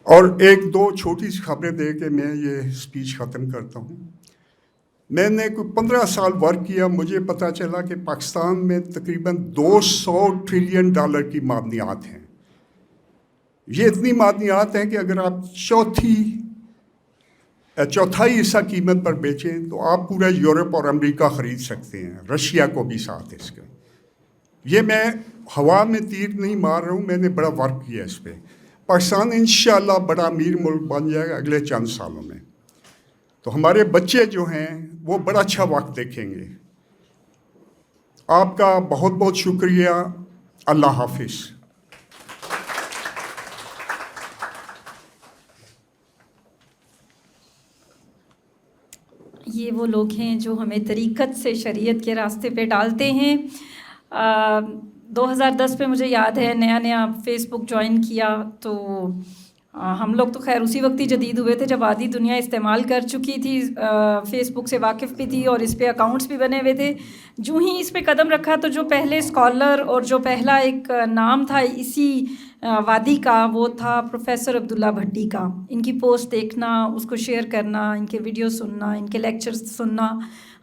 Speaker 5: اور 1-2 چھوٹی سی خبریں دے کے میں یہ اسپیچ ختم کرتا ہوں. میں نے کوئی 15 سال ورک کیا، مجھے پتہ چلا کہ پاکستان میں تقریباً $200 ٹریلین کی معدنیات ہیں. یہ اتنی معدنیات ہیں کہ اگر آپ چوتھائی حصہ قیمت پر بیچیں تو آپ پورا یورپ اور امریکہ خرید سکتے ہیں، رشیا کو بھی ساتھ اس کے. یہ میں ہوا میں تیر نہیں مار رہا ہوں، میں نے بڑا ورک کیا اس پہ. پاکستان انشاءاللہ بڑا امیر ملک بن جائے گا اگلے چند سالوں میں. تو ہمارے بچے جو ہیں وہ بڑا اچھا وقت دیکھیں گے. آپ کا بہت بہت شکریہ. اللہ حافظ.
Speaker 8: یہ وہ لوگ ہیں جو ہمیں طریقت سے شریعت کے راستے پہ ڈالتے ہیں. 2010 پہ مجھے یاد ہے نیا فیس بک جوائن کیا تو ہم لوگ تو خیر اسی وقت ہی جدید ہوئے تھے جب آدھی دنیا استعمال کر چکی تھی، فیس بک سے واقف بھی تھی اور اس پہ اکاؤنٹس بھی بنے ہوئے تھے. جو ہی اس پہ قدم رکھا تو جو پہلے اسکالر اور جو پہلا ایک نام تھا اسی وادی کا وہ تھا پروفیسر عبداللہ بھٹی کا. ان کی پوسٹ دیکھنا، اس کو شیئر کرنا، ان کے ویڈیو سننا، ان کے لیکچرز سننا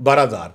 Speaker 6: 12000।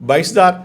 Speaker 6: 22000।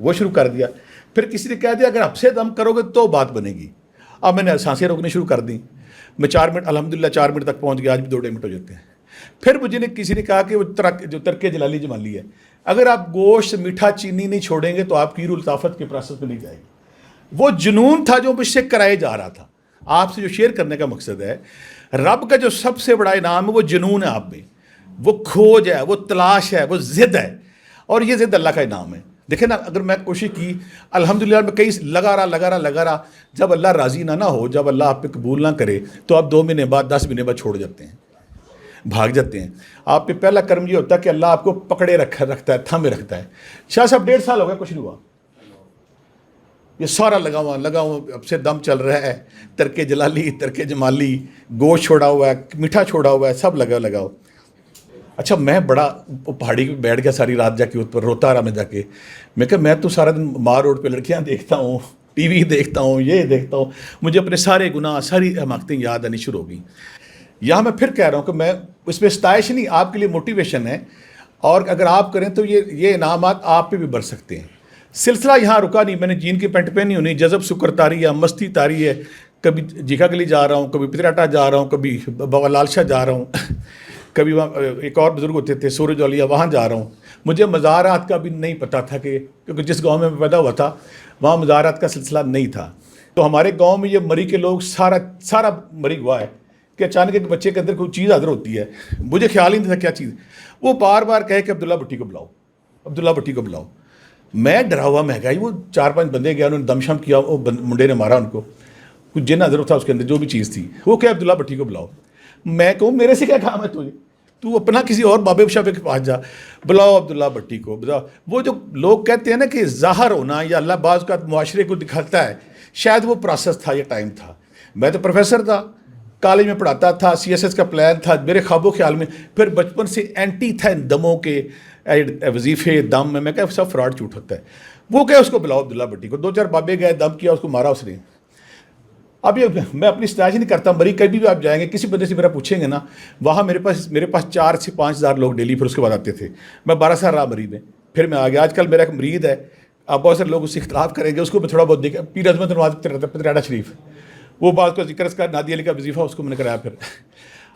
Speaker 6: وہ شروع کر دیا. پھر کسی نے کہہ دیا اگر اب سے دم کرو گے تو بات بنے گی. اب میں نے سانسیں روکنے شروع کر دیں. میں 4 منٹ الحمدللہ 4 منٹ تک پہنچ گیا, آج بھی 2 منٹ ہو جاتے ہیں. پھر مجھے کسی نے کہا کہ وہ جو ترک جلالی جمالی ہے, اگر آپ گوشت میٹھا چینی نہیں چھوڑیں گے تو آپ کی روح الطافت کے پروسیس میں نہیں جائے گی. وہ جنون تھا جو مجھ سے کرائے جا رہا تھا. آپ سے جو شیئر کرنے کا مقصد ہے, رب کا جو سب سے بڑا انعام ہے وہ جنون ہے آپ میں, وہ کھوج ہے, وہ تلاش ہے, وہ ضد ہے, اور یہ ضد اللہ کا انعام ہے. دیکھیں نا, اگر میں کوشش کی الحمدللہ میں کئی لگا رہا, جب اللہ راضی نہ ہو, جب اللہ آپ پہ قبول نہ کرے تو آپ 2 مہینے بعد 10 مہینے بعد چھوڑ جاتے ہیں, بھاگ جاتے ہیں. آپ پہ پہلا کرم یہ ہوتا ہے کہ اللہ آپ کو پکڑے رکھتا ہے, تھامے رکھتا ہے. شاہ صاحب 1.5 سال ہو گیا کچھ نہیں ہوا, یہ سارا لگا ہوا اب سے دم چل رہا ہے, ترک جلالی ترک جمالی, گوشت چھوڑا ہوا ہے, میٹھا چھوڑا ہوا ہے, سب لگا ہو. اچھا میں بڑا پہاڑی پہ بیٹھ گیا ساری رات جا کے اوپر روتا رہا. میں جا کے میں کہا میں تو سارا دن مار روڈ پہ لڑکیاں دیکھتا ہوں, ٹی وی دیکھتا ہوں, یہ دیکھتا ہوں, مجھے اپنے سارے گناہ ساری حماقتیں یاد آنی شروع ہو گئی. یہاں میں پھر کہہ رہا ہوں کہ میں اس میں ستائش نہیں, آپ کے لیے موٹیویشن ہے, اور اگر آپ کریں تو یہ انعامات آپ پہ بھی بڑھ سکتے ہیں. سلسلہ یہاں رکا نہیں. میں نے جین کی پینٹ پہنی ہونی, جذب سکر تاری ہے, مستی تاری ہے, کبھی جیکا گلی جا رہا ہوں, کبھی پتراٹا جا رہا ہوں, کبھی بابا لال شاہ جا رہا ہوں, کبھی وہاں ایک اور بزرگ ہوتے تھے سورج اولیاء, وہاں جا رہا ہوں. مجھے مزارات کا بھی نہیں پتہ تھا کیونکہ جس گاؤں میں پیدا ہوا تھا وہاں مزارات کا سلسلہ نہیں تھا. تو ہمارے گاؤں میں یہ مری کے لوگ سارا مری ہوا ہے کہ اچانک ایک بچے کے اندر کوئی چیز حاضر ہوتی ہے. مجھے خیال ہی نہیں تھا کیا چیز. وہ بار بار کہے کہ عبداللہ بھٹی کو بلاؤ, عبداللہ بھٹی کو بلاؤ. میں ڈرا ہوا میں گئی, وہ 4-5 بندے گیا, انہوں نے دم شم کیا, وہ منڈے نے مارا ان کو, کچھ جن حضر تھا اس کے اندر جو بھی چیز تھی. وہ کہ عبداللہ بھٹی کو بلاؤ. میں کہوں میرے سے کیا کام ہے تجھے, تو اپنا کسی اور بابے شابے کے پاس جا, بلاؤ عبداللہ بھٹی کو بلاؤ. وہ جو لوگ کہتے ہیں نا کہ ظاہر ہونا یا اللہ بعض کا معاشرے کو دکھاتا ہے, شاید وہ پروسیس تھا یا ٹائم تھا. میں تو پروفیسر تھا, کالج میں پڑھاتا تھا, CSS کا پلان تھا میرے خواب و خیال میں. پھر بچپن سے اینٹی تھا ان دموں کے وظیفے دم میں کہا سب فراڈ جھوٹ ہوتا ہے. وہ کہ اس کو بلاؤ عبداللہ بھٹی کو. 2-4 بابے گئے, دم کیا, اس کو مارا اس نے. اب یہ میں اپنی ستائش نہیں کرتا, مری کبھی بھی آپ جائیں گے کسی بندے سے میرا پوچھیں گے نا, وہاں میرے پاس 4 سے 5 ہزار لوگ ڈیلی پھر اس کے بعد آتے تھے. میں 12 سال رہا مری میں, پھر میں آ گیا. آج کل میرا ایک مرید ہے, آپ بہت سارے لوگ اس سے اختلاف کریں گے, اس کو میں تھوڑا بہت دیکھا. پیر عظمت نواز پتراٹا شریف, وہ بات کو ذکر اس کا نادی علی کا وظیفہ اس کو میں نے کرایا. پھر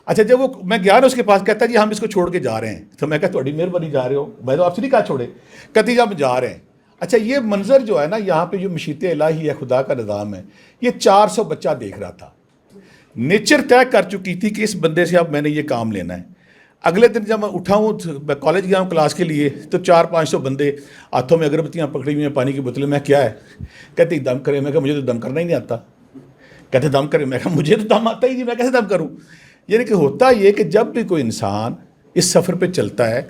Speaker 6: اچھا جب وہ میں گیا نا اس کے پاس, کہتا جی ہم اس کو چھوڑ کے جا رہے ہیں. تو میں کہا تھوڑی مہربانی جا رہے ہو, میں تو آپ سے نہیں کہا چھوڑے, کہتی جی ہم جا رہے ہیں. اچھا یہ منظر جو ہے نا یہاں پہ جو مشیت الہی ہے, خدا کا نظام ہے, یہ 400 بچہ دیکھ رہا تھا. نیچر طے کر چکی تھی کہ اس بندے سے اب میں نے یہ کام لینا ہے. اگلے دن جب میں اٹھا ہوں, میں کالج گیا ہوں کلاس کے لیے, تو 400-500 بندے ہاتھوں میں اگربتیاں پکڑی ہوئی ہیں, پانی کی بوتلیں. میں کیا ہے, کہتے دم کرے. میں کہا مجھے تو دم کرنا ہی نہیں آتا. کہتے دم کرے. میں کہا مجھے تو دم آتا ہی نہیں, میں کیسے دم کروں. یعنی کہ ہوتا یہ کہ جب بھی کوئی انسان اس سفر پہ چلتا ہے,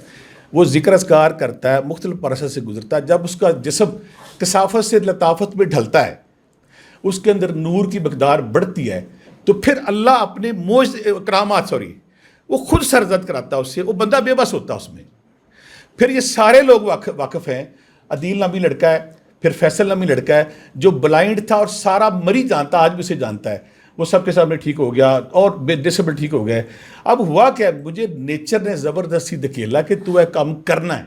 Speaker 6: وہ ذکر اذکار کرتا ہے, مختلف پروسیس سے گزرتا ہے, جب اس کا جسم کثافت سے لطافت میں ڈھلتا ہے, اس کے اندر نور کی مقدار بڑھتی ہے, تو پھر اللہ اپنے کرامات وہ خود سرزد کراتا ہے اس سے. وہ بندہ بے بس ہوتا ہے اس میں. پھر یہ سارے لوگ واقف ہیں. عدیل نامی لڑکا ہے, پھر فیصل نامی لڑکا ہے جو بلائنڈ تھا اور سارا مری جانتا, آج بھی اسے جانتا ہے. وہ سب کے سامنے ٹھیک ہو گیا اور بے ڈسیبل ٹھیک ہو گئے. اب ہوا کیا, مجھے نیچر نے زبردستی دکھیلا کہ تو یہ کام کرنا ہے.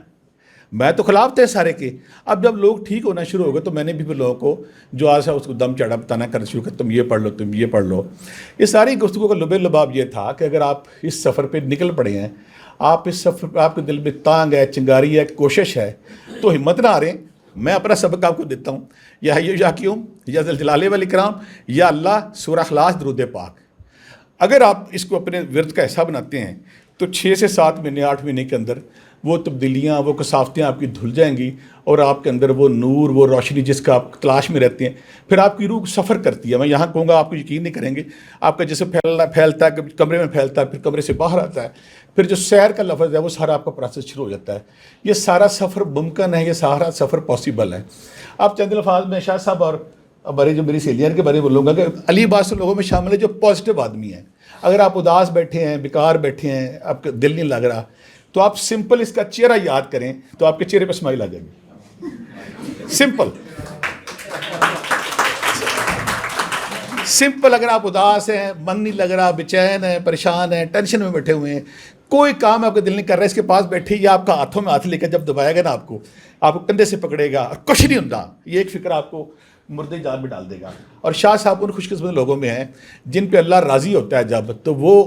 Speaker 6: میں تو خلاف تھے سارے کے. اب جب لوگ ٹھیک ہونا شروع ہو گئے تو میں نے بھی پھر لوگوں کو جو آج اس کو دم چڑھا بتانا کرنا شروع کر, تم یہ پڑھ لو, تم یہ پڑھ لو. یہ ساری گفتگو کا لب لباب یہ تھا کہ اگر آپ اس سفر پہ نکل پڑے ہیں, آپ اس سفر پہ آپ کے دل میں تانگ ہے, چنگاری ہے, کوشش ہے, تو ہمت نہ ہاریں. میں اپنا سبق آپ کو دیتا ہوں, یا حی یا کیوں یا ذل جلالہ والاکرام یا اللہ سورہ اخلاص درود پاک. اگر آپ اس کو اپنے ورد کا حصہ بناتے ہیں تو 6 سے 7 مہینے 8 مہینے کے اندر وہ تبدیلیاں, وہ کثافتیں آپ کی دھل جائیں گی, اور آپ کے اندر وہ نور, وہ روشنی جس کا آپ تلاش میں رہتے ہیں, پھر آپ کی روح سفر کرتی ہے. میں یہاں کہوں گا, آپ کو یقین نہیں کریں گے, آپ کا جسم پھیلتا ہے, کمرے میں پھیلتا ہے, پھر کمرے سے باہر آتا ہے, پھر جو سیر کا لفظ ہے وہ سارا آپ کا پروسیس شروع ہو جاتا ہے. یہ سارا سفر ممکن ہے, یہ سارا سفر پاسبل ہے. آپ چند الفاظ میں شاہ صاحب اور ہمارے جو میری سہیلیاں کے بارے میں بولوں گا کہ علی بعض لوگوں میں شامل ہے جو پازیٹیو آدمی ہیں. اگر آپ اداس بیٹھے ہیں, بیکار بیٹھے ہیں, آپ کا دل نہیں لگ رہا, تو آپ سمپل اس کا چہرہ یاد کریں تو آپ کے چہرے پہ اسمائل آ جائے گی. سمپل. اگر آپ اداس ہیں, من نہیں لگ رہا, بے چین ہیں, پریشان ہیں, ٹینشن میں بیٹھے ہوئے ہیں, کوئی کام آپ کا دل نہیں کر رہا, اس کے پاس بیٹھے یا آپ کا ہاتھوں میں ہاتھ لے کر جب دبائے گا نا آپ کو کندھے سے پکڑے گا اور کچھ نہیں ہوتا, یہ ایک فکر آپ کو مردے جال میں ڈال دے گا. اور شاہ صاحب ان خوش قسمت لوگوں میں ہیں جن پہ اللہ راضی ہوتا ہے جب, تو وہ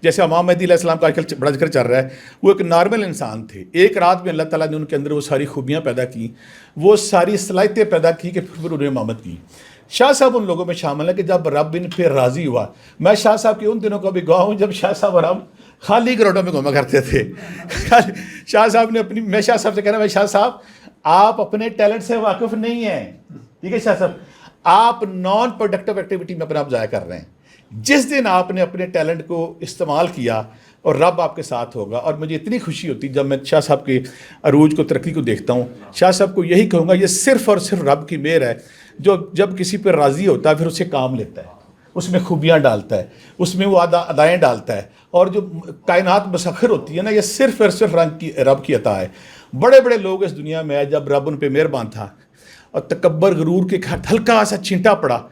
Speaker 6: جیسے امام مہدی علیہ السلام کا آج کل بڑا ذکر چل رہا ہے, وہ ایک نارمل انسان تھے, ایک رات میں اللہ تعالیٰ نے ان کے اندر وہ ساری خوبیاں پیدا کی, وہ ساری صلاحیتیں پیدا کی کہ پھر انہیں امامت کی. شاہ صاحب ان لوگوں میں شامل ہے کہ جب رب ان پہ راضی ہوا. میں شاہ صاحب کے ان دنوں کا بھی گواہ ہوں جب شاہ صاحب اور ہم خالی گروڈوں میں گھوما کرتے تھے. شاہ صاحب نے میں شاہ صاحب سے کہنا, میں شاہ صاحب آپ اپنے ٹیلنٹ سے واقف نہیں ہیں, ٹھیک ہے شاہ صاحب, آپ نان پروڈکٹیو ایکٹیویٹی میں اپنا آپ ضائع کر رہے ہیں. جس دن آپ نے اپنے ٹیلنٹ کو استعمال کیا اور رب آپ کے ساتھ ہوگا. اور مجھے اتنی خوشی ہوتی جب میں شاہ صاحب کے عروج کو, ترقی کو دیکھتا ہوں. شاہ صاحب کو یہی کہوں گا, یہ صرف اور صرف رب کی مہر ہے جو جب کسی پہ راضی ہوتا ہے پھر اسے کام لیتا ہے, اس میں خوبیاں ڈالتا ہے, اس میں وہ ادائیں ڈالتا ہے. اور جو کائنات مسخر ہوتی ہے نا, یہ صرف اور صرف رب کی عطا ہے. بڑے بڑے لوگ اس دنیا میں آئے جب رب ان پہ مہربان تھا اور تکبر غرور کے ہلکا سا چھینٹا پڑا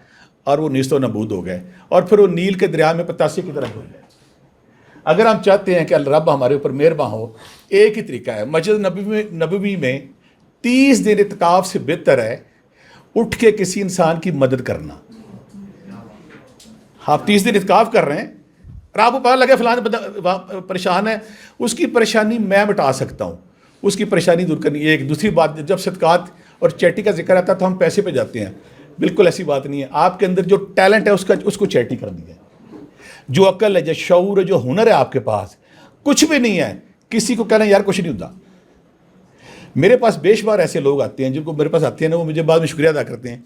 Speaker 6: اور وہ نیست و نبود ہو گئے, اور پھر وہ نیل کے دریا میں پتاسے کی طرح ہو گئے. اگر ہم چاہتے ہیں کہ اللہ رب ہمارے اوپر مہربان ہو, ایک ہی طریقہ ہے, مسجد نبوی میں 30 دن اعتکاف سے بہتر ہے اٹھ کے کسی انسان کی مدد کرنا. آپ 30 دن اعتکاف کر رہے ہیں اور آپ کو پتہ لگے فلاں بندہ پریشان ہے, اس کی پریشانی میں مٹا سکتا ہوں, اس کی پریشانی دور کرنی. ایک دوسری بات, جب صدقات اور چیٹی کا ذکر آتا ہے تو ہم پیسے پہ جاتے ہیں, بالکل ایسی بات نہیں ہے. آپ کے اندر جو ٹیلنٹ ہے اس کو چیٹی کر دیا, جو عقل ہے, جو شعور ہے, جو ہنر ہے آپ کے پاس, کچھ بھی نہیں ہے. کسی کو کہنا یار کچھ نہیں ہوتا. میرے پاس بے شمار ایسے لوگ آتے ہیں جن کو میرے پاس آتے ہیں نا, وہ مجھے بعد میں شکریہ ادا کرتے ہیں.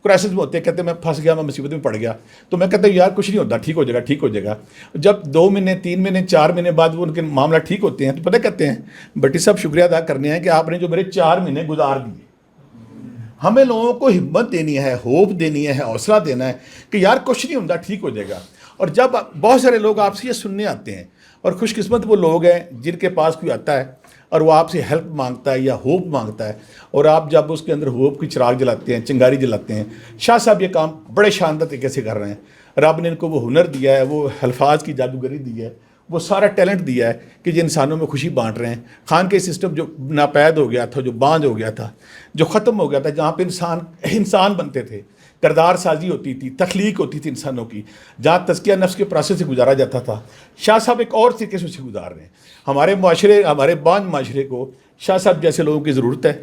Speaker 6: کرائسس میں ہوتے ہیں, کہتے ہیں میں پھنس گیا, میں مصیبت میں پڑ گیا, تو میں کہتا ہوں یار کچھ نہیں ہوتا, ٹھیک ہو جائے گا, ٹھیک ہو جائے گا. جب 2 مہینے 3 مہینے 4 مہینے بعد وہ ان کے معاملہ ٹھیک ہوتے ہیں تو پتہ کہتے ہیں بٹی صاحب شکریہ ادا کرنے ہیں کہ آپ نے جو میرے 4 مہینے گزار دیے. ہمیں لوگوں کو ہمت دینی ہے, ہوپ دینی ہے, حوصلہ دینا ہے کہ یار کچھ نہیں ہوتا, ٹھیک ہو جائے گا. اور جب بہت سارے لوگ آپ سے یہ سننے آتے ہیں, اور خوش قسمت وہ لوگ ہیں جن کے پاس کوئی آتا ہے اور وہ آپ سے ہیلپ مانگتا ہے یا ہوپ مانگتا ہے, اور آپ جب اس کے اندر ہوپ کی چراغ جلاتے ہیں, چنگاری جلاتے ہیں. شاہ صاحب یہ کام بڑے شاندار طریقے سے کر رہے ہیں. رب نے ان کو وہ ہنر دیا ہے, وہ الفاظ کی جادوگری دی ہے, وہ سارا ٹیلنٹ دیا ہے کہ جو انسانوں میں خوشی بانٹ رہے ہیں. خان کے سسٹم جو ناپید ہو گیا تھا, جو باندھ ہو گیا تھا, جو ختم ہو گیا تھا, جہاں پہ انسان بنتے تھے, کردار سازی ہوتی تھی, تخلیق ہوتی تھی انسانوں کی, جہاں تزکیہ نفس کے پروسیس سے گزارا جاتا تھا, شاہ صاحب ایک اور طریقے سے اسے گزار رہے ہیں. ہمارے معاشرے, ہمارے باندھ معاشرے کو شاہ صاحب جیسے لوگوں کی ضرورت ہے,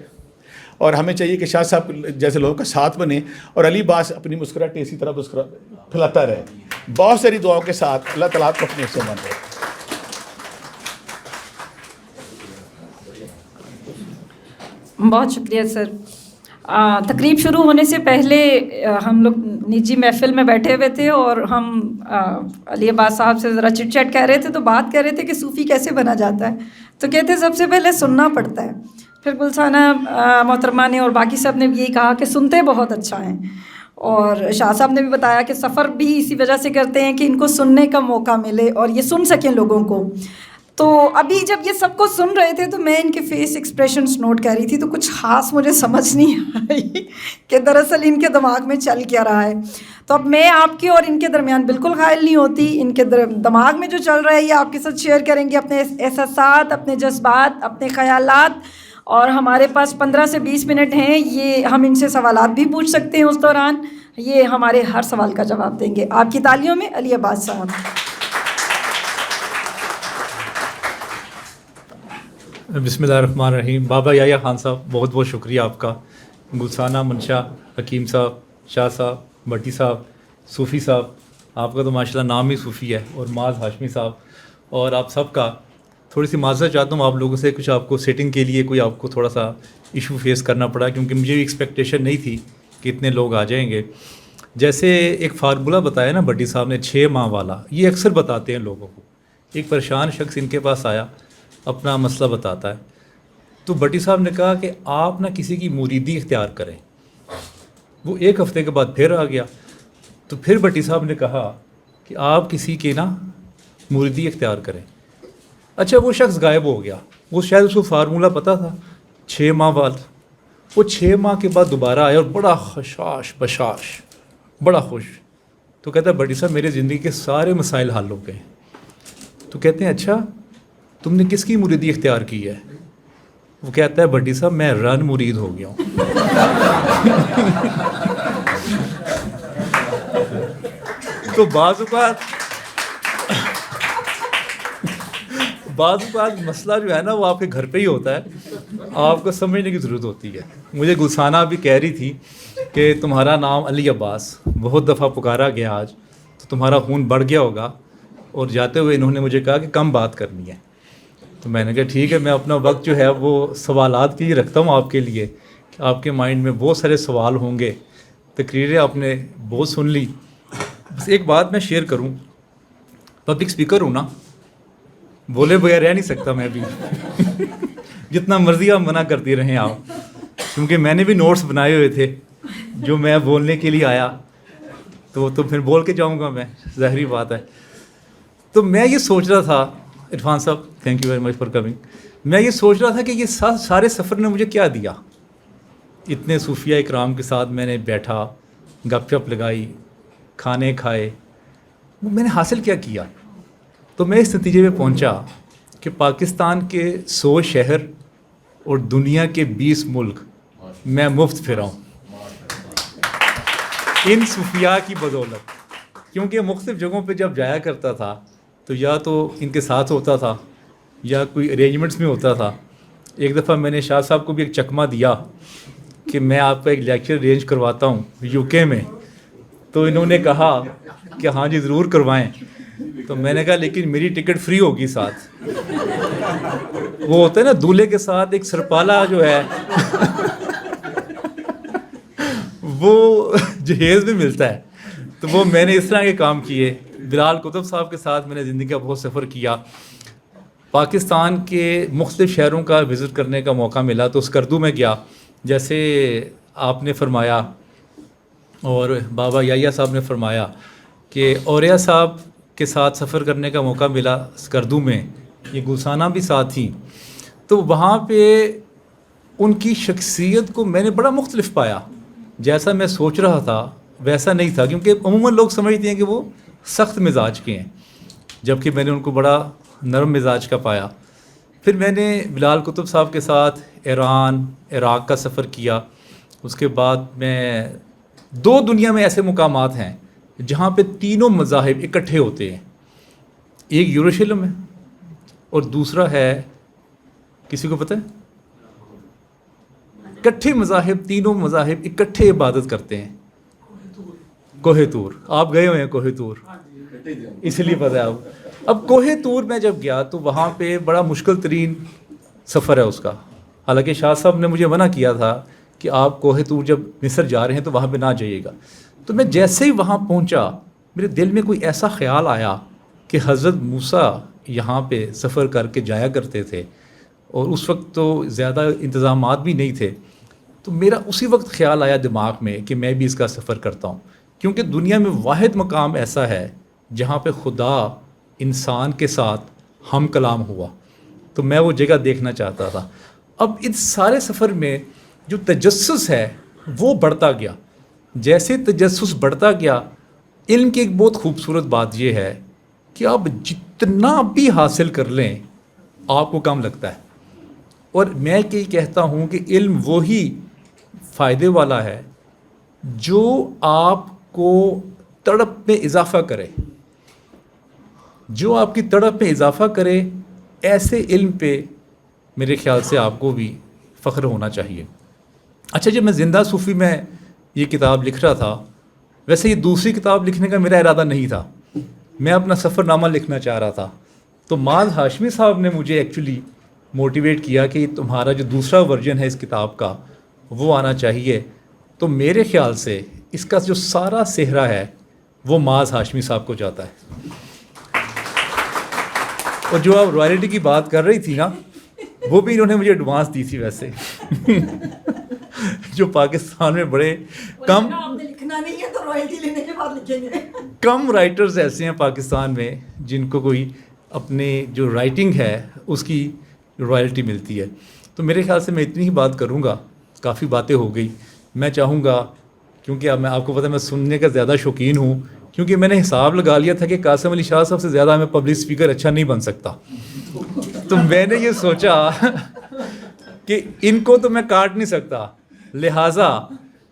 Speaker 6: اور ہمیں چاہیے کہ شاہ صاحب جیسے لوگوں کا ساتھ بنے, اور علی باس اپنی مسکراہٹیں اسی طرح پھیلاتا رہے. بہت ساری دعاؤں کے ساتھ اللہ تعالیٰ آپ کو اپنے حصے مان رہے.
Speaker 8: بہت شکریہ سر. تقریب شروع ہونے سے پہلے ہم لوگ نجی محفل میں بیٹھے ہوئے تھے اور ہم علی عباس صاحب سے ذرا چٹ چیٹ کہہ رہے تھے, تو بات کر رہے تھے کہ صوفی کیسے بنا جاتا ہے. تو کہتے سب سے پہلے سننا پڑتا ہے. پھر گلسانہ محترمہ نے اور باقی سب نے بھی یہی کہا کہ سنتے بہت اچھا ہیں, اور شاہ صاحب نے بھی بتایا کہ سفر بھی اسی وجہ سے کرتے ہیں کہ ان کو سننے کا موقع ملے اور یہ سن سکیں لوگوں کو. تو ابھی جب یہ سب کو سن رہے تھے تو میں ان کے فیس ایکسپریشنز نوٹ کر رہی تھی, تو کچھ خاص مجھے سمجھ نہیں آئی کہ دراصل ان کے دماغ میں چل کیا رہا ہے. تو اب میں آپ کے اور ان کے درمیان بالکل قائل نہیں ہوتی. ان کے دماغ میں جو چل رہا ہے یہ آپ کے ساتھ شیئر کریں گے, اپنے احساسات, اپنے جذبات, اپنے خیالات. اور ہمارے پاس 15 سے 20 منٹ ہیں, یہ ہم ان سے سوالات بھی پوچھ سکتے ہیں اس دوران. یہ ہمارے ہر سوال کا جواب دیں گے. آپ کی تالیوں میں علی عباس صاحب.
Speaker 7: بسم اللہ الرحمن الرحیم. بابا یحییٰ خان صاحب بہت بہت شکریہ آپ کا. گلسانہ منشا, حکیم صاحب, شاہ صاحب, بٹی صاحب, صوفی صاحب, آپ کا تو ماشاءاللہ نام ہی صوفی ہے, اور معاذ ہاشمی صاحب, اور آپ سب کا تھوڑی سی معذرت چاہتا ہوں آپ لوگوں سے. کچھ آپ کو سیٹنگ کے لیے کوئی آپ کو تھوڑا سا ایشو فیس کرنا پڑا, کیونکہ مجھے بھی ایکسپیکٹیشن نہیں تھی کہ اتنے لوگ آ جائیں گے. جیسے ایک فارمولہ بتایا نا بٹی صاحب نے 6 ماہ والا, یہ اکثر بتاتے ہیں لوگوں کو. ایک پریشان شخص ان کے پاس آیا, اپنا مسئلہ بتاتا ہے, تو بٹی صاحب نے کہا کہ آپ نہ کسی کی مریدی اختیار کریں. وہ 1 ہفتے کے بعد پھر آ گیا, تو پھر بٹی صاحب نے کہا کہ آپ کسی کے نا مریدی اختیار کریں. اچھا وہ شخص غائب ہو گیا. وہ شاید اس کو فارمولہ پتہ تھا 6 ماہ بعد. وہ 6 ماہ کے بعد دوبارہ آیا اور بڑا خشاش بشاش, بڑا خوش. تو کہتا ہے بٹی صاحب میرے زندگی کے سارے مسائل حل ہو گئے. تو کہتے ہیں اچھا تم نے کس کی مریدی اختیار کی ہے؟ وہ کہتا ہے بھٹی صاحب میں رن مرید ہو گیا ہوں. تو بعض اوقات مسئلہ جو ہے نا وہ آپ کے گھر پہ ہی ہوتا ہے, آپ کو سمجھنے کی ضرورت ہوتی ہے. مجھے گلسانہ بھی کہہ رہی تھی کہ تمہارا نام علی عباس بہت دفعہ پکارا گیا آج, تو تمہارا خون بڑھ گیا ہوگا, اور جاتے ہوئے انہوں نے مجھے کہا کہ کم بات کرنی ہے. تو میں نے کہا ٹھیک ہے, میں اپنا وقت جو ہے وہ سوالات کے لیے رکھتا ہوں آپ کے لیے, کہ آپ کے مائنڈ میں بہت سارے سوال ہوں گے. تقریریں آپ نے بہت سن لی, بس ایک بات میں شیئر کروں. پبلک اسپیکر ہوں نا, بولے بغیر رہ نہیں سکتا میں بھی. جتنا مرضی آپ منع کرتی رہیں آپ, کیونکہ میں نے بھی نوٹس بنائے ہوئے تھے جو میں بولنے کے لیے آیا, تو پھر بول کے جاؤں گا میں, ظاہری بات ہے. تو میں یہ سوچ رہا تھا, عرفان صاحب thank you very much for coming, میں یہ سوچ رہا تھا کہ یہ سارے سفر نے مجھے کیا دیا. اتنے صوفیہ اکرام کے ساتھ میں نے بیٹھا, گپ شپ لگائی, کھانے کھائے, وہ میں نے حاصل کیا. تو میں اس نتیجے پہ پہنچا کہ پاکستان کے 100 شہر اور دنیا کے 20 ملک میں مفت پھرا ہوں ان صوفیاء کی بدولت. کیونکہ مختلف جگہوں پہ جب جایا کرتا تھا تو یا تو ان کے ساتھ ہوتا تھا یا کوئی ارینجمنٹس میں ہوتا تھا. ایک دفعہ میں نے شاہ صاحب کو بھی ایک چکمہ دیا کہ میں آپ کا ایک لیکچر ارینج کرواتا ہوں UK میں, تو انہوں نے کہا کہ ہاں جی ضرور کروائیں. تو میں نے کہا لیکن میری ٹکٹ فری ہوگی ساتھ. وہ ہوتا ہے نا دولہے کے ساتھ ایک سرپالا جو ہے وہ جہیز بھی ملتا ہے. تو وہ میں نے اس طرح کے کام کیے. بلال کتب صاحب کے ساتھ میں نے زندگی کا بہت سفر کیا. پاکستان کے مختلف شہروں کا وزٹ کرنے کا موقع ملا تو اسکردو میں گیا, جیسے آپ نے فرمایا اور بابا یحییٰ صاحب نے فرمایا کہ اوریہ صاحب کے ساتھ سفر کرنے کا موقع ملا اسکردو میں, یہ گلسانہ بھی ساتھ تھیں. تو وہاں پہ ان کی شخصیت کو میں نے بڑا مختلف پایا. جیسا میں سوچ رہا تھا ویسا نہیں تھا, کیونکہ عموماً لوگ سمجھتے ہیں کہ وہ سخت مزاج کے ہیں, جبکہ میں نے ان کو بڑا نرم مزاج کا پایا. پھر میں نے بلال کتب صاحب کے ساتھ ایران عراق کا سفر کیا. اس کے بعد میں 2 دنیا میں ایسے مقامات ہیں جہاں پہ تینوں مذاہب اکٹھے ہوتے ہیں. ایک یروشلم ہے اور دوسرا ہے, کسی کو پتہ ہے, اکٹھے مذاہب, تینوں مذاہب اکٹھے عبادت کرتے ہیں. کوہ طور, آپ گئے ہوئے ہیں کوہ طور, اس لیے پتہ ہے آپ. اب کوہ طور میں جب گیا تو وہاں پہ بڑا مشکل ترین سفر ہے اس کا. حالانکہ شاہ صاحب نے مجھے منع کیا تھا کہ آپ کوہ طور جب مصر جا رہے ہیں تو وہاں پہ نہ جائیے گا. تو میں جیسے ہی وہاں پہنچا میرے دل میں کوئی ایسا خیال آیا کہ حضرت موسیٰ یہاں پہ سفر کر کے جایا کرتے تھے, اور اس وقت تو زیادہ انتظامات بھی نہیں تھے. تو میرا اسی وقت خیال آیا دماغ میں کہ میں بھی اس کا سفر کرتا ہوں, کیونکہ دنیا میں واحد مقام ایسا ہے جہاں پہ خدا انسان کے ساتھ ہم کلام ہوا. تو میں وہ جگہ دیکھنا چاہتا تھا. اب اس سارے سفر میں جو تجسس ہے وہ بڑھتا گیا. جیسے تجسس بڑھتا گیا, علم کی ایک بہت خوبصورت بات یہ ہے کہ آپ جتنا بھی حاصل کر لیں آپ کو کم لگتا ہے. اور میں یہ کہتا ہوں کہ علم وہی فائدے والا ہے جو آپ کو تڑپ میں اضافہ کرے, جو آپ کی تڑپ میں اضافہ کرے. ایسے علم پہ میرے خیال سے آپ کو بھی فخر ہونا چاہیے. اچھا, جب میں زندہ صوفی میں یہ کتاب لکھ رہا تھا, ویسے یہ دوسری کتاب لکھنے کا میرا ارادہ نہیں تھا, میں اپنا سفر نامہ لکھنا چاہ رہا تھا. تو معاذ ہاشمی صاحب نے مجھے ایکچولی موٹیویٹ کیا کہ تمہارا جو دوسرا ورژن ہے اس کتاب کا وہ آنا چاہیے. تو میرے خیال سے اس کا جو سارا سہرا ہے وہ معاذ ہاشمی صاحب کو جاتا ہے. اور جو آپ رائلٹی کی بات کر رہی تھی نا, وہ بھی انہوں نے مجھے ایڈوانس دی تھی. ویسے جو پاکستان میں بڑے کم رائٹرز ایسے ہیں پاکستان میں جن کو کوئی اپنے جو رائٹنگ ہے اس کی رائلٹی ملتی ہے. تو میرے خیال سے میں اتنی ہی بات کروں گا, کافی باتیں ہو گئی. میں چاہوں گا, کیونکہ میں آپ کو پتہ ہے میں سننے کا زیادہ شوقین ہوں, کیونکہ میں نے حساب لگا لیا تھا کہ قاسم علی شاہ صاحب سے زیادہ میں پبلک اسپیکر اچھا نہیں بن سکتا. تو میں نے یہ سوچا کہ ان کو تو میں کاٹ نہیں سکتا, لہٰذا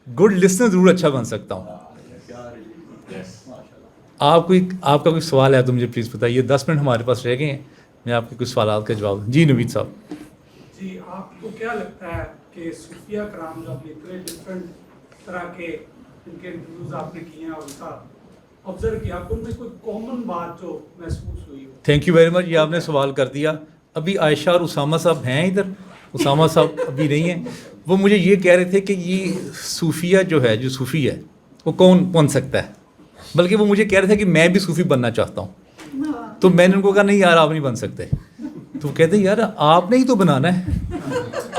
Speaker 7: گڈ لسنر ضرور اچھا بن سکتا ہوں. آپ کا کوئی سوال ہے تو مجھے پلیز بتائیے, 10 منٹ ہمارے پاس رہ گئے ہیں, میں آپ کے کچھ سوالات کا جواب دوں. جی نوید صاحب.
Speaker 9: جی آپ کو کیا لگتا ہے کہ صوفیہ کرام جو اپنے اتنے ڈفرینٹ طرح کے ان کے انٹرویوز آپ نے کیے ہیں اور ان کا آبزرو کیا, آپ کو ان میں کوئی کامن بات جو محسوس ہوئی ہو؟
Speaker 7: تھینک یو ویری مچ, یہ آپ نے سوال کر دیا. ابھی عائشہ اور اسامہ صاحب ہیں ادھر, اسامہ صاحب ابھی نہیں ہیں. وہ مجھے یہ کہہ رہے تھے کہ یہ صوفیہ جو ہے, جو صوفی ہے وہ کون بن سکتا ہے, بلکہ وہ مجھے کہہ رہے تھے کہ میں بھی صوفی بننا چاہتا ہوں. تو میں نے ان کو کہا نہیں یار آپ نہیں بن سکتے. تو وہ کہتے ہیں یار آپ نے ہی تو بنانا ہے,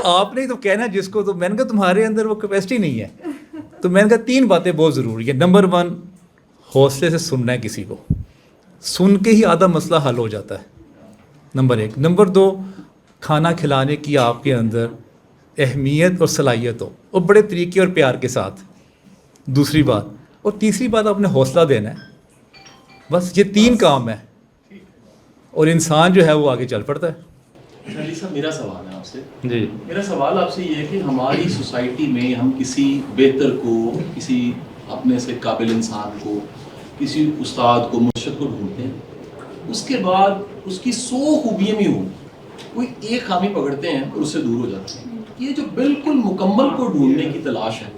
Speaker 7: آپ نے ہی تو کہنا ہے جس کو. تو میں نے کہا تمہارے اندر وہ کیپیسٹی نہیں ہے. تو میں نے کہا 3 باتیں بہت ضروری ہیں. نمبر 1, حوصلے سے سننا ہے کسی کو, سن کے ہی آدھا مسئلہ حل ہو جاتا ہے, نمبر 1. نمبر 2, کھانا کھلانے کی آپ کے اندر اہمیت اور صلاحیت ہو, اور بڑے طریقے اور پیار کے ساتھ. دوسری بات, اور تیسری بات آپ نے حوصلہ دینا ہے. بس یہ 3 کام ہے اور انسان جو ہے وہ آگے چل پڑتا ہے.
Speaker 10: علی صاحب میرا سوال ہے آپ سے.
Speaker 7: جی
Speaker 10: میرا سوال آپ سے یہ ہے کہ ہماری سوسائٹی میں ہم کسی بہتر کو, کسی اپنے سے قابل انسان کو, کسی استاد کو, مرشد کو ڈھونڈتے ہیں, اس کے بعد اس کی 100 خوبیاں بھی ہوں, کوئی ایک خامی پکڑتے ہیں اور اس سے دور ہو جاتے ہیں. یہ جو بالکل مکمل کو ڈھونڈنے کی تلاش ہے,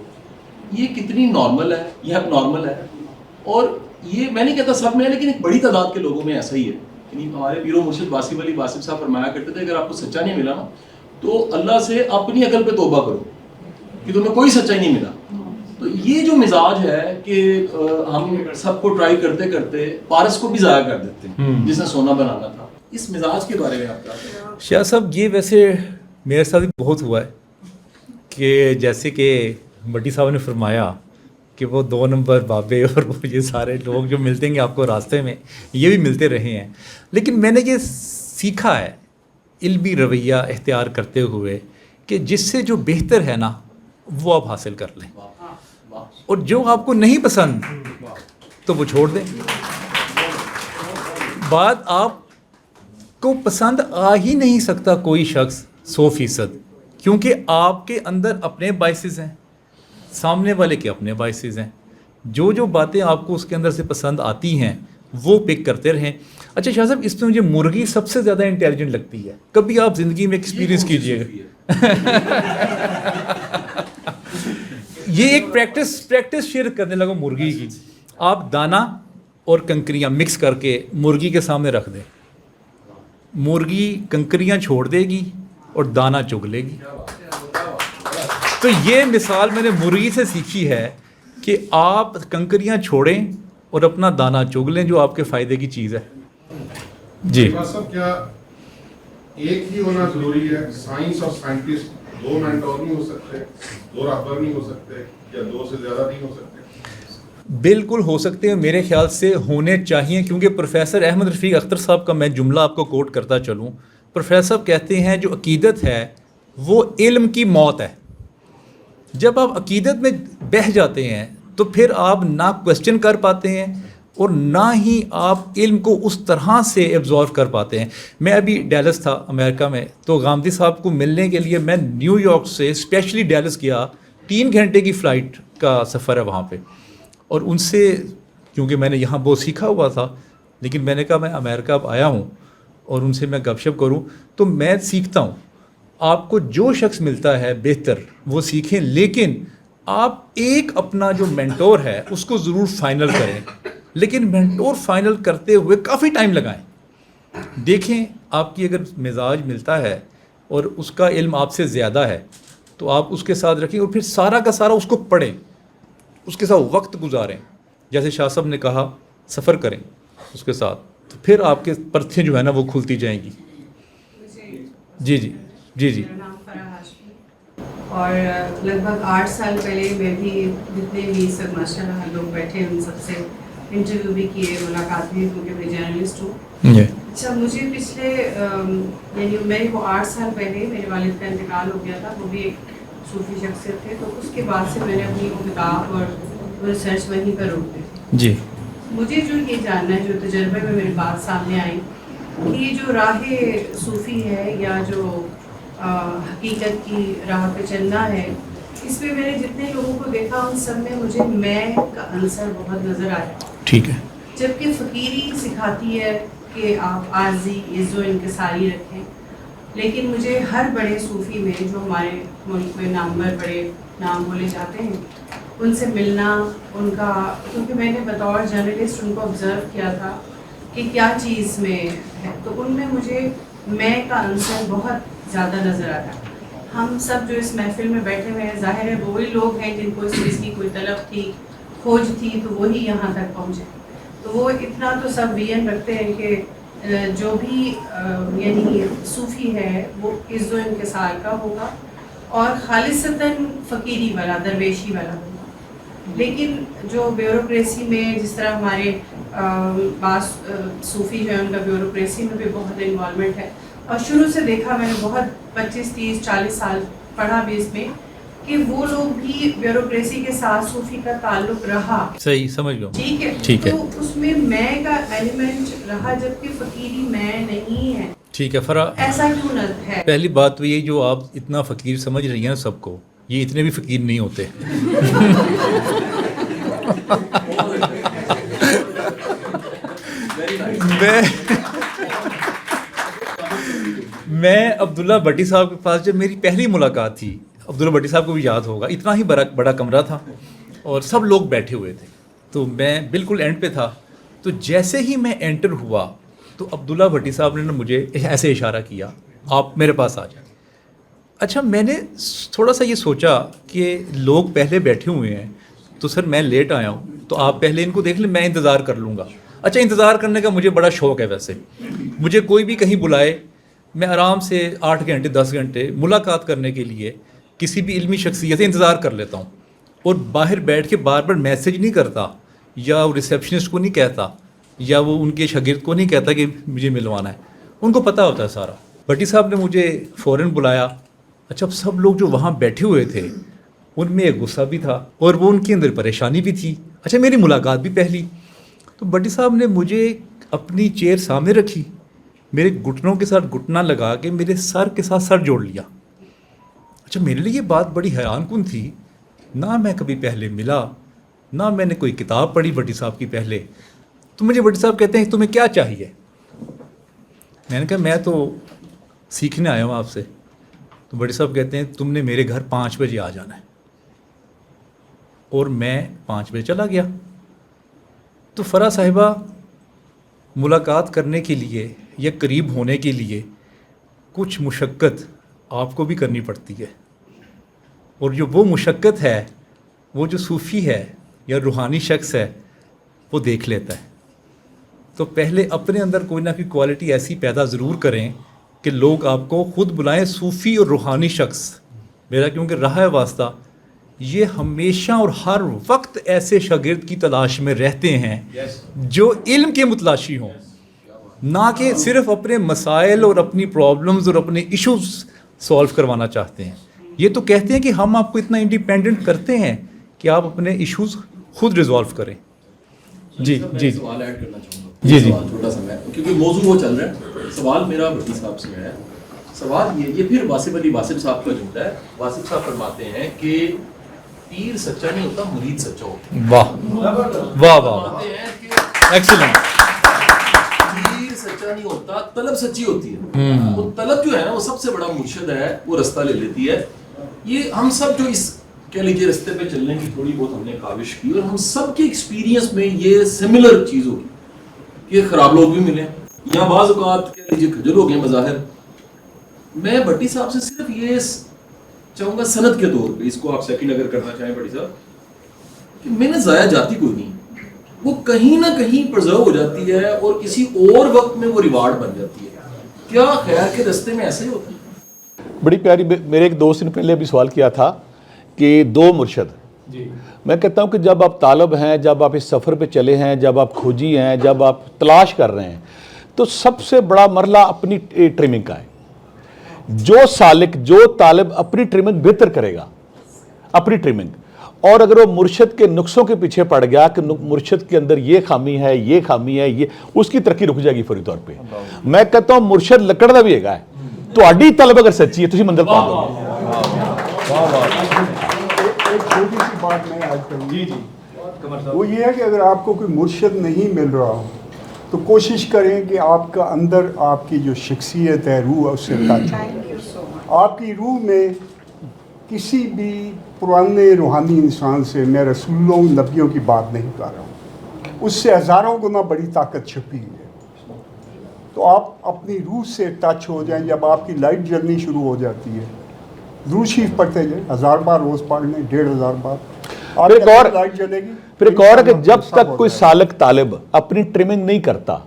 Speaker 10: یہ کتنی نارمل ہے, یہ اب نارمل ہے؟ اور یہ میں نہیں کہتا سب میں ہے, لیکن ایک بڑی تعداد کے لوگوں میں ایسا ہی ہے. یعنی ہمارے پیر و مرشد واسف علی واسف صاحب فرمایا کرتے تھے اگر آپ کو سچا نہیں ملا نا تو اللہ سے اپنی عقل پہ توبہ کرو کہ تمہیں کوئی سچا ہی نہیں ملا. تو یہ جو مزاج ہے کہ ہم سب کو ٹرائی کرتے کرتے پارس کو بھی ضائع کر دیتے ہیں جس نے سونا بنانا تھا, اس مزاج کے بارے میں آپ کیا کہتے ہیں؟
Speaker 7: شاہ صاحب یہ ویسے میرے ساتھ بھی بہت ہوا ہے کہ جیسے کہ بٹی صاحب نے فرمایا کہ وہ 2 نمبر بابے اور وہ یہ سارے لوگ جو ملتے ہیں آپ کو راستے میں, یہ بھی ملتے رہے ہیں. لیکن میں نے یہ سیکھا ہے علمی رویہ اختیار کرتے ہوئے کہ جس سے جو بہتر ہے نا وہ آپ حاصل کر لیں, اور جو آپ کو نہیں پسند تو وہ چھوڑ دیں. بات آپ کو پسند آ ہی نہیں سکتا کوئی شخص 100%, کیونکہ آپ کے اندر اپنے بائسز ہیں, سامنے والے کے اپنے بائسز ہیں. جو باتیں آپ کو اس کے اندر سے پسند آتی ہیں وہ پک کرتے رہیں. اچھا شاہ صاحب, اس میں مجھے مرغی سب سے زیادہ انٹیلیجنٹ لگتی ہے. کبھی آپ زندگی میں ایکسپیرینس کیجئے گا. یہ ایک پریکٹس شیئر کرنے لگا مرغی کی. آپ دانہ اور کنکریاں مکس کر کے مرغی کے سامنے رکھ دیں, مرغی کنکریاں چھوڑ دے گی اور دانہ چگ لے گی. تو یہ مثال میں نے مرغی سے سیکھی ہے کہ آپ کنکریاں چھوڑیں اور اپنا دانہ چگ لیں, جو آپ کے فائدے کی چیز ہے. جی
Speaker 11: صاحب, کیا ایک ہی ہونا ضروری ہے؟ سائنس اور سائنٹسٹ 2 مینٹور نہیں ہو سکتے, 2 رہبر نہیں ہو سکتے, یا 2 سے زیادہ نہیں ہو سکتے؟
Speaker 7: بالکل ہو سکتے ہیں, میرے خیال سے ہونے چاہیے. کیونکہ پروفیسر احمد رفیق اختر صاحب کا میں جملہ آپ کو کوٹ کرتا چلوں. پروفیسر کہتے ہیں جو عقیدت ہے وہ علم کی موت ہے. جب آپ عقیدت میں بہہ جاتے ہیں تو پھر آپ نہ کویسچن کر پاتے ہیں اور نہ ہی آپ علم کو اس طرح سے ایبزارو کر پاتے ہیں. میں ابھی ڈیلس تھا امریکہ میں, تو غامدی صاحب کو ملنے کے لیے میں نیو یارک سے اسپیشلی ڈیلس گیا. 3 گھنٹے کی فلائٹ کا سفر ہے وہاں پہ, اور ان سے کیونکہ میں نے یہاں بہت سیکھا ہوا تھا, لیکن میں نے کہا میں امریکہ اب آیا ہوں اور ان سے میں گپ شپ کروں تو میں سیکھتا ہوں. آپ کو جو شخص ملتا ہے بہتر وہ سیکھیں, لیکن آپ ایک اپنا جو مینٹور ہے اس کو ضرور فائنل کریں, لیکن مینٹور فائنل کرتے ہوئے کافی ٹائم لگائیں. دیکھیں آپ کی اگر مزاج ملتا ہے اور اس کا علم آپ سے زیادہ ہے تو آپ اس کے ساتھ رکھیں, اور پھر سارا کا سارا اس کو پڑھیں, اس کے ساتھ وقت گزاریں. جیسے شاہ صاحب نے کہا سفر کریں اس کے ساتھ, تو پھر آپ کے پرتھیں جو ہے نا وہ کھلتی جائیں گی. جی جی جی جی.
Speaker 12: میرا نام فرح ہاشمی, اور لگ بھگ 8 سال پہلے میں بھی جتنے بھی سب ماشاء اللہ لوگ بیٹھے ان سب سے انٹرویو بھی کیے, ملاقات بھی, کیونکہ میں جرنلسٹ ہوں. اچھا, مجھے پچھلے یعنی میرے کو 8 سال پہلے میرے والد کا انتقال ہو گیا تھا, وہ بھی ایک صوفی شخصیت تھے. تو اس کے بعد سے میں نے اپنی وہ کتاب اور ریسرچ وہیں پر روک دی.
Speaker 7: جی.
Speaker 12: مجھے جو یہ جاننا ہے, جو تجربے میں میری بات سامنے آئی کہ یہ جو راہ صوفی ہے یا جو حقیقت کی راہ پہ چلنا ہے، اس میں میں نے جتنے لوگوں کو دیکھا ان سب میں مجھے میں کا عنصر بہت نظر آیا.
Speaker 4: ٹھیک ہے.
Speaker 12: جبکہ فقیری سکھاتی ہے کہ آپ عارضی عز و انکساری رکھیں، لیکن مجھے ہر بڑے صوفی میں جو ہمارے ملک میں نامور بڑے نام بولے جاتے ہیں ان سے ملنا، ان کا، کیونکہ میں نے بطور جرنلسٹ ان کو آبزرو کیا تھا کہ کیا چیز میں ہے، تو ان میں مجھے میں کا عنصر بہت زیادہ نظر آتا. ہم سب جو اس محفل میں بیٹھے ہوئے ہیں ظاہر ہے وہی لوگ ہیں جن کو اس چیز کی کوئی طلب تھی، کھوج تھی، تو وہی یہاں تک پہنچے. تو وہ اتنا تو سب وین رکھتے ہیں کہ جو بھی یعنی صوفی ہے وہ عز و انکسار کا ہوگا اور خالصتاً فقیری والا، درویشی والا ہوگا. لیکن جو بیوروکریسی میں جس طرح ہمارے بعض صوفی جو ہیں ان کا بیوروکریسی میں بھی بہت انوالومنٹ ہے، اور شروع سے دیکھا میں نے بہت 25 30 40 سال پڑھا بھی اس میں کہ وہ لوگ بھی بیوروکریسی کے ساتھ صوفی کا تعلق رہا.
Speaker 7: صحیح سمجھ لو.
Speaker 12: ٹھیک ہے. تو اس میں میں کا ایلیمنٹ رہا جبکہ فقیری میں نہیں ہے.
Speaker 7: ٹھیک ہے فرا، ایسا
Speaker 12: کیوں ہے؟
Speaker 7: پہلی بات تو یہ جو آپ اتنا فقیر سمجھ رہی ہیں سب کو، یہ اتنے بھی فقیر نہیں ہوتے. میں عبداللہ بھٹی صاحب کے پاس جب میری پہلی ملاقات تھی، عبداللہ بھٹی صاحب کو بھی یاد ہوگا، اتنا ہی بڑا کمرہ تھا اور سب لوگ بیٹھے ہوئے تھے، تو میں بالکل اینڈ پہ تھا. تو جیسے ہی میں انٹر ہوا تو عبداللہ بھٹی صاحب نے مجھے ایسے اشارہ کیا، آپ میرے پاس آ جائیں. اچھا میں نے تھوڑا سا یہ سوچا کہ لوگ پہلے بیٹھے ہوئے ہیں تو سر میں لیٹ آیا ہوں تو آپ پہلے ان کو دیکھ لیں، میں انتظار کر لوں گا. اچھا انتظار کرنے کا مجھے بڑا شوق ہے، ویسے مجھے کوئی بھی کہیں بلائے میں آرام سے 8 گھنٹے 10 گھنٹے ملاقات کرنے کے لیے کسی بھی علمی شخصیت سے انتظار کر لیتا ہوں، اور باہر بیٹھ کے بار بار میسیج نہیں کرتا یا ریسیپشنسٹ کو نہیں کہتا یا وہ ان کے شاگرد کو نہیں کہتا کہ مجھے ملوانا ہے، ان کو پتہ ہوتا ہے سارا. بھٹی صاحب نے مجھے فوراً بلایا. اچھا سب لوگ جو وہاں بیٹھے ہوئے تھے ان میں ایک غصہ بھی تھا اور وہ ان کے اندر پریشانی بھی تھی. اچھا میری ملاقات بھی پہلی، تو بھٹی صاحب نے مجھے اپنی چیئر سامنے رکھی، میرے گھٹنوں کے ساتھ گھٹنا لگا کے میرے سر کے ساتھ سر جوڑ لیا. اچھا میرے لیے یہ بات بڑی حیران کن تھی، نہ میں کبھی پہلے ملا نہ میں نے کوئی کتاب پڑھی بھٹی صاحب کی پہلے. تو مجھے بھٹی صاحب کہتے ہیں تمہیں کیا چاہیے؟ میں نے کہا میں تو سیکھنے آیا ہوں آپ سے. تو بھٹی صاحب کہتے ہیں تم نے میرے گھر 5 بجے آ جانا ہے، اور میں 5 بجے چلا گیا. تو فرا صاحبہ ملاقات کرنے کے لیے یا قریب ہونے کے لیے کچھ مشقت آپ کو بھی کرنی پڑتی ہے، اور جو وہ مشقت ہے وہ جو صوفی ہے یا روحانی شخص ہے وہ دیکھ لیتا ہے. تو پہلے اپنے اندر کوئی نہ کوئی کوالٹی ایسی پیدا ضرور کریں کہ لوگ آپ کو خود بلائیں صوفی اور روحانی شخص. میرا کیونکہ رہا ہے واسطہ، یہ ہمیشہ اور ہر وقت ایسے شاگرد کی تلاش میں رہتے ہیں جو علم کے متلاشی ہوں، نہ کہ صرف اپنے مسائل اور اپنی پرابلمز اور اپنے ایشوز سولو کروانا چاہتے ہیں. یہ تو کہتے ہیں کہ ہم آپ کو اتنا انڈیپینڈنٹ کرتے ہیں کہ آپ اپنے ایشوز خود ریزولو کریں. جی جی
Speaker 10: سوال ایڈ کرنا چاہوں گا.
Speaker 7: جی جی
Speaker 10: چھوٹا سا میں، کیونکہ موضوع وہ چل رہا ہے. سوال میرا بھٹی صاحب سے ہے. سوال یہ پھر واسف علی واسف صاحب کا جملہ ہے. واسف صاحب فرماتے ہیں کہ پیر سچا نہیں ہوتا، مرید سچا ہوتا ہے.
Speaker 7: واہ واہ واہ، ایکسلنٹ.
Speaker 10: پیر سچا نہیں ہوتا، طلب سچی ہوتی ہے. وہ طلب جو ہے نا وہ سب سے بڑا مرشد ہے، وہ رستہ لے لیتی ہے. یہ ہم سب جو اس کہہ لیجیے رستے پہ چلنے کی تھوڑی بہت ہم نے کاوش کی، اور ہم سب کے ایکسپیرینس میں یہ سملر چیز ہوگی کہ خراب لوگ بھی ملیں یا بعض اوقات کہہ لیجیے کھجل ہو گئے مظاہر. میں بھٹی صاحب سے صرف یہ چاہوں گا سند کے طور پہ، اس کو آپ سیکنڈ اگر کرنا چاہیں بھٹی صاحب، کہ محنت ضائع جاتی کوئی نہیں، وہ کہیں نہ کہیں پرزرو ہو جاتی ہے اور کسی اور وقت میں وہ ریوارڈ بن جاتی ہے. کیا خیر کے رستے میں ایسے ہی ہوتا ہے؟
Speaker 6: بڑی پیاری، میرے ایک دوست نے پہلے بھی سوال کیا تھا کہ 2 مرشد. میں کہتا ہوں کہ جب آپ طالب ہیں، جب آپ اس سفر پہ چلے ہیں، جب آپ کھوجی ہیں، جب آپ تلاش کر رہے ہیں، تو سب سے بڑا مرحلہ اپنی ٹریمنگ کا ہے. جو سالک، جو طالب اپنی ٹریمنگ بہتر کرے گا، اپنی ٹریمنگ، اور اگر وہ مرشد کے نقصوں کے پیچھے پڑ گیا کہ مرشد کے اندر یہ خامی ہے، یہ خامی ہے، یہ، اس کی ترقی رک جائے گی فوری طور پہ. میں کہتا ہوں مرشد لکڑ دا بھی ہے تہاڈی طلب اگر سچی ہے تسی منزل پہنچ جاؤ گے.
Speaker 5: ایک چھوٹی سی بات میں آج کروں، وہ یہ ہے کہ اگر آپ کو کوئی مرشد نہیں مل رہا ہو تو کوشش کریں کہ آپ کا اندر آپ کی جو شخصیت ہے، روح ہے، اس سے ٹچ ہو. آپ کی روح میں کسی بھی پرانے روحانی انسان سے، میں رسولوں نبیوں کی بات نہیں کر رہا ہوں، اس سے ہزاروں گنا بڑی طاقت چھپی ہے. تو آپ اپنی روح سے ٹچ ہو جائیں. جب آپ کی لائٹ جلنی شروع ہو جاتی ہے، درود شریف پڑھتے جائیں، 1000 بار روز پڑھ لیں، 1500 بار، آپ
Speaker 6: پھر ایک اور
Speaker 5: لائٹ جلے گی.
Speaker 6: پھر ایک اور ہے کہ جب تک کوئی سالک طالب اپنی ٹرمنگ نہیں کرتا،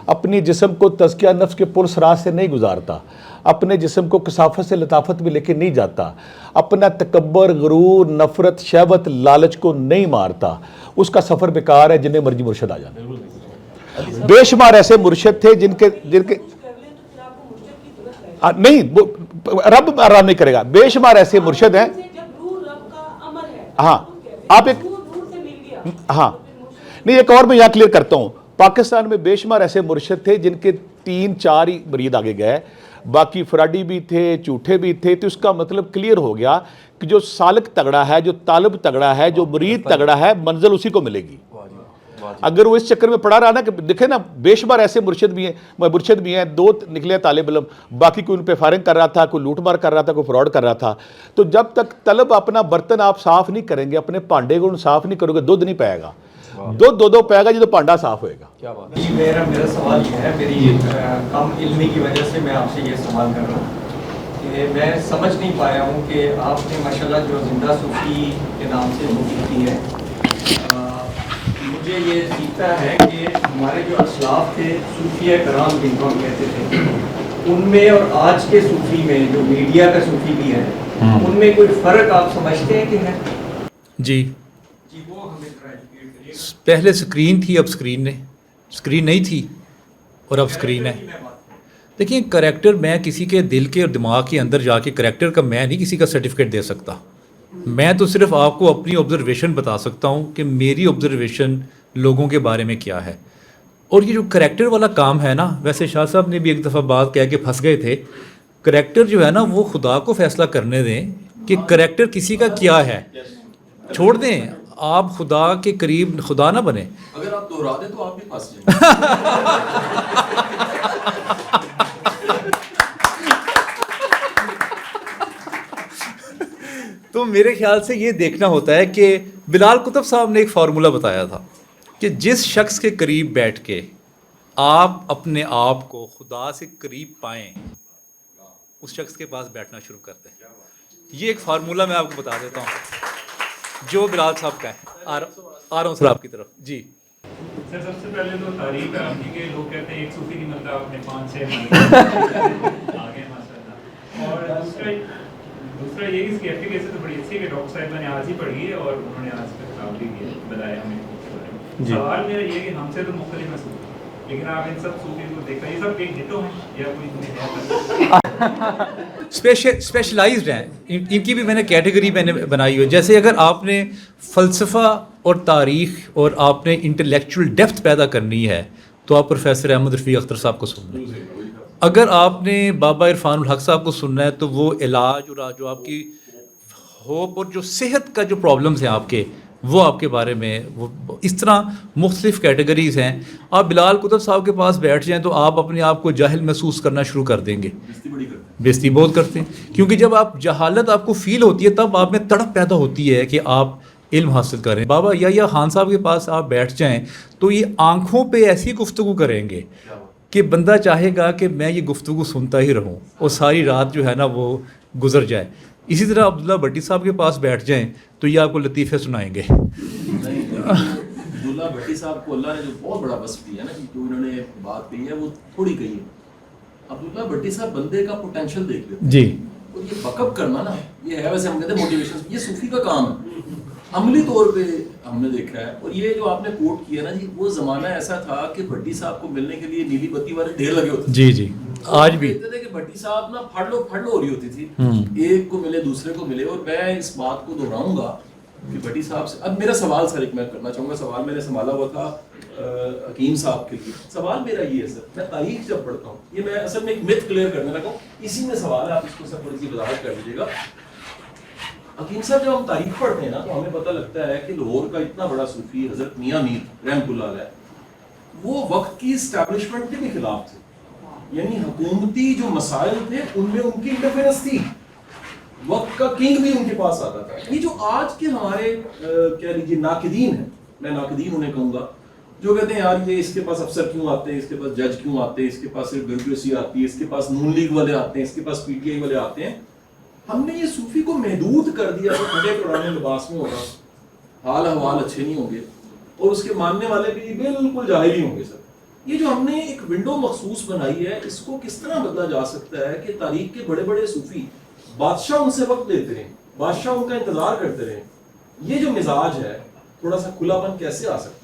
Speaker 6: اپنی جسم کو تزکیہ نفس کے پرس راہ سے نہیں گزارتا، اپنے جسم کو کثافت سے لطافت میں لے کے نہیں جاتا، اپنا تکبر، غرور، نفرت، شہوت، لالچ کو نہیں مارتا، اس کا سفر بیکار ہے. جنہیں مرضی مرشد آ جانا. بے شمار ایسے مرشد تھے جن کے نہیں، رب آرام نہیں کرے گا. بے شمار ایسے مرشد ہیں. ہاں آپ ایک، ہاں نہیں، ایک اور میں یہاں کلیئر کرتا ہوں. پاکستان میں بے شمار ایسے مرشد تھے جن کے 3-4 ہی مرید آگے گئے، باقی فراڈی بھی تھے، جھوٹے بھی تھے. تو اس کا مطلب کلیئر ہو گیا کہ جو سالک تگڑا ہے، جو طالب تگڑا ہے، جو مرید تگڑا ہے، منزل اسی کو ملے گی. اگر وہ اس چکر میں پڑا رہا نا کہ دیکھیں نا، بے شمار ایسے مرشد بھی ہیں 2 نکلے طالب علم، باقی کوئی ان پہ فائرنگ کر رہا تھا، کوئی لوٹ مار کر رہا تھا، کوئی فراڈ کر رہا تھا. تو جب تک طلب اپنا برتن آپ صاف نہیں کریں گے، اپنے پانڈے کو صاف نہیں کرو گے، دودھ نہیں پائے گا. دودھ دو پائے گا جب پانڈا صاف ہوئے گا.
Speaker 13: میرا سوال یہ ہے، میری کم علمی کی وجہ سے میں آپ سے یہ سوال کر رہا ہوں کہ میں سمجھ نہیں پایا ہوں کہ آپ نے ماشاءاللہ جو زندہ صوفی کے نام سے بک کی ہے، مجھے یہ سیکھتا ہے کہ ہمارے جو اسلاف تھے، صوفیہ کرام جن کو ہم کہتے تھے، ان میں اور آج کے صوفی میں جو میڈیا کا صوفی بھی ہے، ان میں کوئی فرق آپ سمجھتے ہیں کہ ہے؟
Speaker 7: جی
Speaker 13: وہ ہمیں ٹرائی کریے.
Speaker 7: پہلے سکرین تھی، اب سکرین نہیں تھی اور اب سکرین ہے. دیکھیں کریکٹر، میں کسی کے دل کے اور دماغ کے اندر جا کے کریکٹر کا میں نہیں کسی کا سرٹیفکیٹ دے سکتا. میں تو صرف آپ کو اپنی آبزرویشن بتا سکتا ہوں کہ میری آبزرویشن لوگوں کے بارے میں کیا ہے. اور یہ جو کریکٹر والا کام ہے نا، ویسے شاہ صاحب نے بھی ایک دفعہ بات کہہ کے پھنس گئے تھے. کریکٹر جو ہے نا، وہ خدا کو فیصلہ کرنے دیں کہ کریکٹر کسی کا کیا ہے. چھوڑ دیں، آپ خدا کے قریب خدا نہ بنیں.
Speaker 10: اگر آپ دہرا دیں تو آپ بھی پھنس جائیں.
Speaker 7: تو میرے خیال سے یہ دیکھنا ہوتا ہے کہ بلال کتب صاحب نے ایک فارمولہ بتایا تھا کہ جس شخص کے قریب بیٹھ کے آپ اپنے آپ کو خدا سے قریب پائیں، اس شخص کے پاس بیٹھنا شروع کرتے ہیں. یہ ایک فارمولہ میں آپ کو بتا دیتا ہوں جو بلال صاحب کا ہے. آ رہا ہوں سر آپ کی طرف. جی
Speaker 14: سر، سب سے پہلے تو تعریف ہے آپ کی کہ لوگ کہتے ہیں ایک صوفی نہیں ملتا، اپنے 5-6 آگے ماشاءاللہ. اور دوسرا یہ اس کی ایفیکیسی تو بڑی اچھی ہے کہ ڈاکٹر صاحبہ نے آج ہی پڑھی ہے اور انہوں نے آج کا کتاب بھی کیا، بتایا ہمیں. سوال میرا یہ کہ ہم سے تو مختلف ہے صوفی، لیکن آپ ان سب صوفی کو دیکھا، یہ سب ایک ڈٹو ہیں یا کوئی
Speaker 7: اسپیشلائزڈ ہیں. ان کی بھی میں نے کیٹیگری میں نے بنائی ہوئی. جیسے اگر آپ نے فلسفہ اور تاریخ اور آپ نے انٹلیکچوئل ڈیپتھ پیدا کرنی ہے تو آپ پروفیسر احمد رفیع اختر صاحب کو سن لیں. اگر آپ نے بابا عرفان الحق صاحب کو سننا ہے تو وہ علاج اور جو آپ کی ہوپ اور جو صحت کا جو پرابلمز ہیں آپ کے، وہ آپ کے بارے میں، وہ اس طرح مختلف کیٹیگریز ہیں. آپ بلال کتب صاحب کے پاس بیٹھ جائیں تو آپ اپنے آپ کو جاہل محسوس کرنا شروع کر دیں گے. بےزتی بہت کرتے ہیں، کیونکہ جب آپ جہالت آپ کو فیل ہوتی ہے تب آپ میں تڑپ پیدا ہوتی ہے کہ آپ علم حاصل کریں. بابا یا خان صاحب کے پاس آپ بیٹھ جائیں تو یہ آنکھوں پہ ایسی گفتگو کریں گے کہ بندہ چاہے گا کہ میں یہ گفتگو سنتا ہی رہوں اور ساری رات جو ہے نا وہ گزر جائے. اسی طرح عبداللہ بھٹی صاحب کے پاس بیٹھ جائیں تو یہ آپ کو لطیفے سنائیں گے.
Speaker 10: عبداللہ بھٹی صاحب کو اللہ نے جو بہت بڑا وصف دیا نا، جو انہوں نے بات کہی ہے وہ تھوڑی کہی ہے. عبداللہ بھٹی صاحب بندے کا پوٹینشیل دیکھ لیتے ہیں.
Speaker 7: جی،
Speaker 10: اور یہ بک اپ کرنا نا، یہ ہے ویسے ہم کہتے ہیں موٹیویشن، یہ صوفی کا کام ہے. عملی طور پہ ہم نے دیکھا ہے. اور یہ جو آپ نے کوٹ کیا نا جی، وہ زمانہ ایسا تھا کہ بھٹی صاحب کو ملنے کے لیے نیلی بتی والے ڈھیر لگے ہوتے تھے.
Speaker 7: جی آج بھی
Speaker 10: کہتے تھے کہ بھٹی صاحب نا پھڑ لو ہو رہی ہوتی تھی، ایک کو ملے دوسرے کو ملے. اور میں اس بات کو دہراؤں گا کہ بھٹی صاحب سے اب میرا سوال سر ایک میں کرنا چاہوں گا, سوال میں نے سنبھالا ہوا تھا حکیم صاحب کے لیے. سوال میرا یہ ہے سر, میں تاریخ جب پڑھتا ہوں, یہ میں اصل میں ایک متھ کلیئر کرنے لگا ہوں, اسی میں سوال ہے, آپ اس کو سر تھوڑی سی وضاحت کر دیجیے گا. حکیم صاحب جب ہم تاریخ پڑھتے ہیں نا تو ہمیں پتہ لگتا ہے کہ لاہور کا اتنا بڑا صوفی حضرت میاں میر رحمۃ اللہ علیہ, وہ وقت کی اسٹیبلشمنٹ کے بھی خلاف تھے, یعنی حکومتی جو مسائل تھے ان میں ان کی انٹرفیرنس تھی, وقت کا کنگ بھی ان کے پاس آتا تھا. یہ جو آج کے ہمارے کہہ لیجیے ناقدین ہیں, میں ناقدین انہیں کہوں گا, جو کہتے ہیں یار یہ اس کے پاس افسر کیوں آتے ہیں, اس کے پاس جج کیوں آتے ہیں, اس کے پاس صرف بیوروکریسی آتی ہے, اس کے پاس نون لیگ والے آتے ہیں, اس کے پاس پی ٹی آئی والے آتے ہیں. ہم نے یہ صوفی کو محدود کر دیا تو پھٹے پرانے لباس میں ہوگا, حال احوال اچھے نہیں ہوں گے, اور اس کے ماننے والے بھی بالکل جاہل ہی ہوں گے. سر یہ جو ہم نے ایک ونڈو مخصوص بنائی ہے, اس کو کس طرح بدلا جا سکتا ہے کہ تاریخ کے بڑے بڑے صوفی بادشاہ ان سے وقت لیتے رہیں, بادشاہ ان کا انتظار کرتے رہیں, یہ جو مزاج ہے تھوڑا سا کھلا پن کیسے آ سکتا ہے؟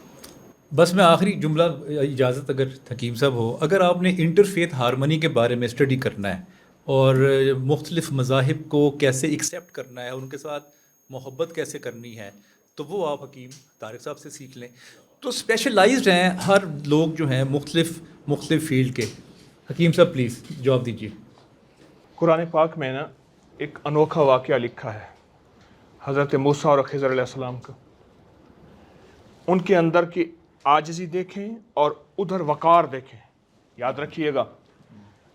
Speaker 7: بس میں آخری جملہ, اجازت اگر حکیم صاحب ہو, اگر آپ نے انٹرفیتھ ہارمنی کے بارے میں اسٹڈی کرنا ہے اور مختلف مذاہب کو کیسے ایکسیپٹ کرنا ہے, ان کے ساتھ محبت کیسے کرنی ہے, تو وہ آپ حکیم طارق صاحب سے سیکھ لیں. تو اسپیشلائزڈ ہیں ہر لوگ جو ہیں مختلف فیلڈ کے. حکیم صاحب پلیز جواب دیجیے.
Speaker 4: قرآن پاک میں نا ایک انوکھا واقعہ لکھا ہے حضرت موسیٰ اور خضر علیہ السلام کا. ان کے اندر کی عاجزی دیکھیں اور ادھر وقار دیکھیں. یاد رکھیے گا,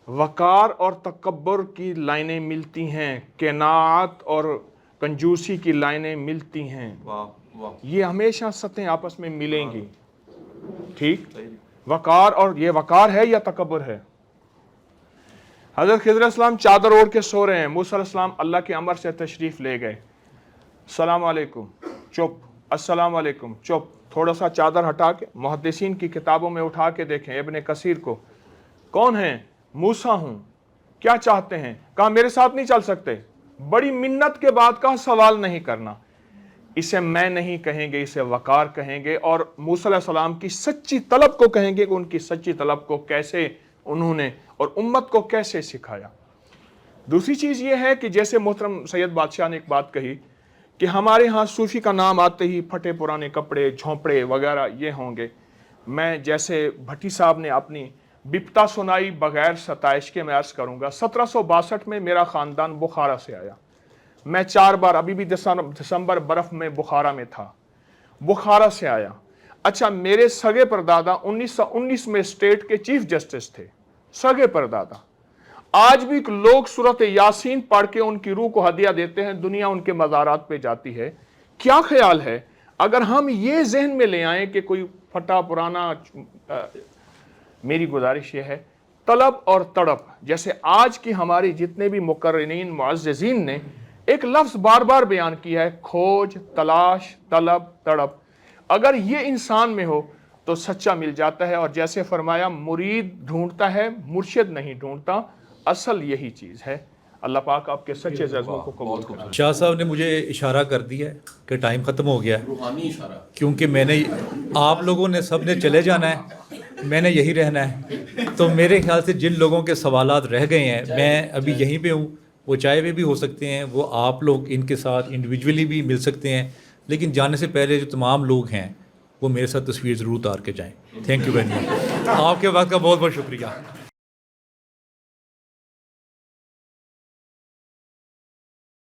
Speaker 4: وقار اور تکبر کی لائنیں ملتی ہیں, قناعت اور کنجوسی کی لائنیں ملتی ہیں. یہ ہمیشہ سطحیں آپس میں ملیں گی. ٹھیک, وقار, اور یہ وقار ہے یا تکبر ہے؟ حضرت خضر علیہ السلام چادر اوڑھ کے سو رہے ہیں, موسیٰ علیہ السلام اللہ کے امر سے تشریف لے گئے. السلام علیکم, چپ. السلام علیکم, چپ. تھوڑا سا چادر ہٹا کے محدثین کی کتابوں میں اٹھا کے دیکھیں ابن کثیر کو, کون ہیں؟ موسیٰ ہوں. کیا چاہتے ہیں؟ کہا میرے ساتھ نہیں چل سکتے. بڑی منت کے بعد کہا سوال نہیں کرنا. اسے میں نہیں کہیں گے, اسے وقار کہیں گے, اور موسیٰ علیہ السلام کی سچی طلب کو کہیں گے کہ ان کی سچی طلب کو کیسے انہوں نے اور امت کو کیسے سکھایا. دوسری چیز یہ ہے کہ جیسے محترم سید بادشاہ نے ایک بات کہی کہ ہمارے ہاں صوفی کا نام آتے ہی پھٹے پرانے کپڑے, جھونپڑے وغیرہ یہ ہوں گے. میں جیسے بھٹی صاحب نے اپنی بپتا سنائی بغیر ستائش کے, میں عرض کروں گا 1762 میں میرا خاندان بخارا سے آیا. میں 4 بار, ابھی بھی دسمبر برف میں بخارا میں تھا, بخارا سے آیا. اچھا, میرے سگے پردادا 1919 میں اسٹیٹ کے چیف جسٹس تھے, سگے پردادا. آج بھی لوگ سورۃ یاسین پڑھ کے ان کی روح کو ہدیہ دیتے ہیں, دنیا ان کے مزارات پہ جاتی ہے. کیا خیال ہے اگر ہم یہ ذہن میں لے آئیں کہ کوئی پھٹا پرانا, میری گزارش یہ ہے طلب اور تڑپ, جیسے آج کی ہماری جتنے بھی مقررین معززین نے ایک لفظ بار بار بیان کیا ہے, کھوج, تلاش, طلب, تڑپ. اگر یہ انسان میں ہو تو سچا مل جاتا ہے, اور جیسے فرمایا مرید ڈھونڈتا ہے, مرشد نہیں ڈھونڈتا. اصل یہی چیز ہے. اللہ پاک آپ کے سچے جذبوں کو قبول کرے.
Speaker 7: شاہ صاحب نے مجھے اشارہ کر دیا ہے کہ ٹائم ختم ہو گیا ہے,
Speaker 10: روحانی اشارہ,
Speaker 7: کیونکہ میں نے, آپ لوگوں نے سب نے چلے جانا ہے, میں نے یہی رہنا ہے. تو میرے خیال سے جن لوگوں کے سوالات رہ گئے ہیں, میں ابھی یہیں پہ ہوں, وہ چائے پہ بھی ہو سکتے ہیں, وہ آپ لوگ ان کے ساتھ انڈیویجولی بھی مل سکتے ہیں, لیکن جانے سے پہلے جو تمام لوگ ہیں وہ میرے ساتھ تصویر ضرور اتار کے جائیں. Thank you very much. آپ کے وقت کا بہت بہت شکریہ.